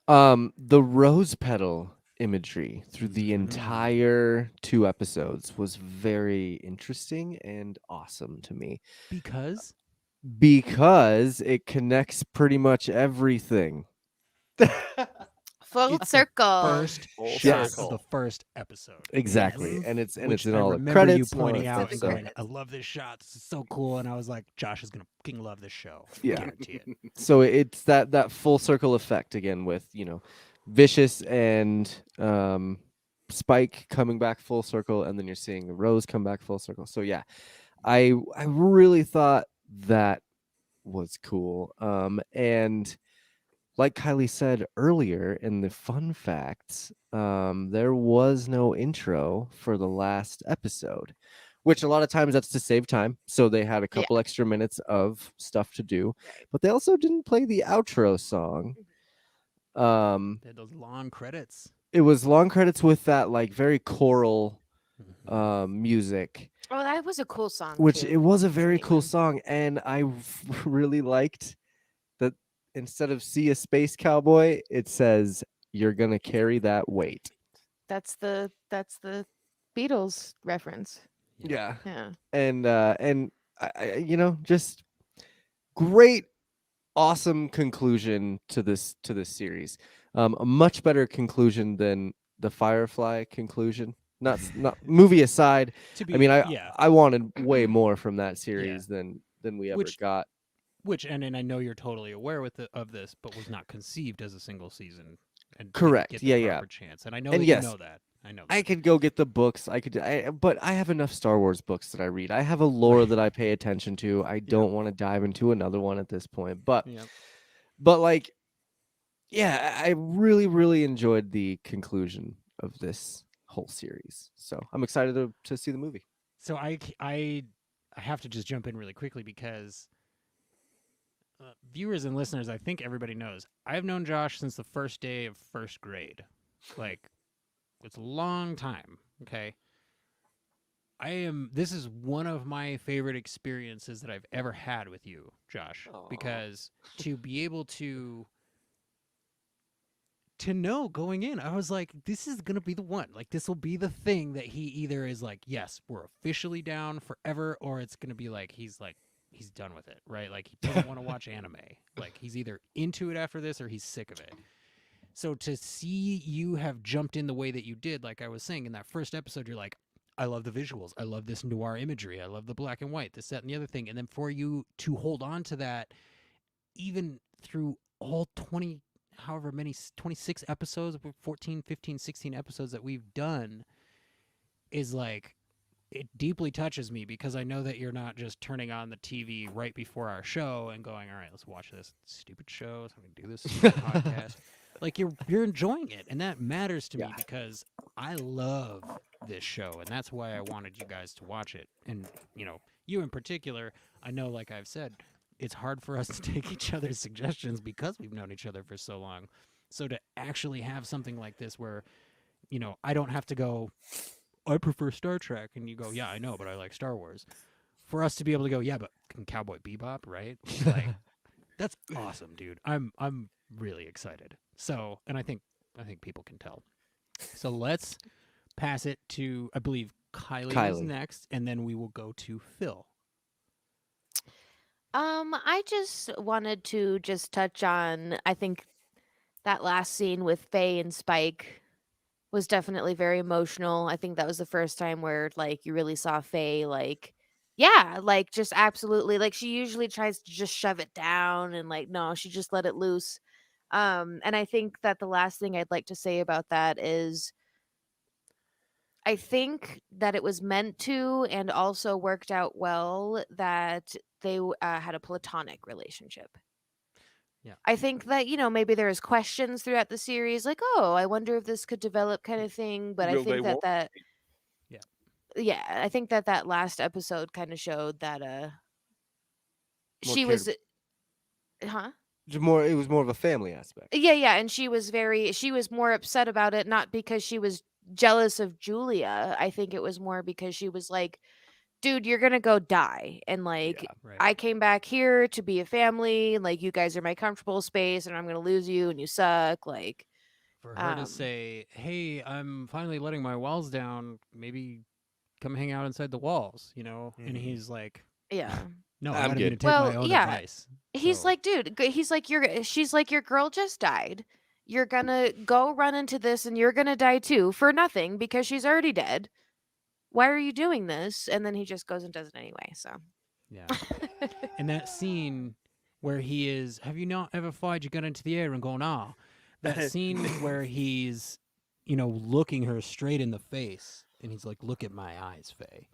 The rose petal imagery through the entire 2 episodes was very interesting and awesome to me because it connects pretty much everything. Full It's the circle. First Full shot circle. of the first episode. Exactly. Yes. And it's Which in I all the remember credits. you and all pointing that out stuff, and so- going, I love this shot. This is so cool. And I was like, Josh is going to fucking love this show. Yeah. Guarantee it. So it's that full circle effect again with Vicious and Spike coming back full circle, and then you're seeing Rose come back full circle. So yeah, I really thought that was cool. And like Kylie said earlier in the fun facts, there was no intro for the last episode, which a lot of times that's to save time. So they had a couple extra minutes of stuff to do, but they also didn't play the outro song. They had those long credits. It was long credits with that like very choral music, Oh, that was a cool song. which too. it was a very Great cool one. song, and I really liked that instead of "See a Space Cowboy," it says "You're gonna carry that weight." That's the Beatles reference. Yeah, Yeah. and I just great, awesome conclusion to this series. A much better conclusion than the Firefly conclusion. Not movie aside. To be, I mean, yeah. I wanted way more from that series than we ever Which- got. Which, and I know you're totally aware of this, but was not conceived as a single season. And didn't Correct. Get the Yeah, yeah. proper chance. And I know And that yes, you know that. I know that. I could go get the books. But I have enough Star Wars books that I read. I have a lore that I pay attention to. I don't want to dive into another one at this point. But Yep. like, yeah, I really, really enjoyed the conclusion of this whole series. So I'm excited to see the movie. So I have to just jump in really quickly because Viewers and listeners, I think everybody knows. I've known Josh since the first day of first grade. Like, it's a long time. Okay. This is one of my favorite experiences that I've ever had with you, Josh, Aw. because to be able to know going in, I was like, this is going to be the one. Like, this will be the thing that he either is like, yes, we're officially down forever, or it's going to be like, he's done with it, right? Like, he doesn't want to watch anime. Like, he's either into it after this or he's sick of it. So to see you have jumped in the way that you did, like I was saying in that first episode, you're like, I love the visuals. I love this noir imagery. I love the black and white, this, that, and the other thing. And then for you to hold on to that, even through all 20, however many, 26 episodes, 14, 15, 16 episodes that we've done, is like, it deeply touches me because I know that you're not just turning on the TV right before our show and going, all right, let's watch this stupid show. So I'm going to do this stupid podcast. Like, you're enjoying it, and that matters to me Yeah. because I love this show, and that's why I wanted you guys to watch it. And, you in particular, I know, like I've said, it's hard for us to take each other's suggestions because we've known each other for so long. So to actually have something like this where, I don't have to go, I prefer Star Trek, and you go, yeah, I know, but I like Star Wars. For us to be able to go, yeah, but Cowboy Bebop, right? Like, that's awesome, dude. I'm really excited. So, and I think people can tell. So let's pass it to, I believe Kylie is Kylie. next, and then we will go to Phil. I just wanted to just touch on, I think that last scene with Faye and Spike was definitely very emotional. I think that was the first time where like you really saw Faye like, yeah, like just absolutely, like she usually tries to just shove it down and like no, she just let it loose. And I think that the last thing I'd like to say about that is I think that it was meant to and also worked out well that they had a platonic relationship. Yeah. I think that, maybe there was questions throughout the series like, "Oh, I wonder if this could develop," kind of thing, but I Will they? think that Won't that Yeah. yeah, I think that that last episode kind of showed that More she cared- was huh? It was more of a family aspect. Yeah, and she was more upset about it not because she was jealous of Julia. I think it was more because she was like, "Dude, you're going to go die." And like Yeah. Right. I came back here to be a family, and like you guys are my comfortable space and I'm going to lose you and you suck like For her to um say, hey, I'm finally letting my walls down, maybe come hang out inside the walls, And Mhm. he's like, yeah. no, I'm I'm going to good. take Well, my own yeah. advice. He's So, like, dude, he's like, she's like, your girl just died. You're gonna go run into this and you're gonna die too for nothing because she's already dead. Why are you doing this? And then he just goes and does it anyway. So, yeah. And that scene where he is, have you not ever fired your gun into the air and gone, ah? That scene where he's, looking her straight in the face and he's like, look at my eyes, Faye.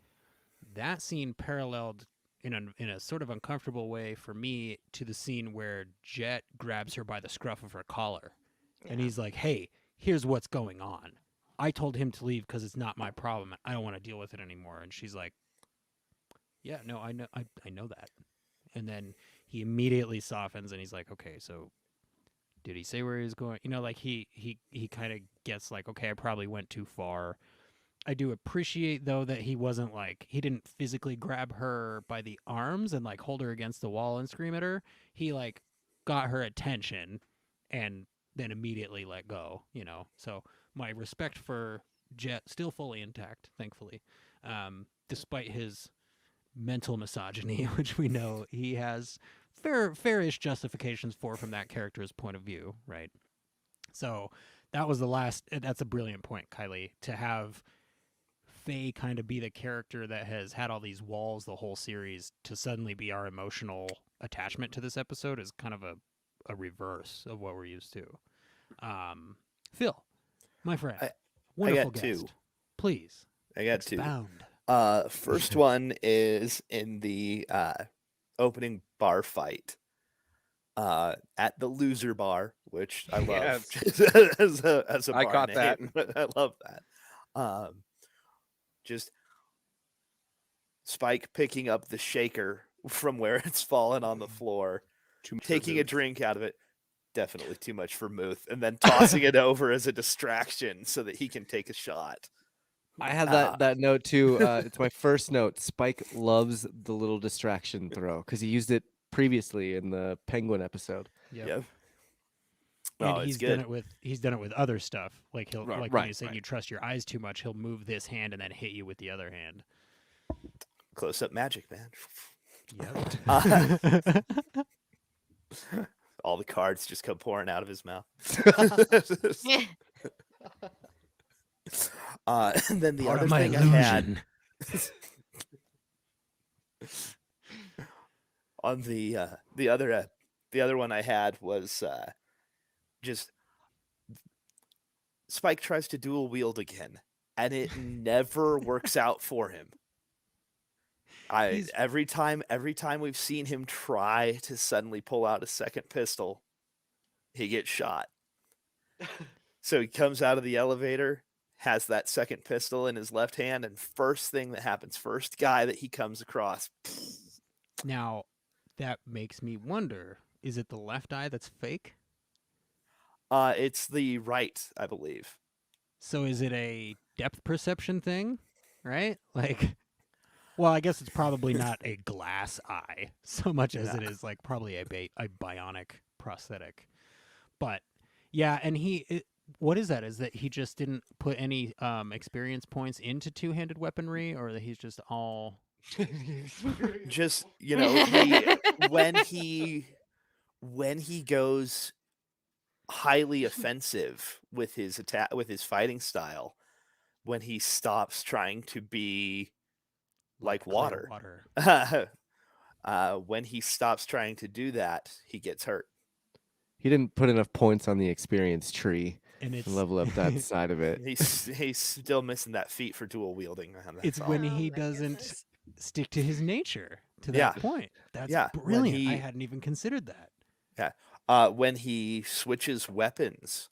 That scene paralleled in a sort of uncomfortable way for me to the scene where Jet grabs her by the scruff of her collar. And yeah. he's like, hey, here's what's going on. I told him to leave because it's not my problem. I don't want to deal with it anymore. And she's like, yeah, no, I know that. And then he immediately softens and he's like, okay, so did he say where he was going? Like he kind of gets like, okay, I probably went too far. I do appreciate though that he wasn't like, he didn't physically grab her by the arms and like hold her against the wall and scream at her. He like got her attention and then immediately let go, So my respect for Jet still fully intact, thankfully. Despite his mental misogyny, which we know he has fairish justifications for from that character's point of view, right? So that was the last. That's a brilliant point, Kylie, to have Faye kind of be the character that has had all these walls the whole series to suddenly be our emotional attachment to this episode is kind of a reverse of what we're used to. Phil, my friend, I wonderful got guest. two. Please I got two. expound. First one is in the opening bar fight at the loser bar, which I love Yes. just as a I bar caught that. name. I love that. Just Spike picking up the shaker from where it's fallen on the floor Too much for taking a Booth. drink out of it, definitely too much for Muth, and then tossing it over as a distraction so that he can take a shot. I had Ah. that note too. It's my first note. Spike loves the little distraction throw because he used it previously in the Penguin episode. Yep. And Oh, it's he's done good. it with other stuff. Like he'll Right, like when right, you say right. you trust your eyes too much, he'll move this hand and then hit you with the other hand. Close up magic, man. Yep. All the cards just come pouring out of his mouth. And then the Part other of my thing I had illusion. on the other one I had was just Spike tries to dual wield again, and it never works out for him. He's- Every time we've seen him try to suddenly pull out a second pistol, he gets shot. So he comes out of the elevator, has that second pistol in his left hand, and first thing that happens, first guy that he comes across, Now, that makes me wonder, is it the left eye that's fake? it's the right, I believe. So is it a depth perception thing? Right? Like, well, I guess it's probably not a glass eye so much as it is like probably a bionic prosthetic. But yeah, and what is that? Is that he just didn't put any experience points into two-handed weaponry, or that he's just all Just when he goes highly offensive with his attack, with his fighting style, when he stops trying to be like clear water. When he stops trying to do that, he gets hurt. He didn't put enough points on the experience tree And to it's level up that side of it. He's still missing that feat for dual wielding. That's it's all. when Oh he my doesn't goodness. stick to his nature to that Yeah. point. That's Yeah, when brilliant. I he- hadn't even considered that. When he switches weapons,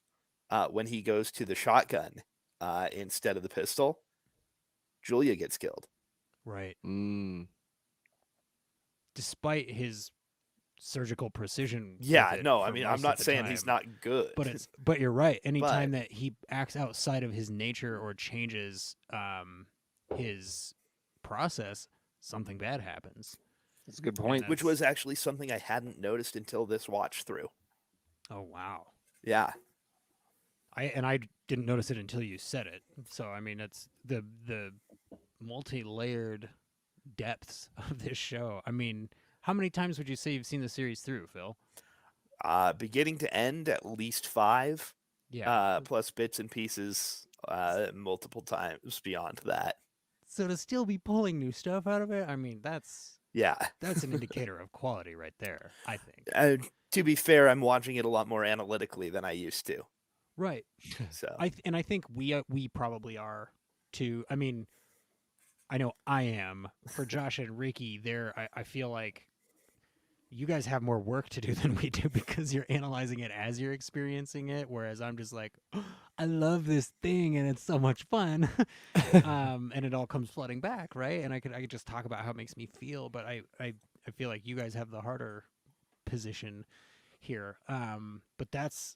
when he goes to the shotgun instead of the pistol, Julia gets killed. Right. Mm. Despite his surgical precision. with Yeah, it no, for I mean, most I'm of not the saying he's time. not good. But you're right. Anytime But- that he acts outside of his nature or changes his process, something bad happens. That's a good point. which was actually something I hadn't noticed until this watch through. Oh wow. Yeah. I didn't notice it until you said it. So I mean, it's the multi-layered depths of this show. I mean, how many times would you say you've seen the series through, Phil? Beginning to end, at least 5. Yeah. Plus bits and pieces multiple times beyond that. So to still be pulling new stuff out of it, I mean, that's Yeah. an indicator of quality right there, I think. To be fair, I'm watching it a lot more analytically than I used to. Right. So I think we probably are too. I mean, I know I am. For Josh and Ricky, I feel like you guys have more work to do than we do because you're analyzing it as you're experiencing it, whereas I'm just like, oh, I love this thing and it's so much fun, and it all comes flooding back, right? And I could just talk about how it makes me feel, but I feel like you guys have the harder position here. But that's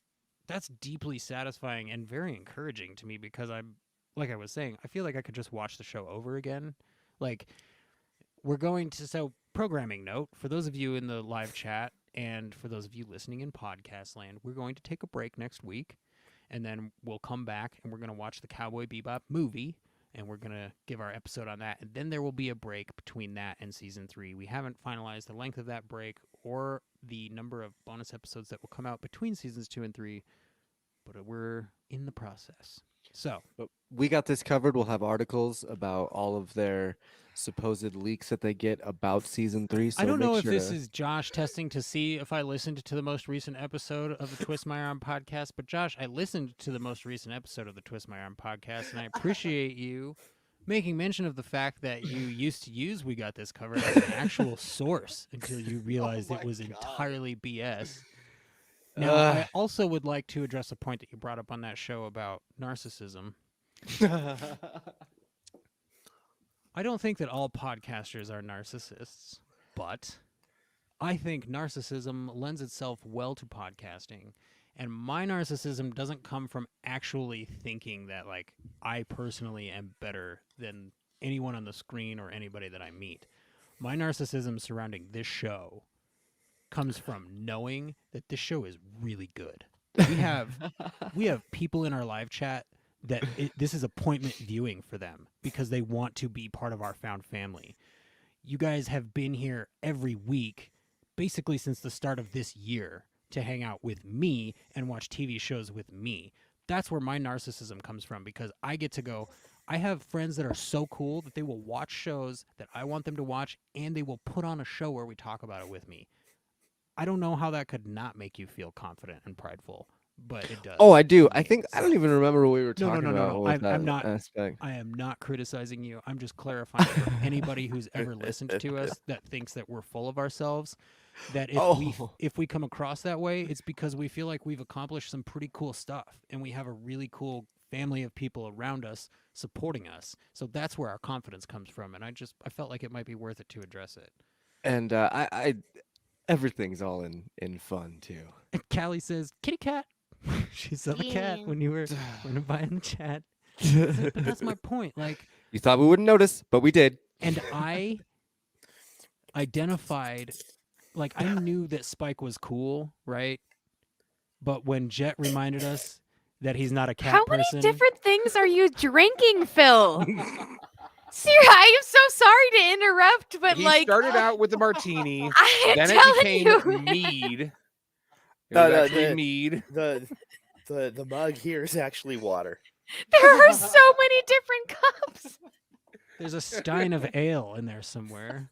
deeply satisfying and very encouraging to me because I'm, like I was saying, I feel like I could just watch the show over again. Like, we're going to, so programming note for those of you in the live chat and for those of you listening in podcast land, we're going to take a break next week and then we'll come back and we're going to watch the Cowboy Bebop movie and we're going to give our episode on that. And then there will be a break between that and season 3. We haven't finalized the length of that break or the number of bonus episodes that will come out between seasons 2 and 3, but we're in the process. So, But we got this covered. We'll have articles about all of their supposed leaks that they get about season 3. So I don't make know if sure this to- is Josh testing to see if I listened to the most recent episode of the Twist My Arm podcast, but Josh, I listened to the most recent episode of the Twist My Arm podcast, and I appreciate you making mention of the fact that you used to use We Got This Covered as an actual source until you realized it was entirely BS. Now, I also would like to address a point that you brought up on that show about narcissism. I don't think that all podcasters are narcissists, but I think narcissism lends itself well to podcasting. And my narcissism doesn't come from actually thinking that, like, I personally am better than anyone on the screen or anybody that I meet. My narcissism surrounding this show comes from knowing that this show is really good. We have people in our live chat that this is appointment viewing for them because they want to be part of our found family. You guys have been here every week, basically since the start of this year, to hang out with me and watch TV shows with me. That's where my narcissism comes from, because I get to go. I have friends that are so cool that they will watch shows that I want them to watch, and they will put on a show where we talk about it with me. I don't know how that could not make you feel confident and prideful, but it does. Oh, I do. for I me. think I don't even remember what we were No, talking no, no, about no. with I'm that not. aspect. I am not criticizing you. I'm just clarifying for anybody who's ever listened to us that thinks that we're full of ourselves, that if we come across that way, it's because we feel like we've accomplished some pretty cool stuff, and we have a really cool family of people around us supporting us. So that's where our confidence comes from, and I felt like it might be worth it to address it. And I everything's all in fun too. And Callie says, "Kitty cat." She saw the cat Yeah. when you were by in the chat. But that's my point. Like, You thought we wouldn't notice, but we did. and I identified, like, I knew that Spike was cool, right? But when Jet reminded us that he's not a cat How person, many different things are you drinking, Phil? Seriously, I am so sorry to interrupt, but He like, started out with the martini, I am then it telling became you, mead. It No, was no, actually the- mead. The mug here is actually water. there are so many different cups. there's a stein of ale in there somewhere.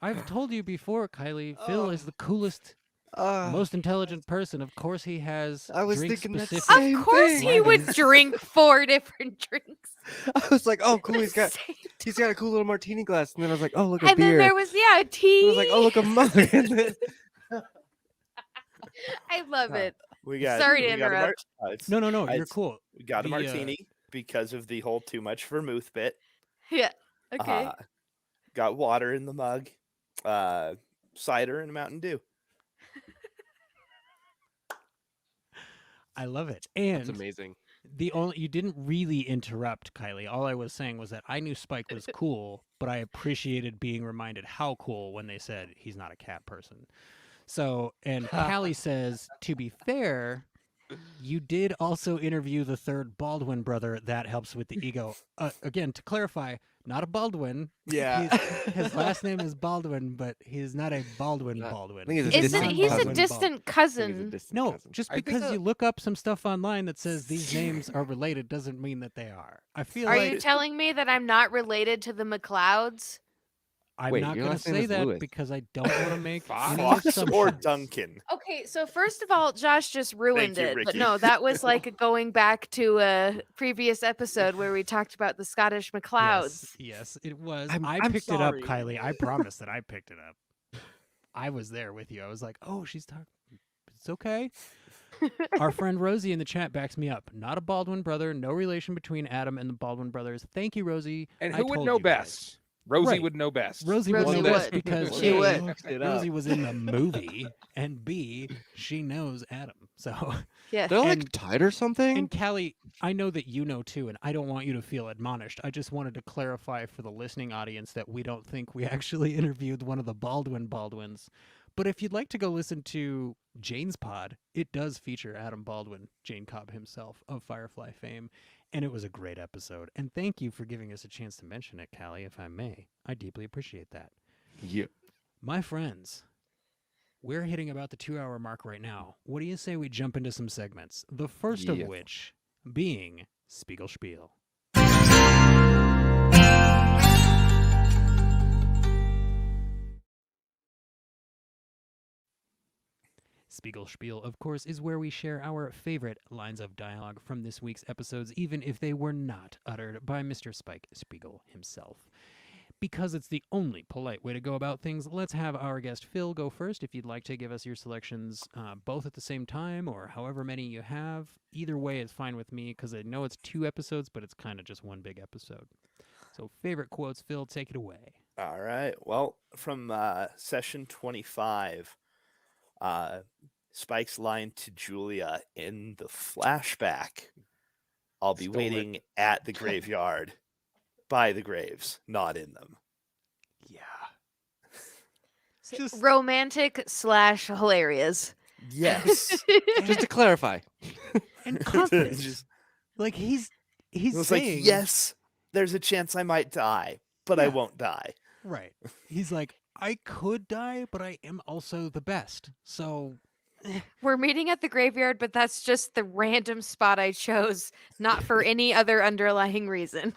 I've told you before, Kylie, Phil is the coolest, most intelligent person. Of course, he has I was drink thinking that specific. same Of course, thing. he would Lagers. drink 4 different drinks. I was like, oh, cool. at He's the got same a cool little martini glass, and then I was like, oh, look, a And beer. then there was I tea. was like, oh, look, a mug. And then- I love it. We got. Sorry to we got a interrupt. No, you're it's- cool. We got a The, martini because of the whole too much vermouth bit. Yeah. Okay. Got water in the mug, cider, and a Mountain Dew. I love it. That's And amazing. you didn't really interrupt, Kylie. All I was saying was that I knew Spike was cool, but I appreciated being reminded how cool when they said he's not a cat person. So, and Callie says, to be fair, you did also interview the third Baldwin brother. That helps with the ego. Again, to clarify, not a Baldwin. Yeah. His last name is Baldwin, but he's not a Baldwin. I Baldwin. think he's a He's Isn't distant he's a cousin. non-Baldwin distant I think he's a cousin? distant No, cousin. just I think because so. you look up some stuff online that says these names are related doesn't mean that they are. I feel Are like you telling me that I'm not related to the McLeods? I'm Wait, not your going to last name say is that Lewis. because I don't want to make any Fox or assumptions. Duncan? Okay, so first of all, Josh just ruined you, it. But Ricky. no, that was like going back to a previous episode where we talked about the Scottish McLeods. Yes, it was. I'm I picked sorry. it up, Kylie. I promise that I picked it up. I was there with you. I was like, oh, she's talking. It's okay. Our friend Rosie in the chat backs me up. Not a Baldwin brother. No relation between Adam and the Baldwin brothers. Thank you, Rosie. And I who would told know you guys. best? Rosie Right. would know best. Rosie Rosie would know best would. because She A, would. Rosie was in the movie, and B, she knows Adam. So, Yeah. They're like And- tied or something. and Callie, I know that you know too, and I don't want you to feel admonished. I just wanted to clarify for the listening audience that we don't think we actually interviewed one of the Baldwins. But if you'd like to go listen to Jane's pod, it does feature Adam Baldwin, Jane Cobb himself of Firefly fame, and it was a great episode. And thank you for giving us a chance to mention it, Callie, if I may. I deeply appreciate that. Yeah. My friends, we're hitting about the 2-hour mark right now. What do you say we jump into some segments? The first Yeah. of which being Spiegel Spiel. Spiegel Spiel, of course, is where we share our favorite lines of dialogue from this week's episodes, even if they were not uttered by Mr. Spike Spiegel himself. Because it's the only polite way to go about things, let's have our guest Phil go first. If you'd like to give us your selections both at the same time or however many you have, either way is fine with me because I know it's 2 episodes, but it's kind of just one big episode. So favorite quotes, Phil, take it away. All right. Well, from session 25, Spike's line to Julia in the flashback, I'll be Stole it. waiting at the graveyard, by the graves, not in them. Yeah. Just- Romantic / hilarious. Yes. Just to clarify. And confident. Just- Like he's It was saying, like, yes, there's a chance I might die, but I Yeah. won't die. Right. He's like, I could die, but I am also the best. So We're meeting at the graveyard, but that's just the random spot I chose, not for any other underlying reason.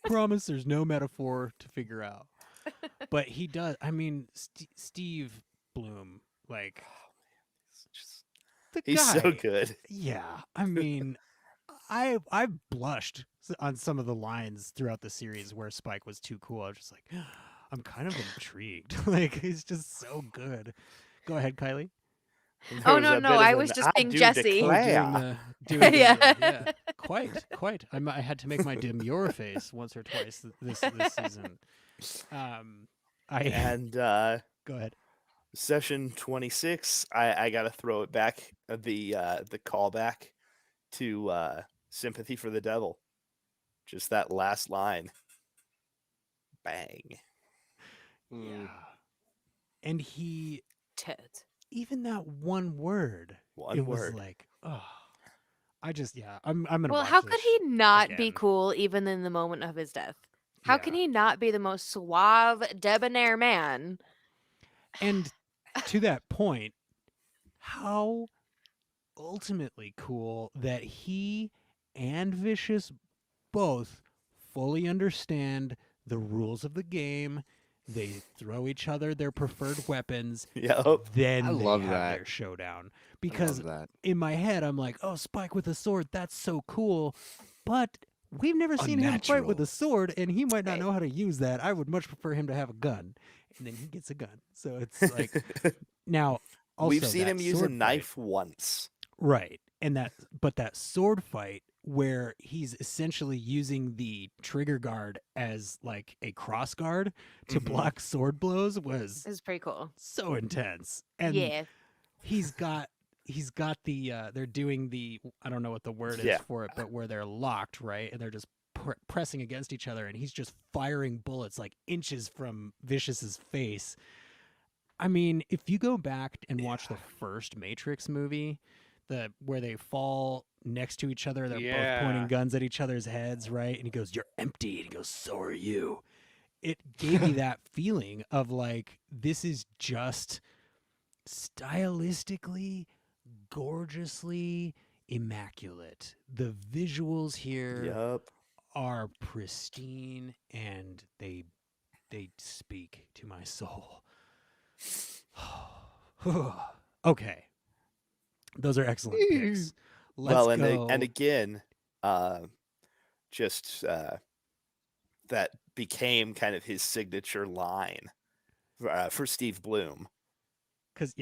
promise there's no metaphor to figure out. But he does. I mean, Steve Bloom, like It's just- the He's guy. so good. Yeah. I mean, I've blushed on some of the lines throughout the series where Spike was too cool. I was just like, I'm kind of intrigued. Like he's just so good. Go ahead, Kylie. Oh, There no, a no, bit of I an was just "I being do Jesse." Oh, declare." doing the Yeah. yeah. Quite. I had to make my demure face once or twice this season. I And go ahead. session 26, I gotta throw it back, the callback to Sympathy for the Devil. Just that last line. Bang. Yeah. And he Ted. even that one word. One it word. was like, oh, I'm gonna. Well, watch how this could he not be again. cool even in the moment of his death? How can Yeah. he not be the most suave, debonair man? And to that point, how ultimately cool that he and Vicious both fully understand the rules of the game. They throw each other their preferred weapons. Yep. Then I they love have that. their showdown. I Because love that. in my head, I'm like, oh, Spike with a sword, that's so cool. But we've never seen him fight with Unnatural. a sword, and he might not Right. know how to use that. I would much prefer him to have a gun. And then he gets a gun. So it's like, now, also, We've seen that him use a sword fight- knife once. Right. And that sword fight where he's essentially using the trigger guard as like a cross guard to Mhm. block sword blows was It's pretty cool. so intense. And Yeah. he's got the they're doing the, I don't know what the word is Yeah. for it, but where they're locked, right? And they're just pressing against each other, and he's just firing bullets like inches from Vicious's face. I mean, if you go back and watch the first Matrix movie, where they fall next to each other, they're both pointing Yeah. guns at each other's heads, right? And he goes, "You're empty," and he goes, "So are you." It gave me that feeling of like, this is just stylistically, gorgeously immaculate. The visuals here Yep. are pristine, and they speak to my soul. Okay, those are excellent picks. Let's Well, and go. and again, just that became kind of his signature line for Steve Bloom. Because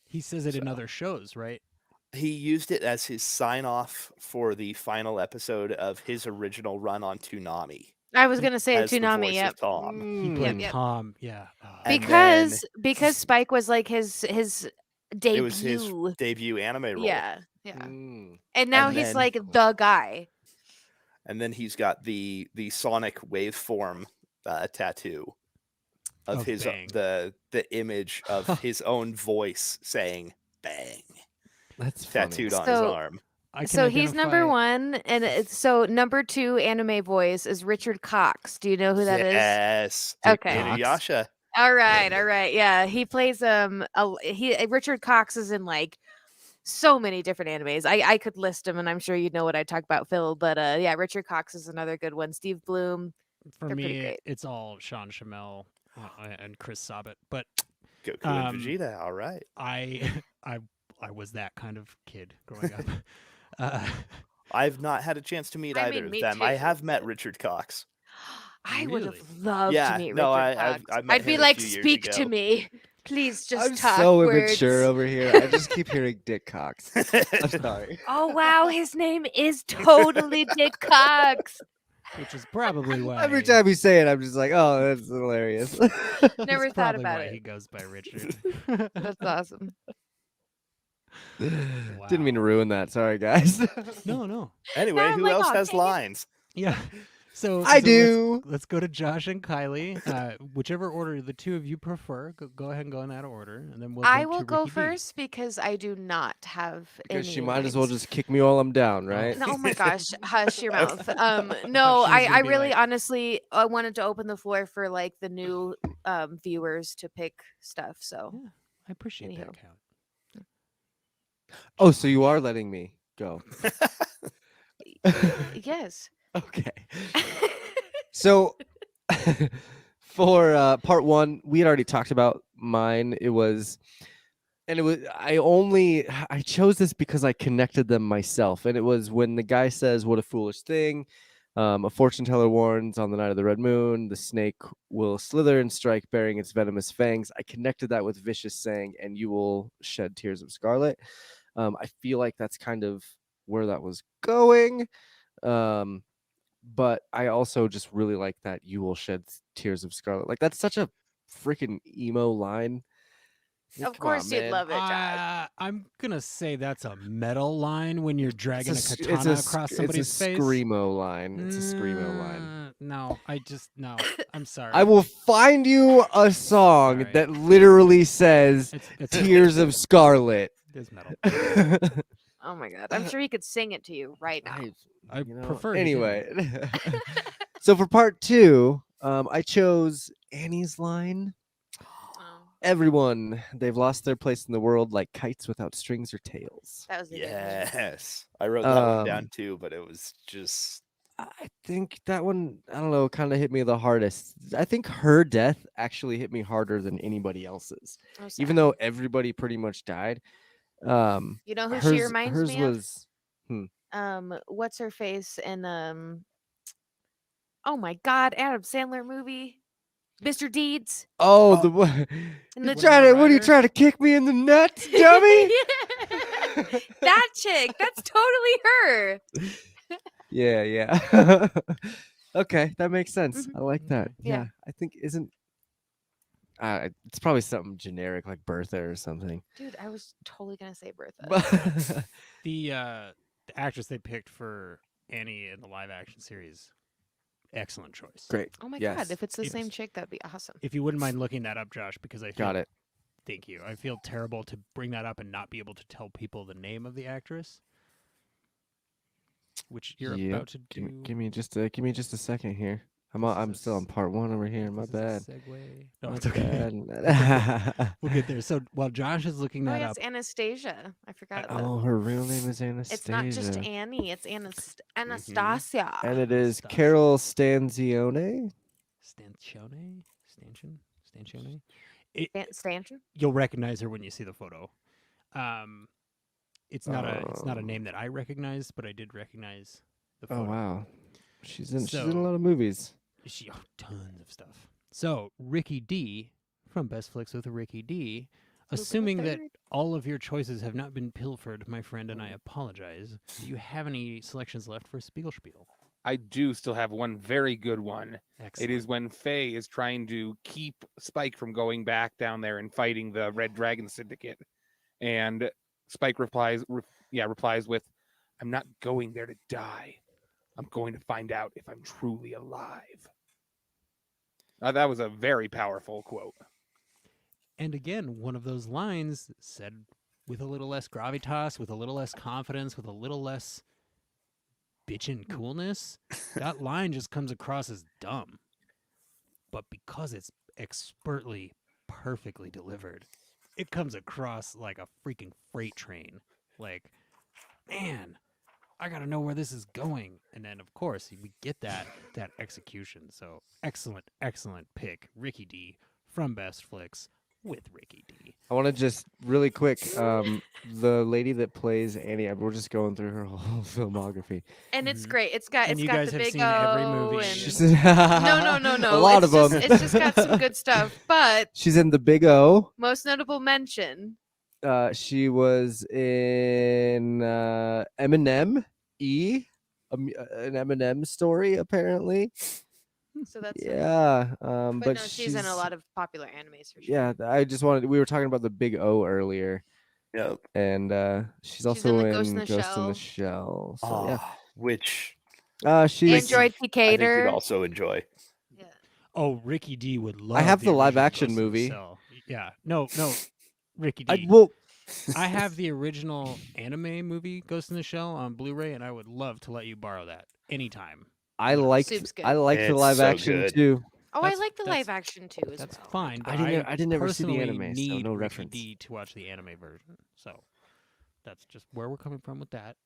he says it in So- other shows, right? He used it as his sign off for the final episode of his original run on Toonami. I was gonna say As the Toonami, voice yep. of Tom. He Mm. played Yep. Tom. Yeah. Oh, And Because Spike was like his debut. It was his debut anime role. Yeah. Mm. And now And he's then- like the guy. And then he's got the Sonic waveform tattoo of Of his Bang. the image of his own voice saying "bang" That's funny. tattooed on his So- arm. I can So he's number identify- 1, and so number 2 anime voice is Richard Cox. Do you know who that is? Yes. Okay. Inuyasha. All right, yeah. He plays Richard Cox is in like so many different animes. I could list them, and I'm sure you know what I talk about, Phil. But yeah, Richard Cox is another good one. Steve Bloom. For They're pretty me, great. it's all Sean Shamel and Chris Sabat. But Goku and Um, Vegeta. All right. I was that kind of kid growing up. I've not had a chance to meet I either mean, of me them. I too, have met but- Richard Cox. I would Really? have loved Yeah, to meet no, Richard I've Cox. met I'd be him a like, few years speak to ago." me, please. Just I'm talk so words. immature over here. I just keep hearing Dick Cox. I'm sorry. Oh wow, his name is totally Dick Cox. which is probably why. Every time you say it, I'm just like, oh, that's hilarious. Never That's thought probably about why it. he goes by Richard. That's awesome. Didn't mean to Wow. ruin that. Sorry, guys. No. Anyway, I'm who like, else "Aw, has dang it." lines? Yeah. So I so do. Let's go to Josh and Kylie. Whichever order the two of you prefer, go ahead and go in that order, and then we'll. I jump will to go Ricky D. first because I do not have Because any she might as well lines. just kick me while I'm down, right? No, oh my gosh, hush your mouth. No, she was gonna I be really like- honestly I wanted to open the floor for like the new viewers to pick stuff. So Yeah, I appreciate Anyhow. that, Cal. Oh, so you are letting me go. yes. Okay. So for part one, we had already talked about mine. I chose this because I connected them myself. And it was when the guy says, "What a foolish thing. A fortune teller warns on the night of the red moon, the snake will slither and strike, bearing its venomous fangs." I connected that with Vicious saying, "And you will shed tears of scarlet." I feel like that's kind of where that was going. But I also just really like that "you will shed tears of scarlet." Like that's such a freaking emo line. Like, Of come on, course you'd man. love it, Josh. I'm gonna say that's a metal line when you're dragging a It's katana across somebody's it's a face. screamo line. It's a screamo line. No, no. I'm sorry. I will find you a song Alright. that literally says It's "Tears of Scarlet." It's metal. Oh my god. I'm sure he could sing it to you right now. I you know, prefer he didn't. anyway. So for part two, I chose Annie's line. Oh, Everyone, they've lost their place in the world like kites without strings or tails. that was a good one. Yes, I wrote that one down Um, too, but it was just I think that one, I don't know, kind of hit me the hardest. I think her death actually hit me harder than anybody else's, Oh, even sad. though everybody pretty much died. You know who she reminds hers me was of? What's her face in oh my god, Adam Sandler movie? Mr. Deeds. oh Oh. the one. And the What are you Ryder? trying to kick me in the nuts, dummy? that chick. That's totally her. Yeah. Okay, that makes sense. I like that. Mm-hmm. Yeah. Yeah, I think isn't. It's probably something generic like Bertha or something. Dude, I was totally gonna say Bertha. But The actress they picked for Annie in the live action series, excellent choice. great. Oh my Yes. god, if it's the Yes. same chick, that'd be awesome. If you wouldn't mind looking that up, Josh, because I feel, Got it. Thank you. I feel terrible to bring that up and not be able to tell people the name of the actress, which you're Yep. about to do. Give me just a second here. I'm still on part one over here. My bad. Segue. No, My it's okay. bad. We'll get there. So while Josh is looking Oh, that yeah, up, it's Anastasia. I forgot. Oh, her real name is Anastasia. It's not just Annie. It's Anastasia. And it is Anastasia. Carol Stanzione. Stanchione. Stanchion? You'll recognize her when you see the photo. It's not a Um, name that I recognize, but I did recognize the Oh photo. wow, she's in a So- lot of movies. Tons of stuff. So Ricky D from Best Flicks with Ricky D. the Assuming that third. all of your choices have not been pilfered, my friend, and I apologize. Do you have any selections left for Spiegelspiel? I do still have one very good one. Excellent. It is when Faye is trying to keep Spike from going back down there and fighting the Red Dragon Syndicate, and Spike replies with, "I'm not going there to die. I'm going to find out if I'm truly alive." That was a very powerful quote. And again, one of those lines said with a little less gravitas, with a little less confidence, with a little less bitchin' coolness. That line just comes across as dumb. But because it's expertly, perfectly delivered, it comes across like a freaking freight train. Like, man, I gotta know where this is going. And then, of course, we get that execution. So excellent pick, Ricky D from Best Flicks with Ricky D. I want to just really quick, the lady that plays Annie. We're just going through her whole filmography. And it's Mhm. great. It's got And you got guys the have big seen every O movie. and She's no. A lot it's of just, them. It's just got some good stuff. But She's in The Big O. most notable mention. She was in Eminem, E, an Eminem story apparently. So that's nice. Yeah, But but no, she's in a lot of popular animes for sure. Yeah, I just wanted. We were talking about the Big O earlier, Yep. and she's She's also in the in Ghost in the Shell. So Ah, which she's. Android I think you'd Picator. also enjoy. Yeah. Oh, Ricky D would love. have the live original action Ghost in the movie. Shell. Yeah, no, Ricky I D. well, I have the original anime movie Ghost in the Shell on Blu-ray, and I would love to let you borrow that anytime. I No, liked Soup's good. I liked the It's live so action good. too. Oh, That's- I like the that's- live action too as That's well. fine, but I didn't never see the personally anime, so need no Ricky reference. D to watch the anime version. So that's just where we're coming from with that.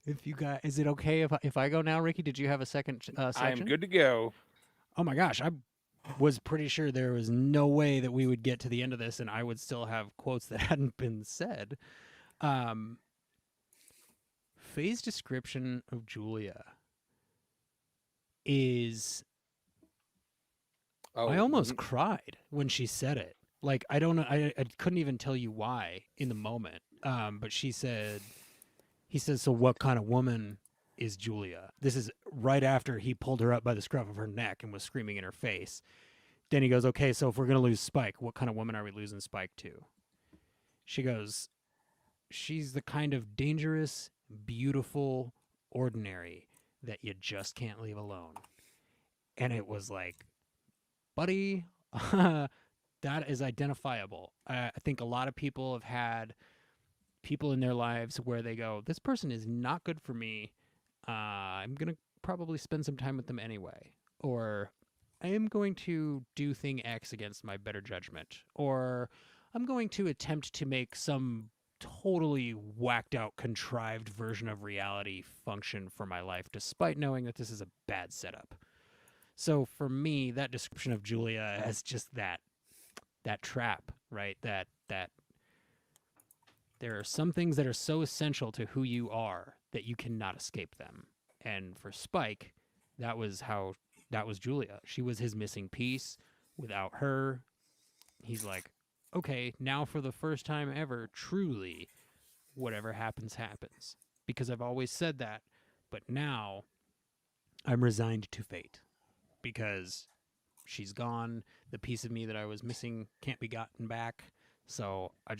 If you guys, is it okay if I go now, Ricky? Did you have a second section? I am good to go. Oh my gosh, I was pretty sure there was no way that we would get to the end of this and I would still have quotes that hadn't been said. Faye's description of Julia is Oh, I almost cried when she said it. Like I don't know, I couldn't even tell you why in the moment. But he says, so what kind of woman is Julia? This is right after he pulled her up by the scruff of her neck and was screaming in her face. Then he goes, okay, so if we're going to lose Spike, what kind of woman are we losing Spike to? She goes, she's the kind of dangerous, beautiful, ordinary that you just can't leave alone. And it was like, buddy, that is identifiable. I think a lot of people have had people in their lives where they go, this person is not good for me. I'm going to probably spend some time with them anyway. Or I am going to do thing X against my better judgment. Or I'm going to attempt to make some totally whacked out, contrived version of reality function for my life, despite knowing that this is a bad setup. So for me, that description of Julia as just that trap, right? That there are some things that are so essential to who you are that you cannot escape them. And for Spike, that was Julia. She was his missing piece. Without her, he's like, okay, now for the first time ever, truly, whatever happens, happens. Because I've always said that, but now I'm resigned to fate. Because she's gone. The piece of me that I was missing can't be gotten back. So I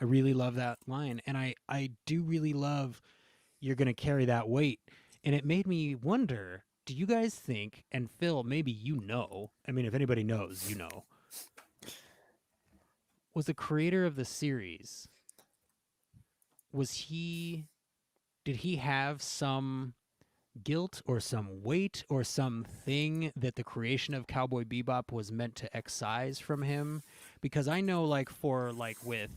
really love that line. And I do really love you're going to carry that weight. And it made me wonder, do you guys think, and Phil, maybe you know, I mean, if anybody knows, you know, was the creator of the series, did he have some guilt or some weight or something that the creation of Cowboy Bebop was meant to excise from him? Because I know, with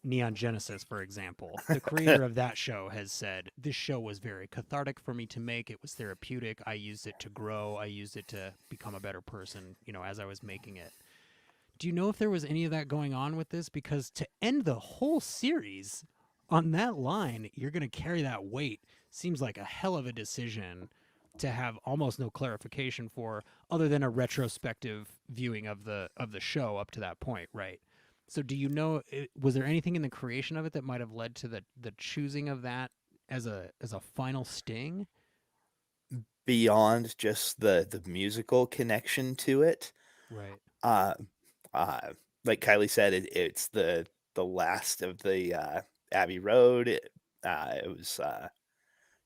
Neon Genesis, for example, the creator of that show has said, this show was very cathartic for me to make. It was therapeutic. I used it to grow. I used it to become a better person, as I was making it. Do you know if there was any of that going on with this? Because to end the whole series on that line, you're going to carry that weight, seems like a hell of a decision to have almost no clarification for, other than a retrospective viewing of the show up to that point, right? So do you know, was there anything in the creation of it that might have led to the choosing of that as a final sting? Beyond just the musical connection to it, Right. Like Kylie said, it's the last of the Abbey Road. It was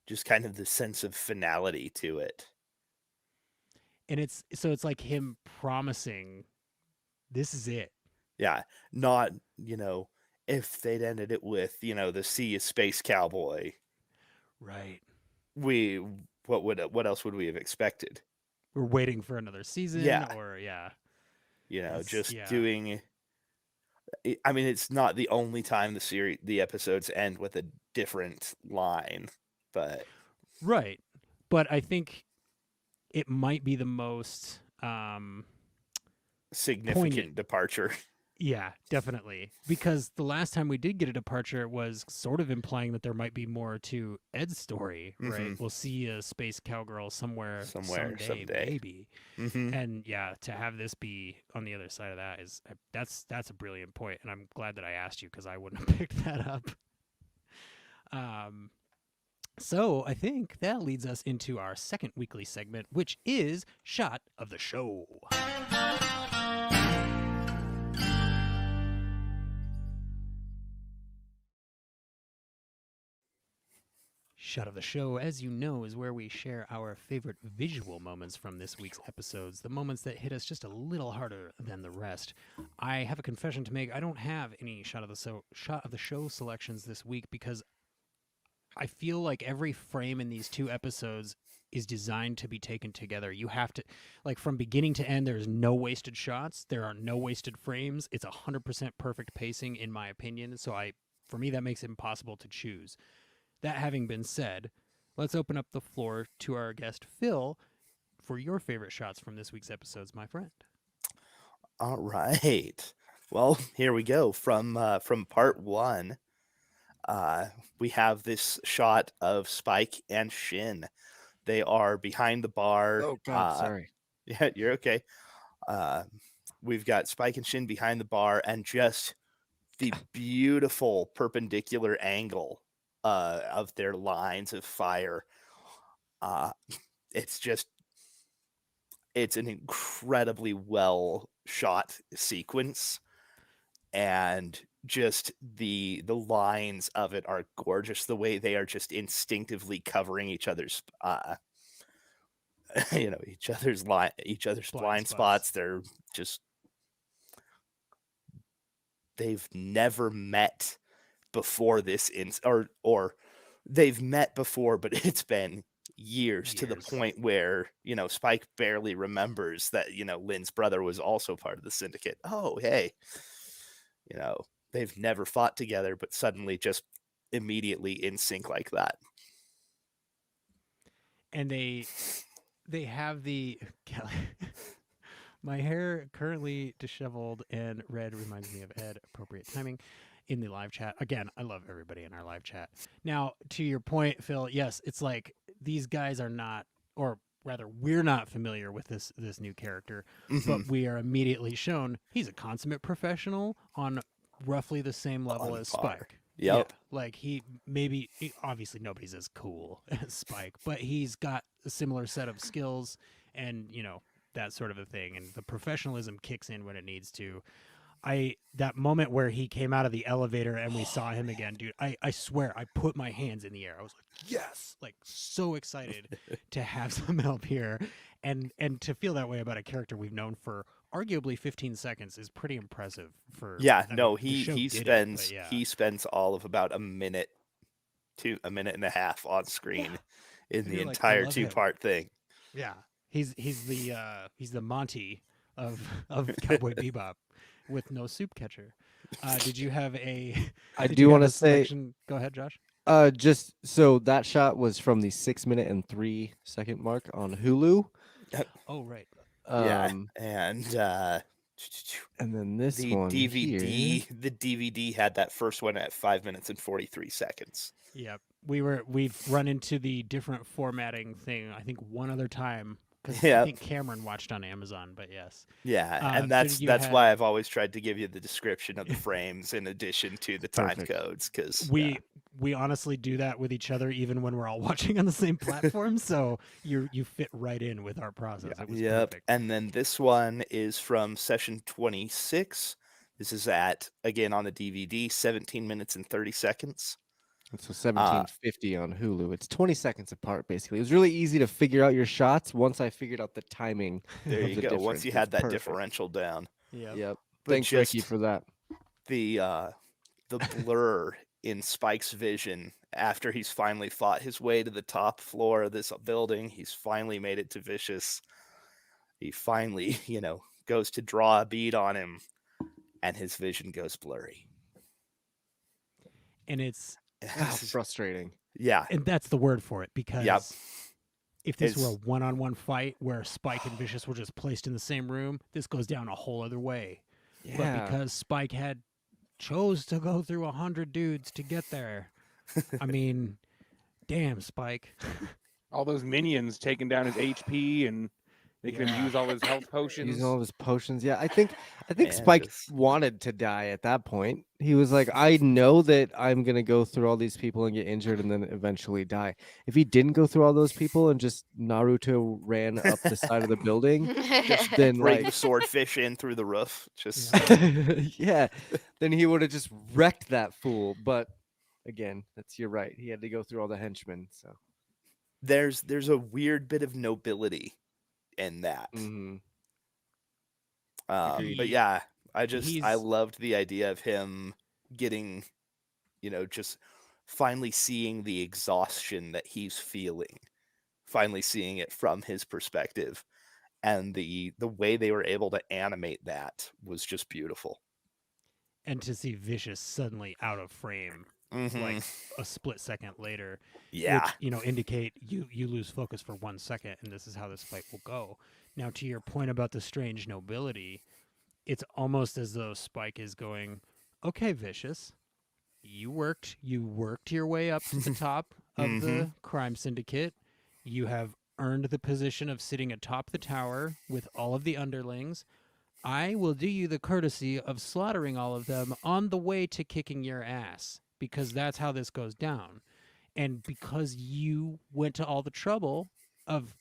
just kind of the sense of finality to it. And it's like him promising, this is it. Yeah, not, if they'd ended it with, the Sea of Space Cowboy, Right. what else would we have expected? We're waiting for another season, Yeah. or Doing. I mean, it's not the only time the episodes end with a different line, but right. But I think it might be the most significant poignant departure. Yeah, definitely. Because the last time we did get a departure, it was sort of implying that there might be more to Ed's story, right? Mhm. We'll see a space cowgirl somewhere someday. Maybe. Mm-hmm. And yeah, to have this be on the other side of that that's a brilliant point, and I'm glad that I asked you because I wouldn't have picked that up. So I think that leads us into our second weekly segment, which is Shot of the Show. Shot of the Show, as you know, is where we share our favorite visual moments from this week's episodes, the moments that hit us just a little harder than the rest. I have a confession to make. I don't have any Shot of the Show selections this week because I feel like every frame in these two episodes is designed to be taken together. You have to, like, from beginning to end, there's no wasted shots. There are no wasted frames. It's 100% perfect pacing, in my opinion. So for me, that makes it impossible to choose. That having been said, let's open up the floor to our guest, Phil, for your favorite shots from this week's episodes, my friend. All right. Well, here we go. From part one, we have this shot of Spike and Shin. They are behind the bar. Oh God, sorry. Yeah, you're okay. We've got Spike and Shin behind the bar, and just the beautiful perpendicular angle of their lines of fire. It's an incredibly well shot sequence, and just the lines of it are gorgeous. The way they are just instinctively covering each other's each other's blind spots. They're just, they've never met before this or they've met before, but it's been years to the point where, Spike barely remembers that, Lynn's brother was also part of the syndicate. Oh, hey, they've never fought together, but suddenly just immediately in sync like that. And they have the my hair currently disheveled and red reminds me of Ed. Appropriate timing in the live chat. Again, I love everybody in our live chat. Now, to your point, Phil, yes, it's like these guys are not, or rather, we're not familiar with this new character, but we are immediately shown he's a consummate professional on roughly the same level as Spike. Yep. Yeah, like obviously nobody's as cool as Spike, but he's got a similar set of skills and, that sort of a thing. And the professionalism kicks in when it needs to. That moment where he came out of the elevator and we saw him again, dude, I swear I put my hands in the air. I was like, yes, like so excited to have some help here. And to feel that way about a character we've known for arguably 15 seconds is pretty impressive for he spends all of about a minute to a minute and a half on screen in the entire two-part thing. Yeah. He's the Monty of Cowboy Bebop with no soup catcher. Did you have a I do want to say, go ahead, Josh. Just so that shot was from the 6 minute and 3 second mark on Hulu. Oh, right. And then this one DVD, here. the DVD had that first one at 5 minutes and 43 seconds. Yep. We've run into the different formatting thing, I think, one other time. I think Cameron watched on Amazon, but yes. Yeah, and that's why I've always tried to give you the description of the frames in addition to the time codes, because we honestly do that with each other even when we're all watching on the same platform. So you fit right in with our process. Yeah. It was perfect. And then this one is from session 26. This is again on the DVD, 17 minutes and 30 seconds. So 1750 on Hulu. It's 20 seconds apart, basically. It was really easy to figure out your shots once I figured out the timing. There you go. Once you had that differential down. Yep. Thanks, Ricky, for that. The blur in Spike's vision after he's finally fought his way to the top floor of this building. He's finally made it to Vicious. He finally, goes to draw a bead on him, and his vision goes blurry. And it's frustrating. Yeah. And that's the word for it, because if this were a one-on-one fight where Spike and Vicious were just placed in the same room, this goes down a whole other way. Yeah. But because Spike chose to go through 100 dudes to get there, I mean, damn, Spike. All those minions taking down his HP, and making him Yeah. use all his health potions. Using all of his potions. Yeah, I think Man, Spike just- wanted to die at that point. He was like, I know that I'm gonna go through all these people and get injured and then eventually die. If he didn't go through all those people and just Naruto ran up the side of the building, Just then bring like the swordfish in through the roof. Just yeah, then he would have just wrecked that fool. But again, you're right. He had to go through all the henchmen. So there's a weird bit of nobility in that. mhm. But Agreed. yeah, I He's- loved the idea of him getting, just finally seeing the exhaustion that he's feeling, finally seeing it from his perspective, and the way they were able to animate that was just beautiful. And to see Vicious suddenly out of frame, like a split second later, Yeah, which indicate you lose focus for 1 second, and this is how this fight will go. Now, to your point about the strange nobility, it's almost as though Spike is going, "Okay, Vicious, you worked your way up to the top of the crime syndicate. You have earned the position of sitting atop the tower with all of the underlings. I will do you the courtesy of slaughtering all of them on the way to kicking your ass, because that's how this goes down. And because you went to all the trouble of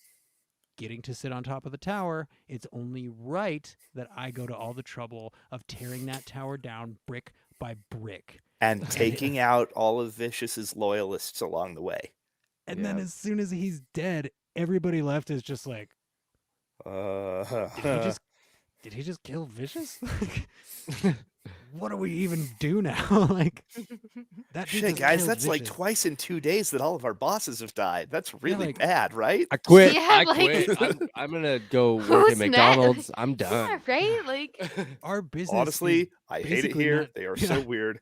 getting to sit on top of the tower, it's only right that I go to all the trouble of tearing that tower down brick by brick." and taking out all of Vicious's loyalists along the way. And then Yeah. as soon as he's dead, everybody left is just like, did he just kill Vicious? What do we even do now? Like, that dude Shit, just guys, killed that's like Vicious. twice in 2 days that all of our bosses have died. That's really like- bad, right? I quit. Yeah, I like- quit. I'm gonna go work Who's at next? McDonald's. I'm Yeah, done. right? Like, Our business Honestly, is I hate it basically here. not- They are yeah. so weird.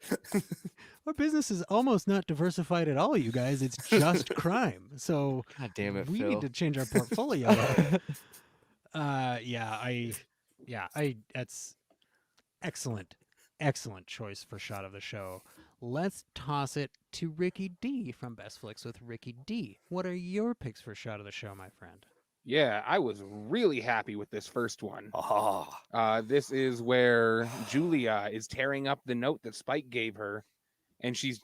our business is almost not diversified at all, you guys. It's just crime. So God damn it, we Phil. need to change our portfolio. up. That's excellent choice for shot of the show. Let's toss it to Ricky D from Best Flicks with Ricky D. What are your picks for shot of the show, my friend? Yeah, I was really happy with this first one. Oh, This is where Julia is tearing up the note that Spike gave her, and she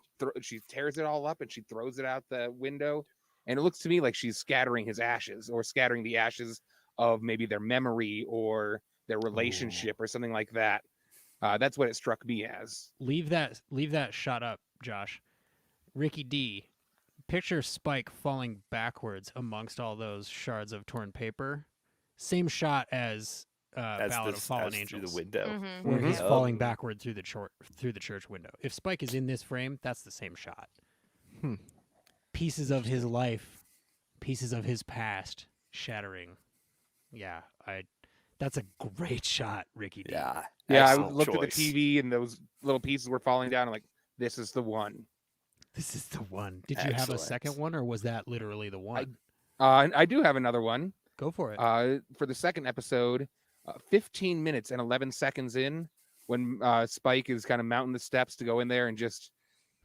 tears it all up and she throws it out the window. And it looks to me like she's scattering his ashes, or scattering the ashes of maybe their memory or their relationship or something like that. That's what it struck me as. Leave that shot up, Josh. Ricky D. Picture Spike falling backwards amongst all those shards of torn paper. Same shot as Ballad of Fallen through Angels, the window. mhm. where he's Mhm. falling backward through the church window. If Spike is in this frame, that's the same shot. Hmm. Pieces of his life, pieces of his past shattering. Yeah, that's a great shot, Ricky D. Yeah. Yeah, I excellent looked at choice. the TV and those little pieces were falling down. I'm like, this is the one. This is the one. Did you have a Excellent. second one, or was that literally the one? And I do have another one. Go for it. For the second episode, 15 minutes and 11 seconds in, when Spike is kind of mounting the steps to go in there and just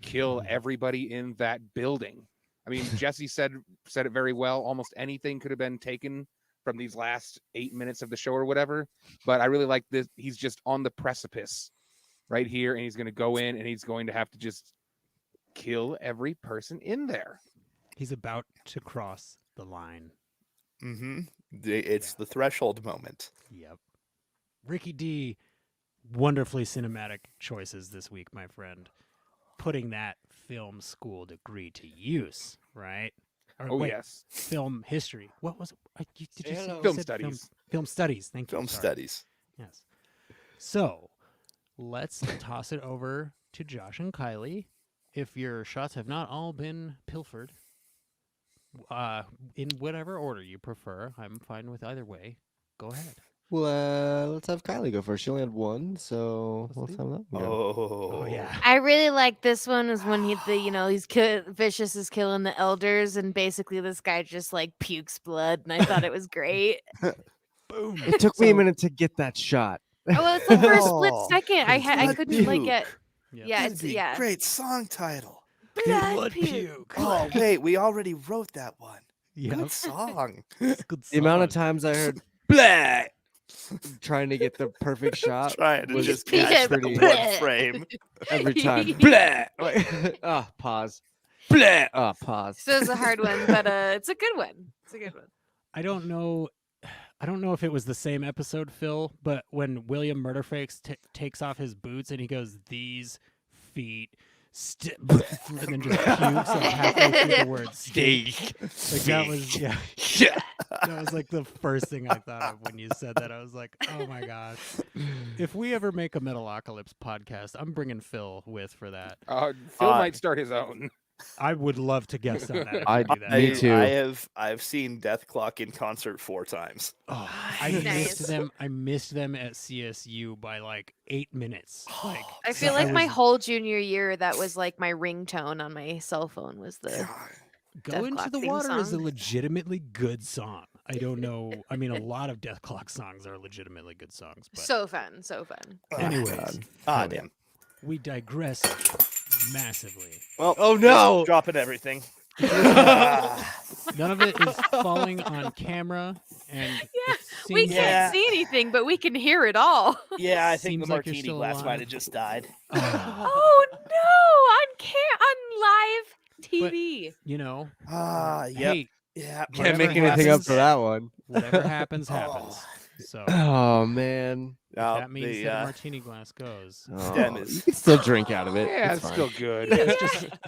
kill everybody in that building. I mean, Jesse said it very well. Almost anything could have been taken from these last 8 minutes of the show or whatever. But I really like this. He's just on the precipice right here, and he's going to go in and he's going to have to just kill every person in there. He's about to cross the line. Mm-hmm. It's the threshold moment. Yep. Ricky D, wonderfully cinematic choices this week, my friend. Putting that film school degree to use, right? Or, Oh, wait, yes. film history. What was it? Did you say you Film said studies. Film studies. Thank you. Film Sorry. studies. Yes. So, let's toss it over to Josh and Kylie. If your shots have not all been pilfered, in whatever order you prefer, I'm fine with either way. Go ahead. Well, let's have Kylie go first. She only had one, so Let's let's do have that. Go. Oh, yeah. I really like this one is when Vicious is killing the elders, and basically this guy just like pukes blood, and I thought it was great. Boom. It took me a So- minute to get that shot. Oh, it's like for a split Oh, second. I blood couldn't like puke. get. Yep. Yeah, That'd it's be a yeah. great song title. Blood puke. Oh wait, we already wrote that one. Yep. Good song. It's a good The amount of song. times I heard blah, trying to get the perfect shot. Trying to was just Yeah, catch pretty the one frame. every time. Blah. Like, pause. Blah. Pause. So it's a hard one, but it's a good one. It's a good one. I don't know if it was the same episode, Phil, but when William Murderface takes off his boots and he goes, "These feet," and then just pukes like halfway through the word steak. Like that was that was like the first thing I thought of when you said that. I was like, oh my gosh. If we ever make a Metalocalypse podcast, I'm bringing Phil with for that. Phil might start his own. I would love to guest on that. If I- we do that. Me too. I've seen Death Clock in concert 4 times. Oh, I Nice. missed them. I missed them at CSU by like 8 minutes. Like I feel like my whole junior year, that was like my ringtone on my cell phone was the Go Death Into Clock the theme Water is a song. legitimately good song. I don't know. I mean, a lot of Death Clock songs are legitimately good songs. But so fun, so fun. anyways, Damn. we digress massively. Well, Oh, just no. dropping everything. None of it is falling on camera, and Yeah, it we seems can't Yeah. see anything, but we can hear it all. Yeah, I think Seems the like you're martini still glass alive. might have just died. like, Oh no! On live TV. you know, Yep. hey, Yeah. Whatever Can't make anything up happens- for that one. whatever happens, happens. So if Oh man. that means that a martini glass goes. Stem Oh, is- you can still drink out of it. Yeah, It's it's fine. still good.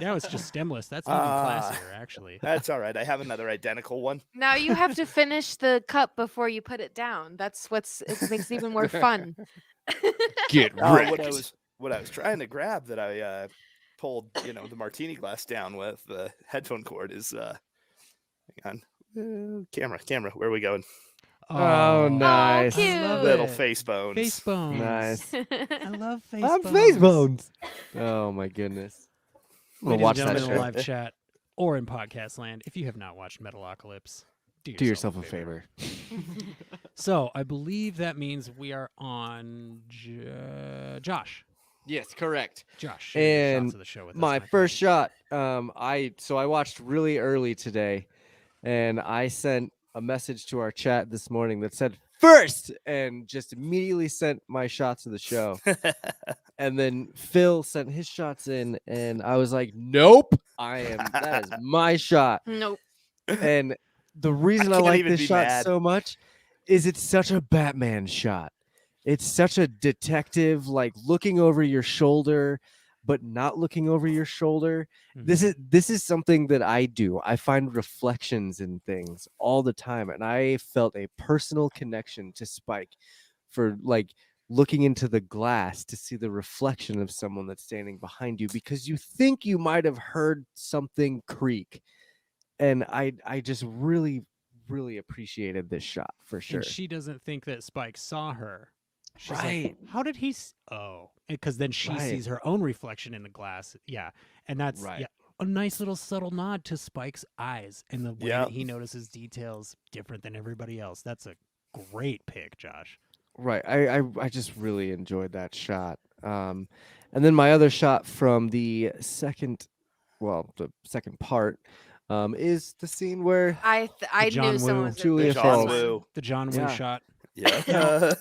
Yeah, it's just stemless. That's even Ah. classier, actually. That's all right. I have another identical one. Now you have to finish the cup before you put it down. That's it makes it even more fun. Get What I was trying to grab that I pulled, the martini glass down with the headphone cord is hang on. Camera, where are we going? Oh, nice. cute. I love Little it. face bones. Face bones. Nice. I love face I'm bones. face bones. Oh my goodness. I'm gonna Ladies watch and that gentlemen in show. live chat or in podcast land, if you have not watched Metalocalypse, Do yourself a favor. So I believe that means we are on Josh. Yes, correct. Josh, share your And shots of the show with us, My my first friend. shot. I watched really early today, and I sent a message to our chat this morning that said first, and just immediately sent my shots of the show. And then Phil sent his shots in, and I was like, nope, that is my shot. Nope. And the reason I can't like even this be shot mad. so much is it's such a Batman shot. It's such a detective, like looking over your shoulder, but not looking over your shoulder. Mhm. This is something that I do. I find reflections in things all the time, and I felt a personal connection to Spike for like looking into the glass to see the reflection of someone that's standing behind you, because you think you might have heard something creak. And I just really appreciated this shot for sure. And she doesn't think that Spike saw her. She's Right. like, how did he? Oh, because then she Right. sees her own reflection in the glass. Yeah, and that's Right. yeah, a nice little subtle nod to Spike's eyes and the way Yeah. that he notices details different than everybody else. That's a great pick, Josh. Right. I just really enjoyed that shot. And then my other shot from the second part is the scene where I John knew someone Woo. was gonna Julia pick Falls. this one. Woo. The John Woo Yeah. shot. Yeah.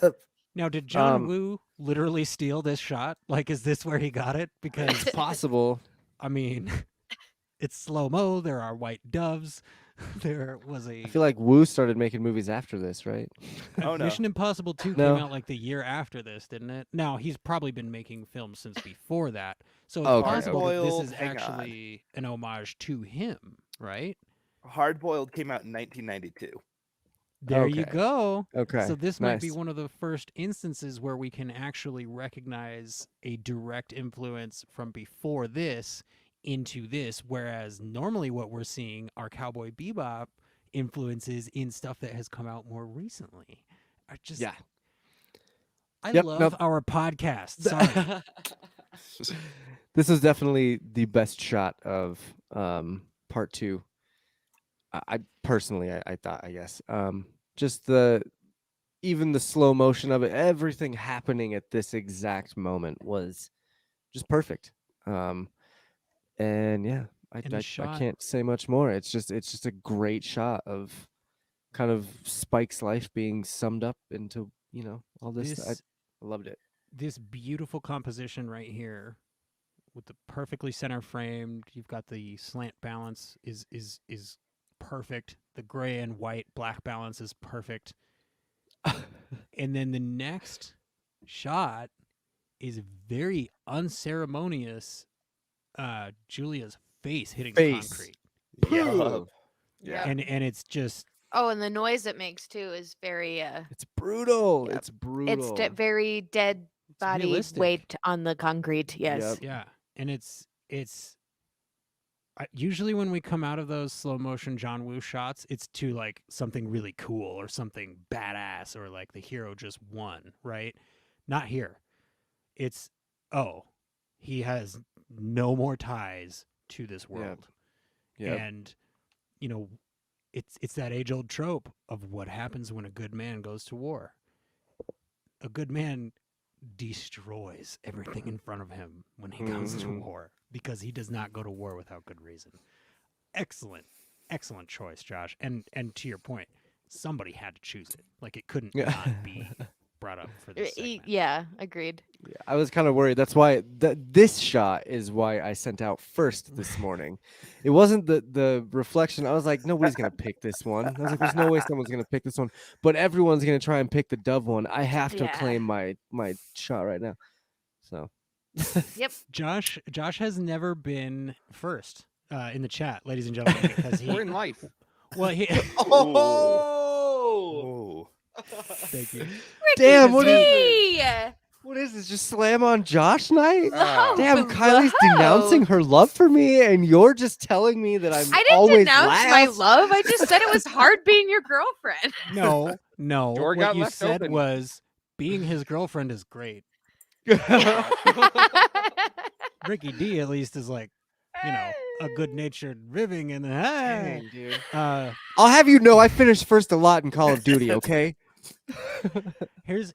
Now, did John Um, Woo literally steal this shot? Like, is this where he got it? Because it's possible. I mean, it's slow mo. There are white doves. There was a I feel like Wu started making movies after this, right? Oh, no. Mission Impossible 2 No. came out like the year after this, didn't it? Now, he's probably been making films since before that. So it's Okay, possible that Hard-boiled, this is hang on. actually an homage to him, right? Hard Boiled came out in 1992. There you Okay. go. Okay. So this might be nice. one of the first instances where we can actually recognize a direct influence from before this into this, whereas normally what we're seeing are Cowboy Bebop influences in stuff that has come out more recently. Yeah. I Yep, love nope. our podcast. Sorry. This is definitely the best shot of part 2. I personally, I thought, I guess, just even the slow motion of it, everything happening at this exact moment was just perfect. And yeah, And the I shot- can't say much more. It's just a great shot of kind of Spike's life being summed up into, all this. I This loved it. this beautiful composition right here with the perfectly center framed. You've got the slant balance is perfect. The gray and white black balance is perfect. And then the next shot is very unceremonious. Julia's face hitting the Face. concrete, Yeah. Yeah. and it's just Oh, and the noise it makes too is very It's brutal. Yep. It's brutal. very dead body realistic. weight on the concrete. Yes. Yep. yeah, and it's usually when we come out of those slow motion John Woo shots, it's to like something really cool or something badass or like the hero just won, right? Not here. It's he has no more ties to this world. Yep. And it's that age-old trope of what happens when a good man goes to war. A good man destroys everything in front of him when he goes to Mhm. war because he does not go to war without good reason. Excellent choice, Josh. And to your point, somebody had to choose it. Like it couldn't Yeah. not be brought up for this segment. Yeah, agreed. Yeah, I was kind of worried. That's why this shot is why I sent out first this morning. It wasn't the reflection. I was like, nobody's gonna pick this one. I was like, there's no way someone's gonna pick this one, but everyone's gonna try and pick the dove one. I have to Yeah. claim my shot right now. So Yep. Josh has never been first in the chat, ladies and gentlemen, because We're in life. he Oh. thank you. damn, what is Gee! this? Just slam on Josh night? Oh. Damn, Kylie's denouncing her love for me, and you're just telling me that I'm I didn't always denounce my last? love. I just said it was hard being your girlfriend. No. Door What got you left said open. was being his girlfriend is great. Ricky D at least is like, a good-natured ribbing and Dang, dude. uh I'll have you know I finished first a lot in Call of Duty, okay? here's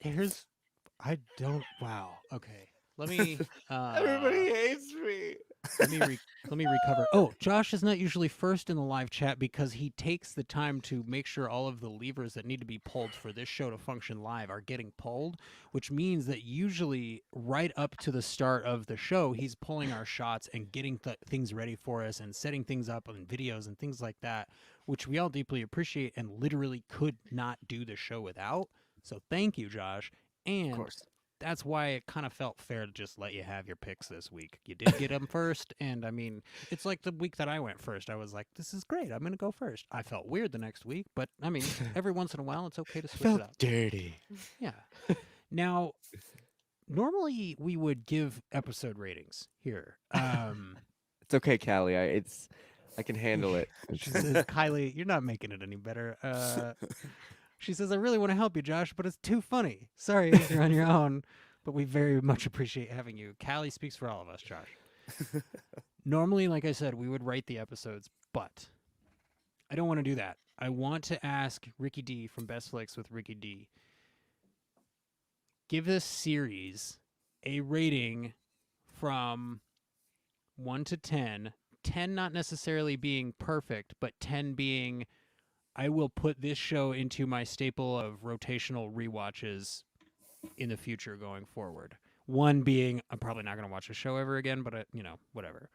I don't wow. Okay. Let me hates me. let me recover. Oh, Josh is not usually first in the live chat because he takes the time to make sure all of the levers that need to be pulled for this show to function live are getting pulled, which means that usually right up to the start of the show, he's pulling our shots and getting things ready for us and setting things up on videos and things like that, which we all deeply appreciate and literally could not do the show without. So thank you, Josh. And Of course. that's why it kind of felt fair to just let you have your picks this week. You did get them first, and I mean, it's like the week that I went first. I was like, this is great. I'm going to go first. I felt weird the next week, but I mean, every once in a while, it's okay to switch it up. dirty. Yeah. Now, normally we would give episode ratings here. It's okay, Callie. I can handle it. She says, Kylie, you're not making it any better. She says, I really want to help you, Josh, but it's too funny. Sorry, you're on your own, but we very much appreciate having you. Callie speaks for all of us, Josh. Normally, like I said, we would rate the episodes, but I don't want to do that. I want to ask Ricky D from Best Flicks with Ricky D, give this series a rating from 1 to 10. 10 not necessarily being perfect, but 10 being I will put this show into my staple of rotational rewatches in the future going forward. 1 being I'm probably not going to watch a show ever again, but whatever.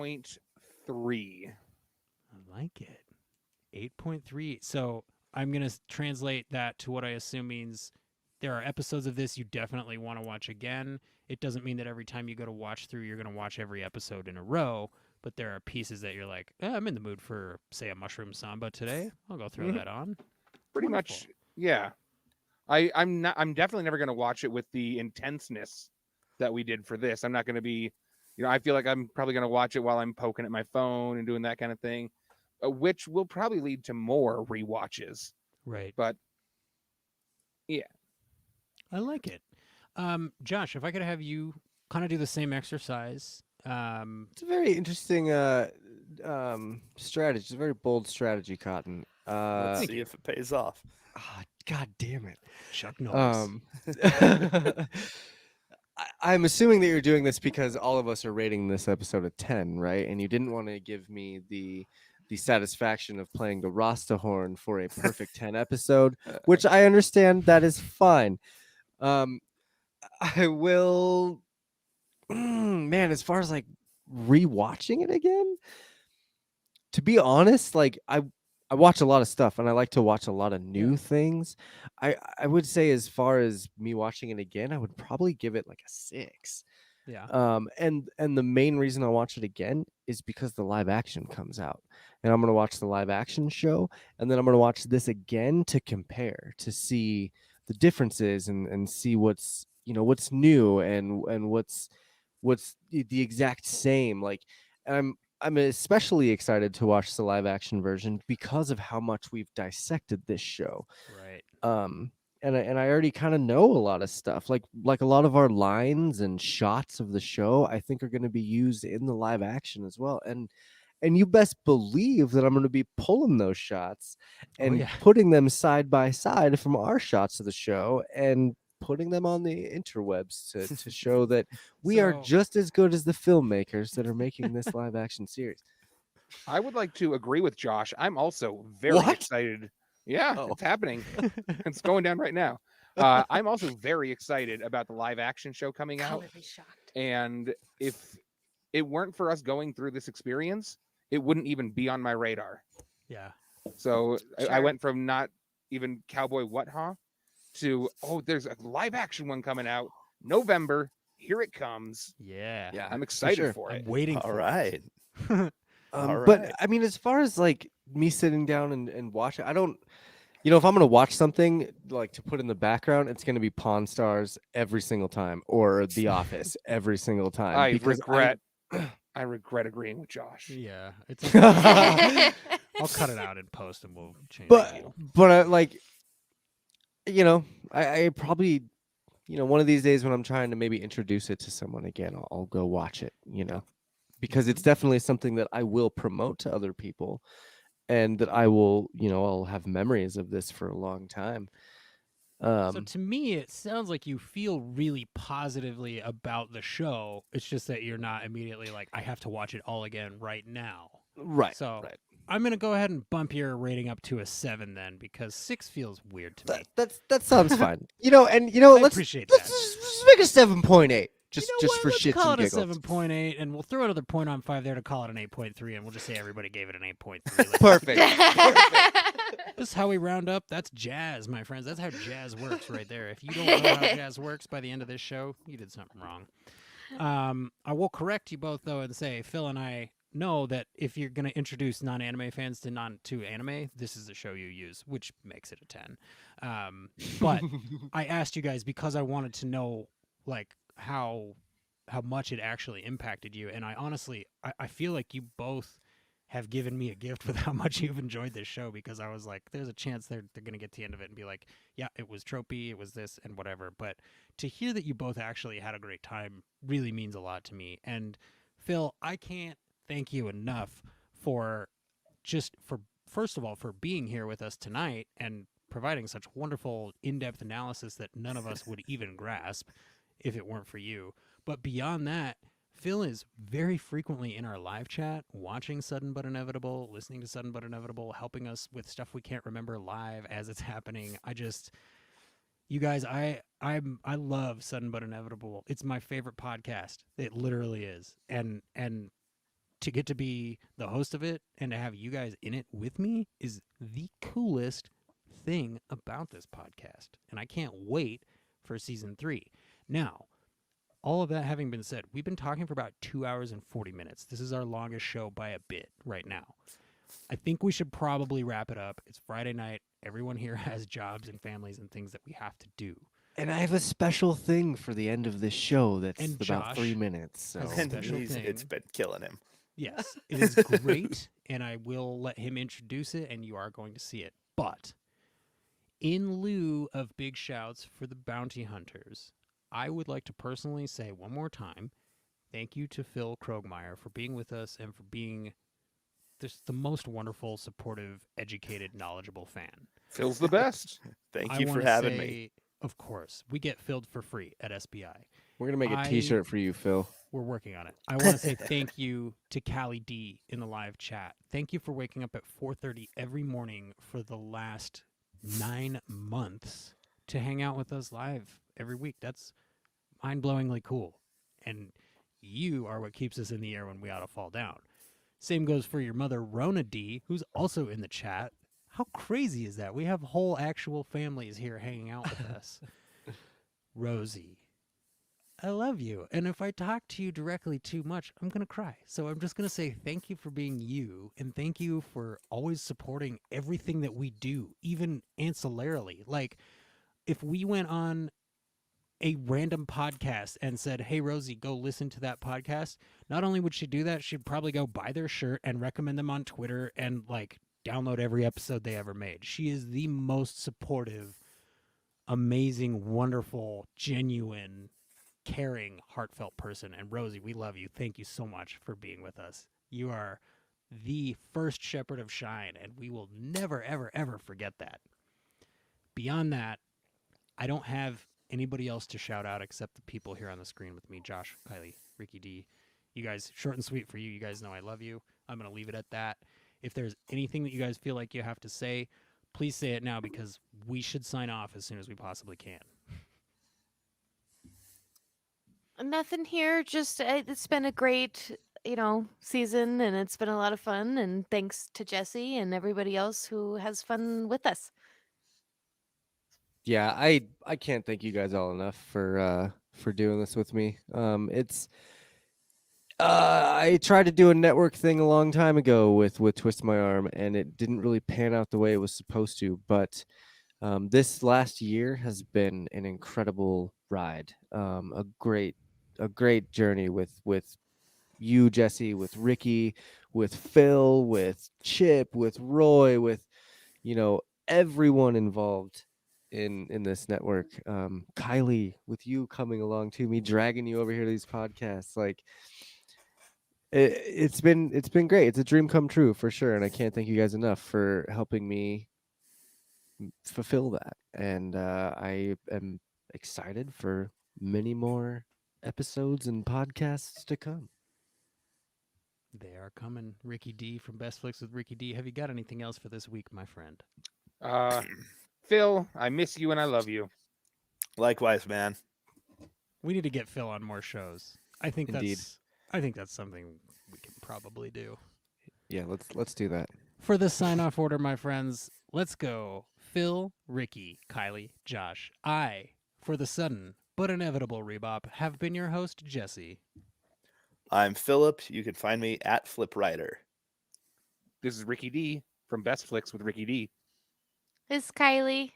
8.3. I like it. 8.3. So I'm going to translate that to what I assume means there are episodes of this you definitely want to watch again. It doesn't mean that every time you go to watch through, you're going to watch every episode in a row, but there are pieces that you're like, I'm in the mood for, say, a mushroom samba today. I'll go throw that on. Pretty Wonderful. much, yeah. I'm definitely never gonna watch it with the intenseness that we did for this. I'm not gonna be, I feel like I'm probably gonna watch it while I'm poking at my phone and doing that kind of thing, which will probably lead to more rewatches. Right. But yeah, I like it. Josh, if I could have you kind of do the same exercise. It's a very interesting strategy. It's a very bold strategy, Cotton. Let's see if it pays off. God damn it. Chuck Norris. I'm assuming that you're doing this because all of us are rating this episode a 10, right? And you didn't want to give me the the satisfaction of playing the Rasta horn for a perfect 10 episode, which I understand that is fine. I will, man, as far as like rewatching it again, to be honest, like I watch a lot of stuff and I like to watch a lot of new things. I would say as far as me watching it again, I would probably give it like a 6. Yeah. And the main reason I watch it again is because the live action comes out. And I'm gonna watch the live action show, and then I'm gonna watch this again to compare, to see the differences and see what's what's new and what's the exact same. Like, and I'm especially excited to watch the live action version because of how much we've dissected this show. Right. And I already kind of know a lot of stuff. Like a lot of our lines and shots of the show, I think are going to be used in the live action as well. And you best believe that I'm going to be pulling those shots and yeah. putting them side by side from our shots of the show and putting them on the interwebs to show that we are So- just as good as the filmmakers that are making this live action series. I would like to agree with Josh. I'm also very What? excited. Yeah, Oh. it's happening. It's going down right now. I'm also very excited about the live action show coming out. Colorly shocked. And if it weren't for us going through this experience, it wouldn't even be on my radar. Yeah. So I Sure. went from not even Cowboy What Huh to, oh, there's a live action one coming out November. Here it comes. Yeah. Yeah, I'm excited sure. for I'm it. waiting All for it. right. All But right. I mean, as far as like me sitting down and watching, I don't, if I'm gonna watch something like to put in the background, it's gonna be Pawn Stars every single time or The Office every single time. I because regret. I regret agreeing with Josh. Yeah. It's okay. I'll cut it out in post and we'll change it. but like, I probably, one of these days when I'm trying to maybe introduce it to someone again, I'll go watch it. Because it's definitely something that I will promote to other people, and that I will, I'll have memories of this for a long time. So to me, it sounds like you feel really positively about the show. It's just that you're not immediately like, I have to watch it all again right now. Right. So right. I'm going to go ahead and bump your rating up to a 7 then, because 6 feels weird to me. That sounds fine. And I let's appreciate let's that. just make a 7.8. Just You know just what? for Let's shits call and it a giggles. 7.8, and we'll throw another point on 5 there to call it an 8.3, and we'll just say everybody gave it an 8.3. Like, Perfect. this is how we round up. That's jazz, my friends. That's how jazz works right there. If you don't know how jazz works by the end of this show, you did something wrong. I will correct you both, though, and say Phil and I know that if you're going to introduce non-anime fans to anime, this is the show you use, which makes it a 10. But I asked you guys because I wanted to know, like, how much it actually impacted you. And I honestly, I feel like you both have given me a gift with how much you've enjoyed this show, because I was like, there's a chance they're going to get to the end of it and be like, yeah, it was tropey, it was this and whatever. But to hear that you both actually had a great time really means a lot to me. And Phil, I can't thank you enough for first of all, for being here with us tonight and providing such wonderful in-depth analysis that none of us would even grasp if it weren't for you. But beyond that, Phil is very frequently in our live chat, watching Sudden But Inevitable, listening to Sudden But Inevitable, helping us with stuff we can't remember live as it's happening. You guys, I love Sudden But Inevitable. It's my favorite podcast. It literally is. And to get to be the host of it and to have you guys in it with me is the coolest thing about this podcast. And I can't wait for season 3. Now, all of that having been said, we've been talking for about 2 hours and 40 minutes. This is our longest show by a bit right now. I think we should probably wrap it up. It's Friday night. Everyone here has jobs and families and things that we have to do. And I have a special thing for the end of this show that's And about Josh 3 minutes. So has And special it's thing. been killing him. Yes, it is great, and I will let him introduce it, and you are going to see it. But in lieu of big shouts for the bounty hunters, I would like to personally say one more time, thank you to Phil Krogmeier for being with us and for being just the most wonderful, supportive, educated, knowledgeable fan. Phil's the best. Thank I you for wanna having say, me. Of course, we get filled for free at SBI. We're gonna make a I- T-shirt for you, Phil. We're working on it. I want to say thank you to Callie D in the live chat. Thank you for waking up at 4:30 every morning for the last 9 months to hang out with us live every week. That's mind-blowingly cool. And you are what keeps us in the air when we ought to fall down. Same goes for your mother, Rona D, who's also in the chat. How crazy is that? We have whole actual families here hanging out with us. Rosie, I love you. And if I talk to you directly too much, I'm going to cry. So I'm just going to say thank you for being you. And thank you for always supporting everything that we do, even ancillarily. Like, if we went on a random podcast and said, hey, Rosie, go listen to that podcast, not only would she do that, she'd probably go buy their shirt and recommend them on Twitter and, like, download every episode they ever made. She is the most supportive, amazing, wonderful, genuine, caring, heartfelt person. And Rosie, we love you. Thank you so much for being with us. You are the first shepherd of Shine, and we will never, ever, ever forget that. Beyond that, I don't have anybody else to shout out except the people here on the screen with me, Josh, Kylie, Ricky D. You guys, short and sweet for you. You guys know I love you. I'm going to leave it at that. If there's anything that you guys feel like you have to say, please say it now, because we should sign off as soon as we possibly can. Nothing here. Just it's been a great, season, and it's been a lot of fun. And thanks to Jesse and everybody else who has fun with us. Yeah, I can't thank you guys all enough for doing this with me. It's I tried to do a network thing a long time ago with Twist My Arm, and it didn't really pan out the way it was supposed to. But this last year has been an incredible ride, a great journey with you, Jesse, with Ricky, with Phil, with Chip, with Roy, with everyone involved in this network. Kylie, with you coming along too, me dragging you over here to these podcasts, like it's been great. It's a dream come true for sure, and I can't thank you guys enough for helping me fulfill that. And I am excited for many more episodes and podcasts to come. They are coming. Ricky D from Best Flicks with Ricky D. Have you got anything else for this week, my friend? Phil, I miss you and I love you. Likewise, man. We need to get Phil on more shows. I think Indeed. that's something we can probably do. Yeah, let's do that. For the sign-off order, my friends, let's go. Phil, Ricky, Kylie, Josh. I, for the sudden but inevitable Rebop, have been your host, Jesse. I'm Philip. You can find me at FlipWriter. This is Ricky D from Best Flicks with Ricky D. This Kylie.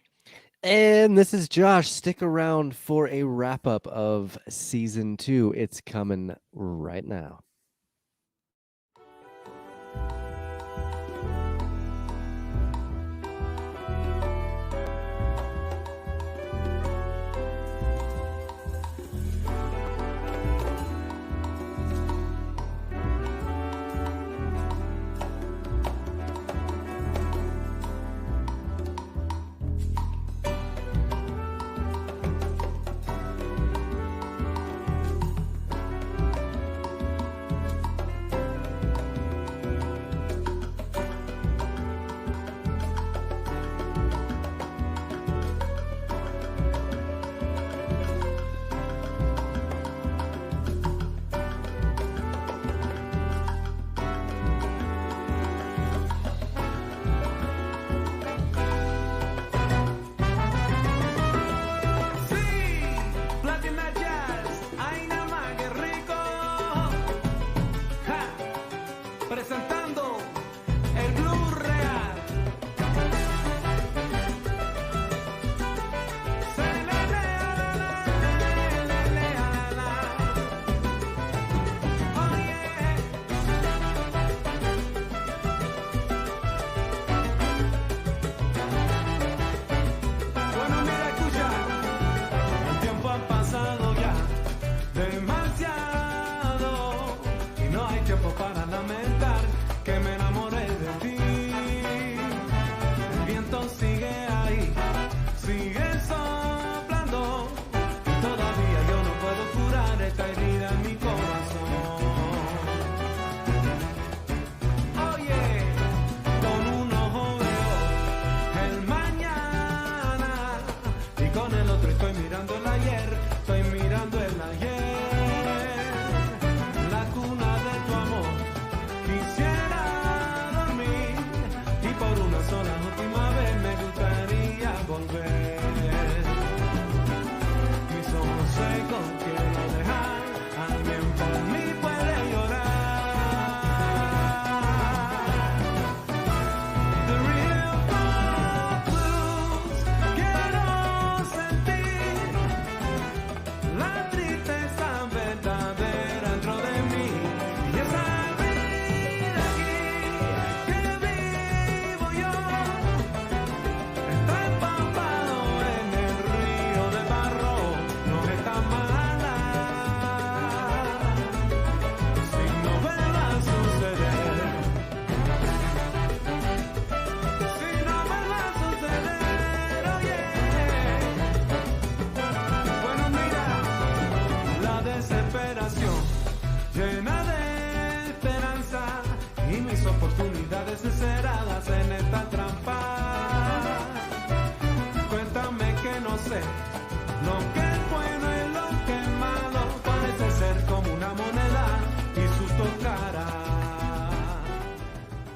And this is Josh. Stick around for a wrap up of season 2. It's coming right now. llena de esperanza y mis oportunidades deseadas en el